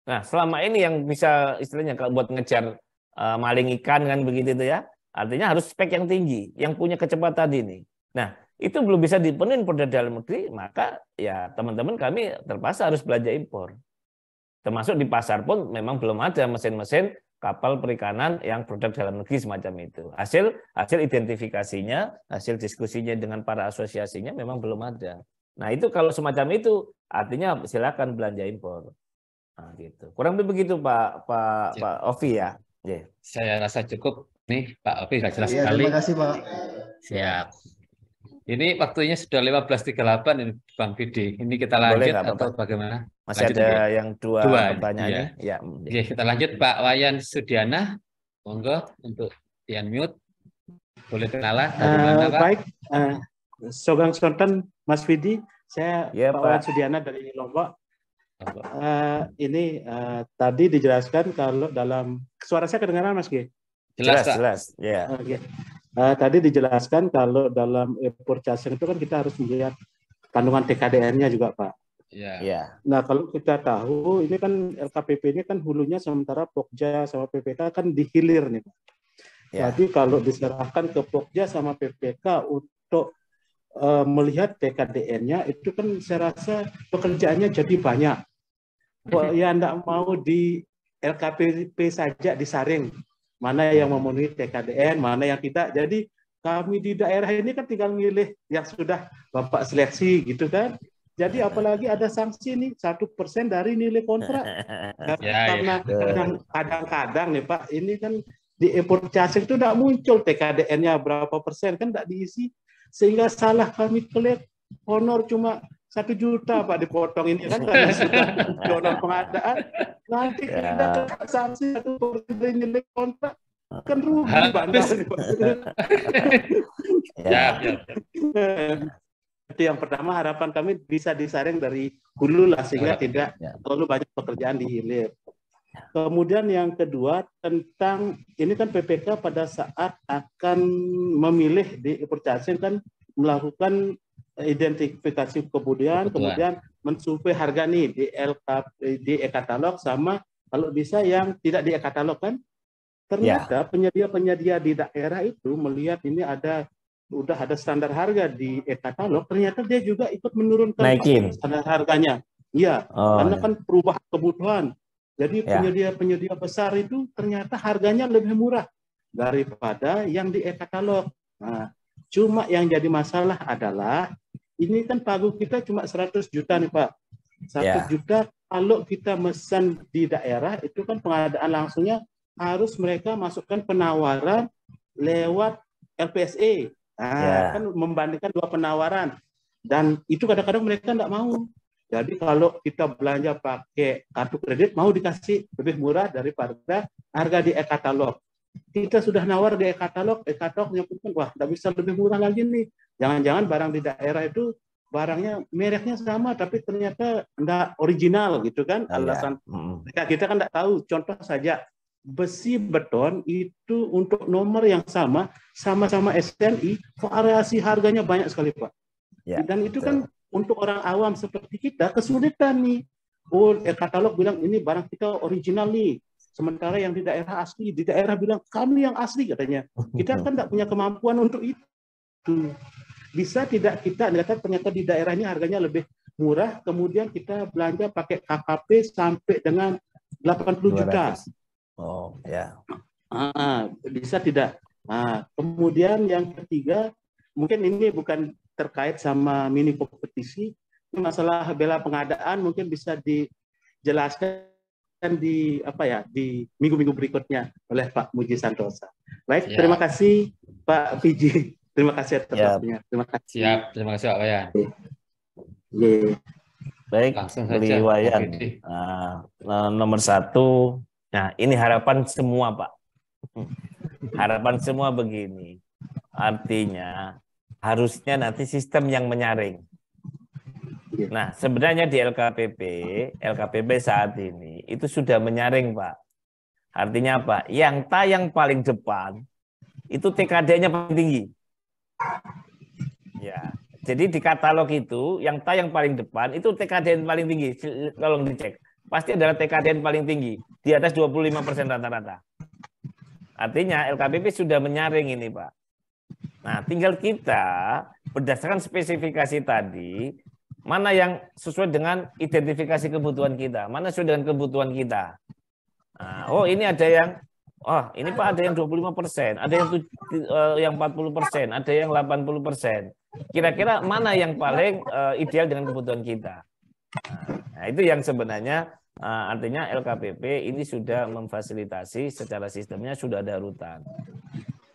Nah selama ini yang bisa istilahnya kalau buat ngejar maling ikan kan begitu itu ya, artinya harus spek yang tinggi, yang punya kecepatan ini. Nah itu belum bisa dipenuhi produk dalam negeri, maka ya teman-teman kami terpaksa harus belanja impor. Termasuk di pasar pun memang belum ada mesin-mesin kapal perikanan yang produk dalam negeri semacam itu. Hasil identifikasinya, hasil diskusinya dengan para asosiasinya memang belum ada. Nah itu kalau semacam itu artinya silakan belanja impor. Nah, gitu. Kurang lebih begitu Pak Ovi ya. Yeah. Saya rasa cukup nih Pak Ovi sudah jelas Iya, sekali. terima kasih Pak. Siap. Ini waktunya sudah 15.38 ini Bang Vidi. Ini kita lanjut atau bagaimana? Masih lanjut, ada ya? yang dua pertanyaan ya. ini. Ya. Oke, kita lanjut Pak Wayan Sudiana. Monggo untuk di unmute. Boleh kenalan dari mana Pak? Baik, Sogeng Sonten Mas Vidi, saya ya, Pak Wayan Sudiana dari Lombok. Ini tadi dijelaskan kalau dalam suara saya kedengaran Mas G? Jelas. Ya. Okay. Tadi dijelaskan kalau dalam purchasing itu kan kita harus melihat kandungan TKDN-nya juga Pak. Ya. Nah kalau kita tahu ini kan LKPP ini kan hulunya sementara Pokja sama PPK kan di hilir nih Pak. Ya. Jadi kalau diserahkan ke Pokja sama PPK untuk melihat TKDN-nya itu kan saya rasa pekerjaannya jadi banyak. Kok ya enggak mau di LKPP saja disaring. Mana yang memenuhi TKDN, mana yang tidak. Jadi kami di daerah ini kan tinggal milih yang sudah Bapak seleksi gitu kan. Jadi apalagi ada sanksi nih 1% dari nilai kontrak. Karena kadang-kadang nih Pak, ini kan di purchasing itu tidak muncul TKDN-nya berapa persen kan tidak diisi. Sehingga salah kami collect honor cuma 1 juta Pak dipotong ini kan karena sudah honor pengadaan. Nanti kita sanksi 1% dari nilai kontrak kan rugi bandar. Itu yang pertama, harapan kami bisa disaring dari hulu lah sehingga tidak terlalu banyak pekerjaan di hilir. Kemudian yang kedua tentang ini kan PPK pada saat akan memilih di purchasing kan melakukan identifikasi kemudian mensurvei harga nih di di e-katalog sama kalau bisa yang tidak di e-katalog kan. Ternyata penyedia-penyedia di daerah itu melihat ini udah ada standar harga di e-katalog, ternyata dia juga ikut menurunkan standar harganya. Iya, karena kan perubahan kebutuhan. Jadi penyedia-penyedia besar itu ternyata harganya lebih murah daripada yang di e-katalog. Nah, cuma yang jadi masalah adalah ini kan pagu kita cuma 100 juta nih Pak. 100 juta kalau kita mesan di daerah itu kan pengadaan langsungnya harus mereka masukkan penawaran lewat LPSE. Kan membandingkan dua penawaran. Dan itu kadang-kadang mereka tidak mau. Jadi kalau kita belanja pakai kartu kredit, mau dikasih lebih murah daripada harga di e-katalog. Kita sudah nawar di e-katalog nyebutkan, wah tidak bisa lebih murah lagi nih. Jangan-jangan barang di daerah itu barangnya mereknya sama, tapi ternyata tidak original gitu kan. Alasan mereka kita kan tidak tahu. Contoh saja, besi beton itu untuk nomor yang sama-sama SNI, variasi harganya banyak sekali Pak. Dan itu kan untuk orang awam seperti kita kesulitan nih. E-katalog bilang ini barang kita original nih. Sementara yang di daerah asli, di daerah bilang kami yang asli katanya. Kita kan tidak punya kemampuan untuk itu. Bisa tidak kita ternyata di daerah ini harganya lebih murah, kemudian kita belanja pakai KKP sampai dengan 80 juta. Bisa tidak? Kemudian yang ketiga, mungkin ini bukan terkait sama mini kompetisi, ini masalah bela pengadaan mungkin bisa dijelaskan di minggu-minggu berikutnya oleh Pak Muji Santosa. Baik, terima kasih Pak Fiji. Terima kasih atas waktunya. Terima kasih. Siap, terima kasih Pak Wayan. Baik, Beli Wayan. Nomor 1. Nah, ini harapan semua, Pak. Harapan semua begini. Artinya, harusnya nanti sistem yang menyaring. Nah, sebenarnya di LKPP saat ini, itu sudah menyaring, Pak. Artinya apa? Yang tayang paling depan, itu TKD-nya paling tinggi. Ya, jadi di katalog itu, yang tayang paling depan, itu TKD paling tinggi. Tolong dicek. Pasti adalah TKD paling tinggi, di atas 25% rata-rata. Artinya LKPP sudah menyaring ini, Pak. Nah, tinggal kita berdasarkan spesifikasi tadi, mana yang sesuai dengan identifikasi kebutuhan kita, mana sesuai dengan kebutuhan kita. Nah, ini ada yang, ini Pak ada yang 25%, ada yang 40%, ada yang 80%. Kira-kira mana yang paling ideal dengan kebutuhan kita? Nah, itu yang sebenarnya artinya LKPP ini sudah memfasilitasi secara sistemnya sudah ada rutan.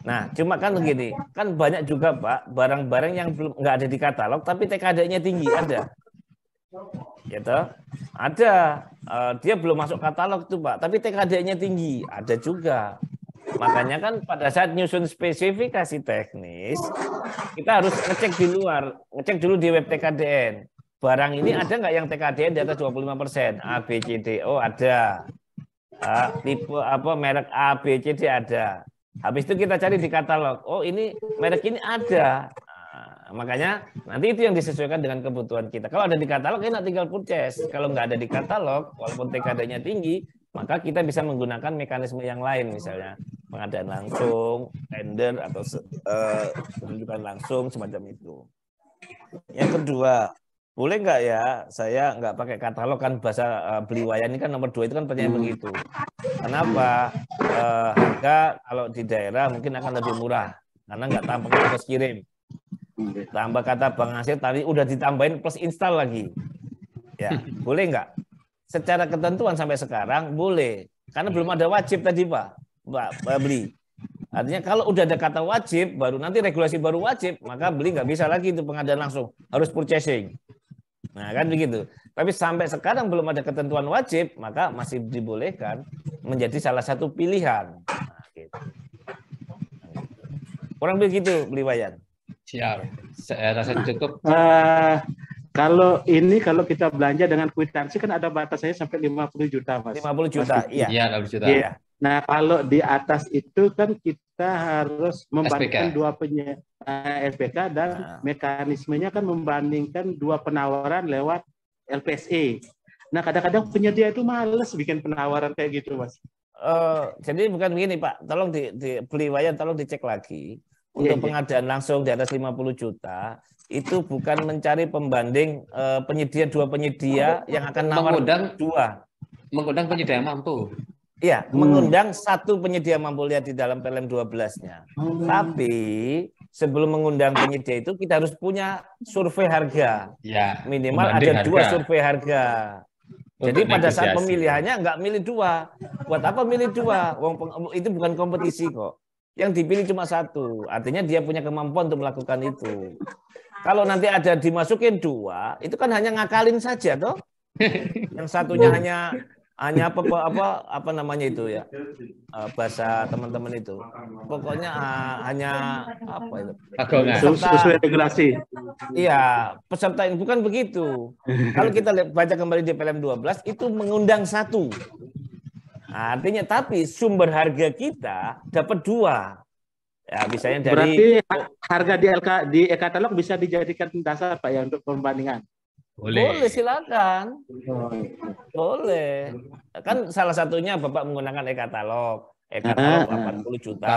Nah, cuma kan begini, kan banyak juga Pak barang-barang yang belum nggak ada di katalog tapi TKD-nya tinggi ada, gitu. Ada, dia belum masuk katalog tuh Pak, tapi TKD-nya tinggi ada juga. Makanya kan pada saat nyusun spesifikasi teknis kita harus ngecek di luar, ngecek dulu di web TKDN. Barang ini ada nggak yang TKDN di atas 25%? A, B, C, D, O ada. Tipe merek A, B, C, D ada. Habis itu kita cari di katalog. Oh ini merek ini ada. Makanya nanti itu yang disesuaikan dengan kebutuhan kita. Kalau ada di katalog, enak tinggal purchase. Kalau nggak ada di katalog, walaupun TKD-nya tinggi, maka kita bisa menggunakan mekanisme yang lain, misalnya pengadaan langsung, tender atau penunjukan langsung semacam itu. Yang kedua, boleh nggak ya saya nggak pakai katalog, kan bahasa Beli Wayan ini kan nomor 2 itu kan pertanyaan begitu. Kenapa? Harga kalau di daerah mungkin akan lebih murah karena nggak tambah ongkos kirim, tambah kata Bang Nasir tadi udah ditambahin plus install lagi. Ya boleh nggak? Secara ketentuan sampai sekarang boleh karena belum ada wajib tadi Mbak Beli. Artinya kalau udah ada kata wajib, baru nanti regulasi baru wajib, maka Beli nggak bisa lagi itu pengadaan langsung, harus purchasing. Nah kan begitu. Tapi sampai sekarang belum ada ketentuan wajib, maka masih dibolehkan menjadi salah satu pilihan. Nah, gitu. Kurang begitu Beli Wayan. Siap. Saya rasa cukup. Kalau kita belanja dengan kwitansi kan ada batasnya sampai 50 juta, Mas. 50 juta, Mas, iya. Iya, 50 juta. Iya. Nah, kalau di atas itu kan kita harus membandingkan SPK. SPK dan mekanismenya kan membandingkan dua penawaran lewat LPSE. Nah, kadang-kadang penyedia itu males bikin penawaran kayak gitu, Mas. Jadi bukan begini, Pak. Tolong beli wayan, tolong dicek lagi. Untuk pengadaan langsung di atas 50 juta, itu bukan mencari pembanding dua penyedia yang akan nawar mengundang penyedia yang mampu. Iya, mengundang satu penyedia mampu, lihat di dalam PLM 12-nya. Tapi sebelum mengundang penyedia itu kita harus punya survei harga. Ya, minimal ada harga. 2 survei harga. Jadi pada saat pemilihannya nggak milih 2. Buat apa milih 2? Itu bukan kompetisi kok. Yang dipilih cuma 1. Artinya dia punya kemampuan untuk melakukan itu. Kalau nanti ada dimasukin 2, itu kan hanya ngakalin saja toh. Yang satunya hanya apa namanya itu ya, bahasa teman-teman itu. Pokoknya hanya apa itu? Sesuai regulasi. Iya, peserta ini bukan begitu. Kalau kita baca kembali di PLM 12 itu mengundang 1. Artinya tapi sumber harga kita dapat 2. Ya, misalnya dari berarti harga di e-katalog bisa dijadikan dasar Pak ya untuk pembandingan. Boleh silakan. Boleh. Kan salah satunya Bapak menggunakan e-katalog. E-katalog 80 juta.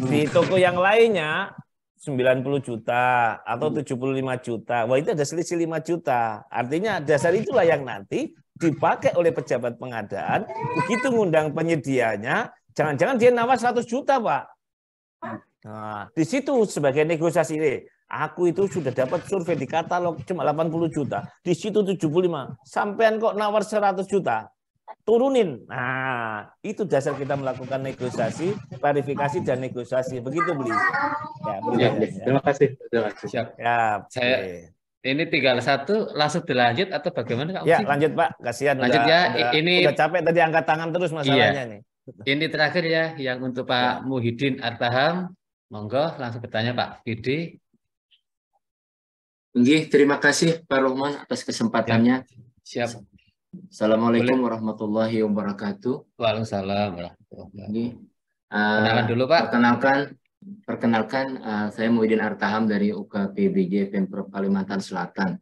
Di toko yang lainnya 90 juta atau 75 juta. Wah, itu ada selisih 5 juta. Artinya dasar itulah yang nanti dipakai oleh pejabat pengadaan. Begitu ngundang penyedianya, jangan-jangan dia nawar 100 juta, Pak. Nah, di situ sebagai negosiasi ini. Aku itu sudah dapat survei di katalog cuma 80 juta. Di situ 75. Sampean kok nawar 100 juta. Turunin. Nah, itu dasar kita melakukan negosiasi, klarifikasi dan negosiasi. Begitu beli. Ya, terima kasih. Siap. Ya, ini tinggal 1 langsung dilanjut atau bagaimana Kak? Ya, lanjut Pak. Kasihan lanjut ya. Ini udah capek tadi angkat tangan terus masalahnya nih. Ini terakhir ya yang untuk Pak Muhyiddin Artaham. Monggo langsung bertanya Pak Fidi. Terima kasih Pak Rohman atas kesempatannya. Siap. Assalamualaikum warahmatullahi wabarakatuh. Waalaikumsalam warahmatullahi wabarakatuh. Dulu Pak. Perkenalkan saya Muhyiddin Artaham dari UKPBJ Pemprov Kalimantan Selatan.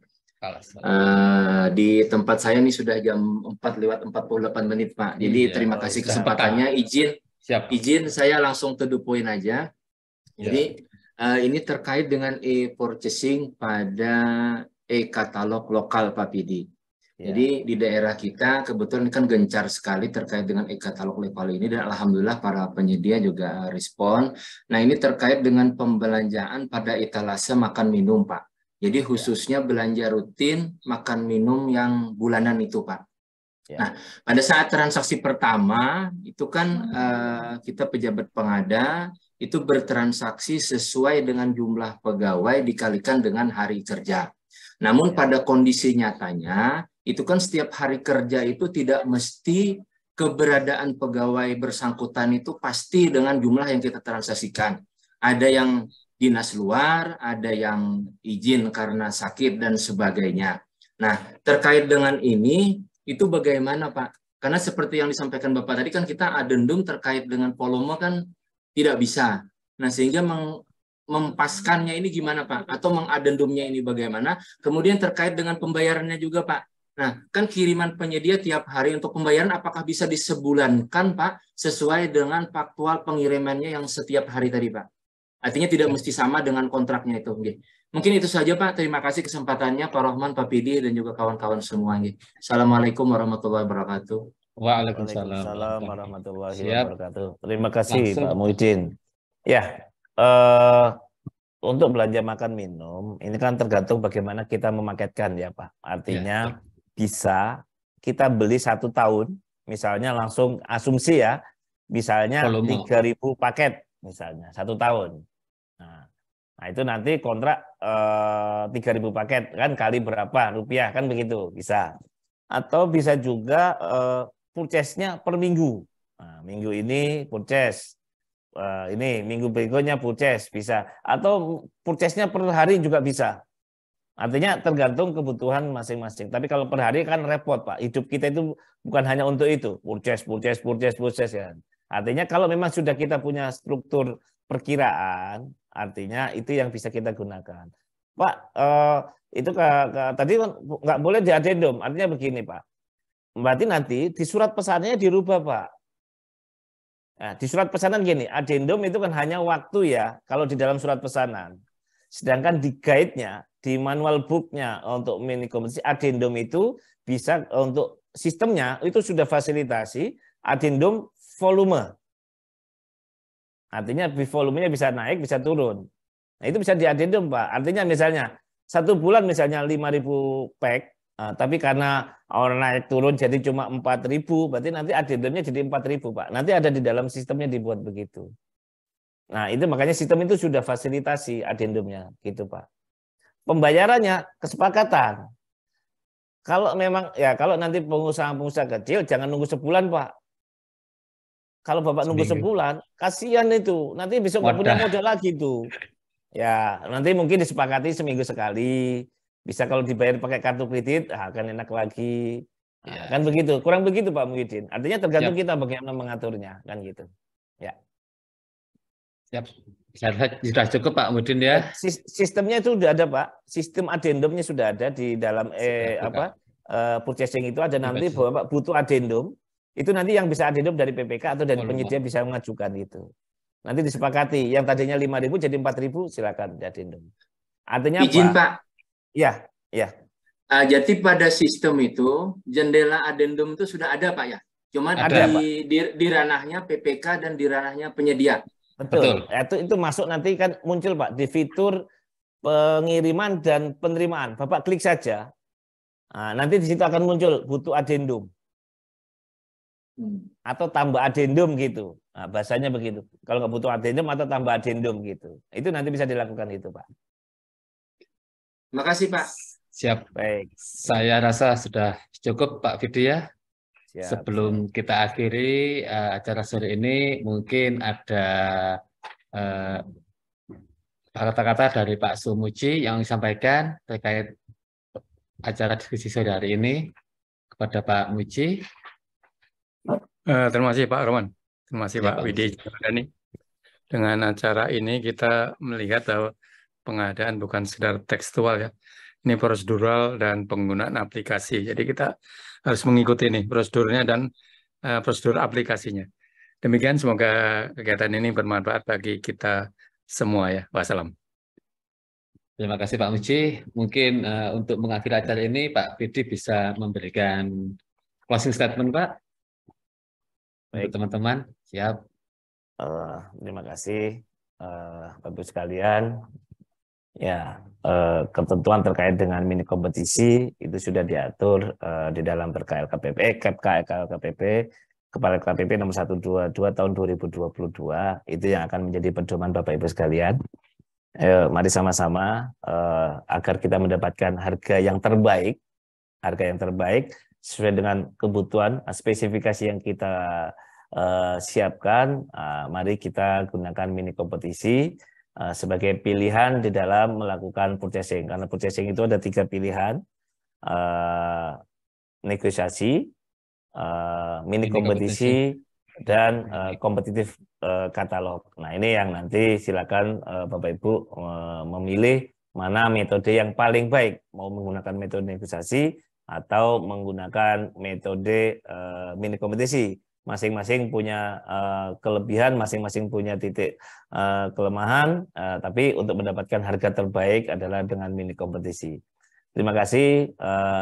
Di tempat saya ini sudah jam 4:48 menit Pak. Jadi terima kasih kesempatannya. Izin saya langsung to the point aja. Jadi ini terkait dengan e-purchasing pada e-katalog lokal Pak Pidi. Jadi di daerah kita kebetulan kan gencar sekali terkait dengan e-katalog lokal ini dan alhamdulillah para penyedia juga respon. Nah, ini terkait dengan pembelanjaan pada etalase makan minum Pak. Jadi khususnya belanja rutin makan minum yang bulanan itu Pak. Nah, pada saat transaksi pertama itu kan kita pejabat pengada itu bertransaksi sesuai dengan jumlah pegawai dikalikan dengan hari kerja. Namun pada kondisi nyatanya, itu kan setiap hari kerja itu tidak mesti keberadaan pegawai bersangkutan itu pasti dengan jumlah yang kita transaksikan. Ada yang dinas luar, ada yang izin karena sakit dan sebagainya. Nah, terkait dengan ini, itu bagaimana Pak? Karena seperti yang disampaikan Bapak tadi kan kita adendum terkait dengan volume kan tidak bisa. Nah, sehingga mempaskannya ini gimana Pak? Atau mengadendumnya ini bagaimana? Kemudian terkait dengan pembayarannya juga Pak. Nah, kan kiriman penyedia tiap hari untuk pembayaran apakah bisa disebulankan Pak? Sesuai dengan faktual pengirimannya yang setiap hari tadi Pak. Artinya tidak mesti sama dengan kontraknya itu. Mungkin itu saja Pak. Terima kasih kesempatannya Pak Rohman, Pak Pidi, dan juga kawan-kawan semua. Assalamualaikum warahmatullahi wabarakatuh. Waalaikumsalam warahmatullahi wabarakatuh. Terima kasih Pak Muhyiddin. Ya, untuk belanja makan minum, ini kan tergantung bagaimana kita memaketkan ya Pak. Artinya bisa kita beli 1 tahun, misalnya langsung asumsi ya, misalnya 3.000 paket misalnya 1 tahun. Nah itu nanti kontrak 3.000 paket kan kali berapa rupiah kan begitu bisa. Atau bisa juga purchase-nya per minggu. Nah, minggu ini purchase, ini minggu berikutnya purchase bisa. Atau purchase-nya per hari juga bisa. Artinya tergantung kebutuhan masing-masing. Tapi kalau per hari kan repot, Pak. Hidup kita itu bukan hanya untuk itu. Purchase ya. Artinya kalau memang sudah kita punya struktur perkiraan, artinya itu yang bisa kita gunakan. Pak, itu tadi nggak boleh di adendum. Artinya begini, Pak. Berarti nanti di surat pesanannya dirubah, Pak. Nah, di surat pesanan gini, adendum itu kan hanya waktu ya, kalau di dalam surat pesanan. Sedangkan di guide-nya, di manual book-nya untuk mini kompetisi, adendum itu bisa untuk sistemnya itu sudah fasilitasi adendum volume. Artinya volumenya bisa naik, bisa turun. Nah, itu bisa di adendum, Pak. Artinya misalnya 1 bulan misalnya 5.000 pack, tapi karena orang naik turun jadi cuma 4.000, berarti nanti adendumnya jadi 4.000, Pak. Nanti ada di dalam sistemnya dibuat begitu. Nah, itu makanya sistem itu sudah fasilitasi adendumnya, gitu, Pak. Pembayarannya kesepakatan. Kalau memang ya kalau nanti pengusaha-pengusaha kecil jangan nunggu sebulan, Pak. Kalau Bapak nunggu sebulan, kasihan itu. Nanti besok nggak punya modal lagi tuh. Ya, nanti mungkin disepakati seminggu sekali. Bisa kalau dibayar pakai kartu kredit, akan enak lagi. Nah, kan begitu. Kurang begitu, Pak Muhyiddin. Artinya tergantung kita bagaimana mengaturnya, kan gitu. Ya. Siap. Sudah cukup Pak Muhyiddin ya. Sistemnya itu sudah ada, Pak. Sistem adendumnya sudah ada di dalam purchasing itu ada nanti Bapak butuh adendum. Itu nanti yang bisa adendum dari PPK atau dari penyedia bisa mengajukan itu. Nanti disepakati yang tadinya 5.000 jadi 4.000 silakan adendum. Artinya izin, Pak. Ya. Jadi pada sistem itu jendela adendum itu sudah ada, Pak ya. Cuman ada, di ranahnya PPK dan di ranahnya penyedia. Betul. Itu masuk nanti kan muncul, Pak, di fitur pengiriman dan penerimaan. Bapak klik saja. Nah, nanti di situ akan muncul butuh adendum. Atau tambah adendum gitu. Nah, bahasanya begitu. Kalau nggak butuh adendum atau tambah adendum gitu. Itu nanti bisa dilakukan itu, Pak. Makasih, Pak. Siap. Baik. Saya rasa sudah cukup, Pak Fidi ya. Sebelum kita akhiri acara sore ini, mungkin ada kata-kata dari Pak Sumuji yang disampaikan terkait acara diskusi sore hari ini kepada Pak Muji. Terima kasih Pak Roman, terima kasih Pak Widi. Dengan acara ini kita melihat bahwa pengadaan bukan sekedar tekstual ya, ini prosedural dan penggunaan aplikasi. Jadi kita harus mengikuti ini prosedurnya dan prosedur aplikasinya. Demikian semoga kegiatan ini bermanfaat bagi kita semua ya. Wassalam. Terima kasih Pak Muji. Mungkin untuk mengakhiri acara ini Pak Fidi bisa memberikan closing statement Pak. Baik teman-teman, siap. Terima kasih Bapak sekalian. Ya, ketentuan terkait dengan mini kompetisi itu sudah diatur di dalam Perka LKPP, KPP, Kepala LKPP nomor 122 tahun 2022. Itu yang akan menjadi pedoman Bapak Ibu sekalian. Mari sama-sama agar kita mendapatkan harga yang terbaik sesuai dengan kebutuhan, spesifikasi yang kita siapkan. Mari kita gunakan mini kompetisi sebagai pilihan di dalam melakukan purchasing. Karena purchasing itu ada 3 pilihan, negosiasi, mini kompetisi, dan kompetitif katalog. Nah ini yang nanti silakan Bapak Ibu memilih mana metode yang paling baik, mau menggunakan metode negosiasi atau menggunakan metode mini kompetisi. Masing-masing punya kelebihan, masing-masing punya titik kelemahan, tapi untuk mendapatkan harga terbaik adalah dengan mini kompetisi. Terima kasih,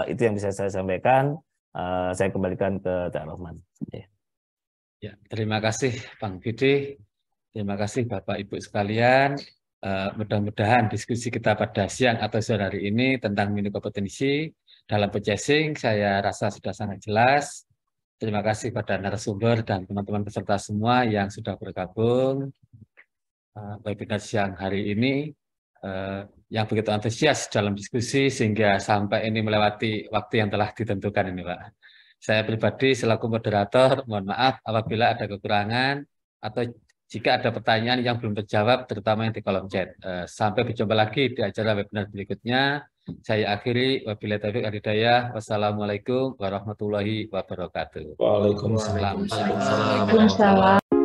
itu yang bisa saya sampaikan. Saya kembalikan ke Cak Rohman. Ya, terima kasih Bang Fidi, terima kasih Bapak Ibu sekalian. Mudah-mudahan diskusi kita pada siang atau sore hari ini tentang mini kompetisi dalam purchasing saya rasa sudah sangat jelas. Terima kasih pada narasumber dan teman-teman peserta semua yang sudah bergabung webinar siang hari ini, yang begitu antusias dalam diskusi sehingga sampai ini melewati waktu yang telah ditentukan ini Pak. Saya pribadi selaku moderator, mohon maaf apabila ada kekurangan atau jika ada pertanyaan yang belum terjawab, terutama yang di kolom chat. Sampai berjumpa lagi di acara webinar berikutnya. Saya akhiri, wabillahi taufiq wal hidayah. Wassalamualaikum warahmatullahi wabarakatuh. Waalaikumsalam. Waalaikumsalam. Waalaikumsalam.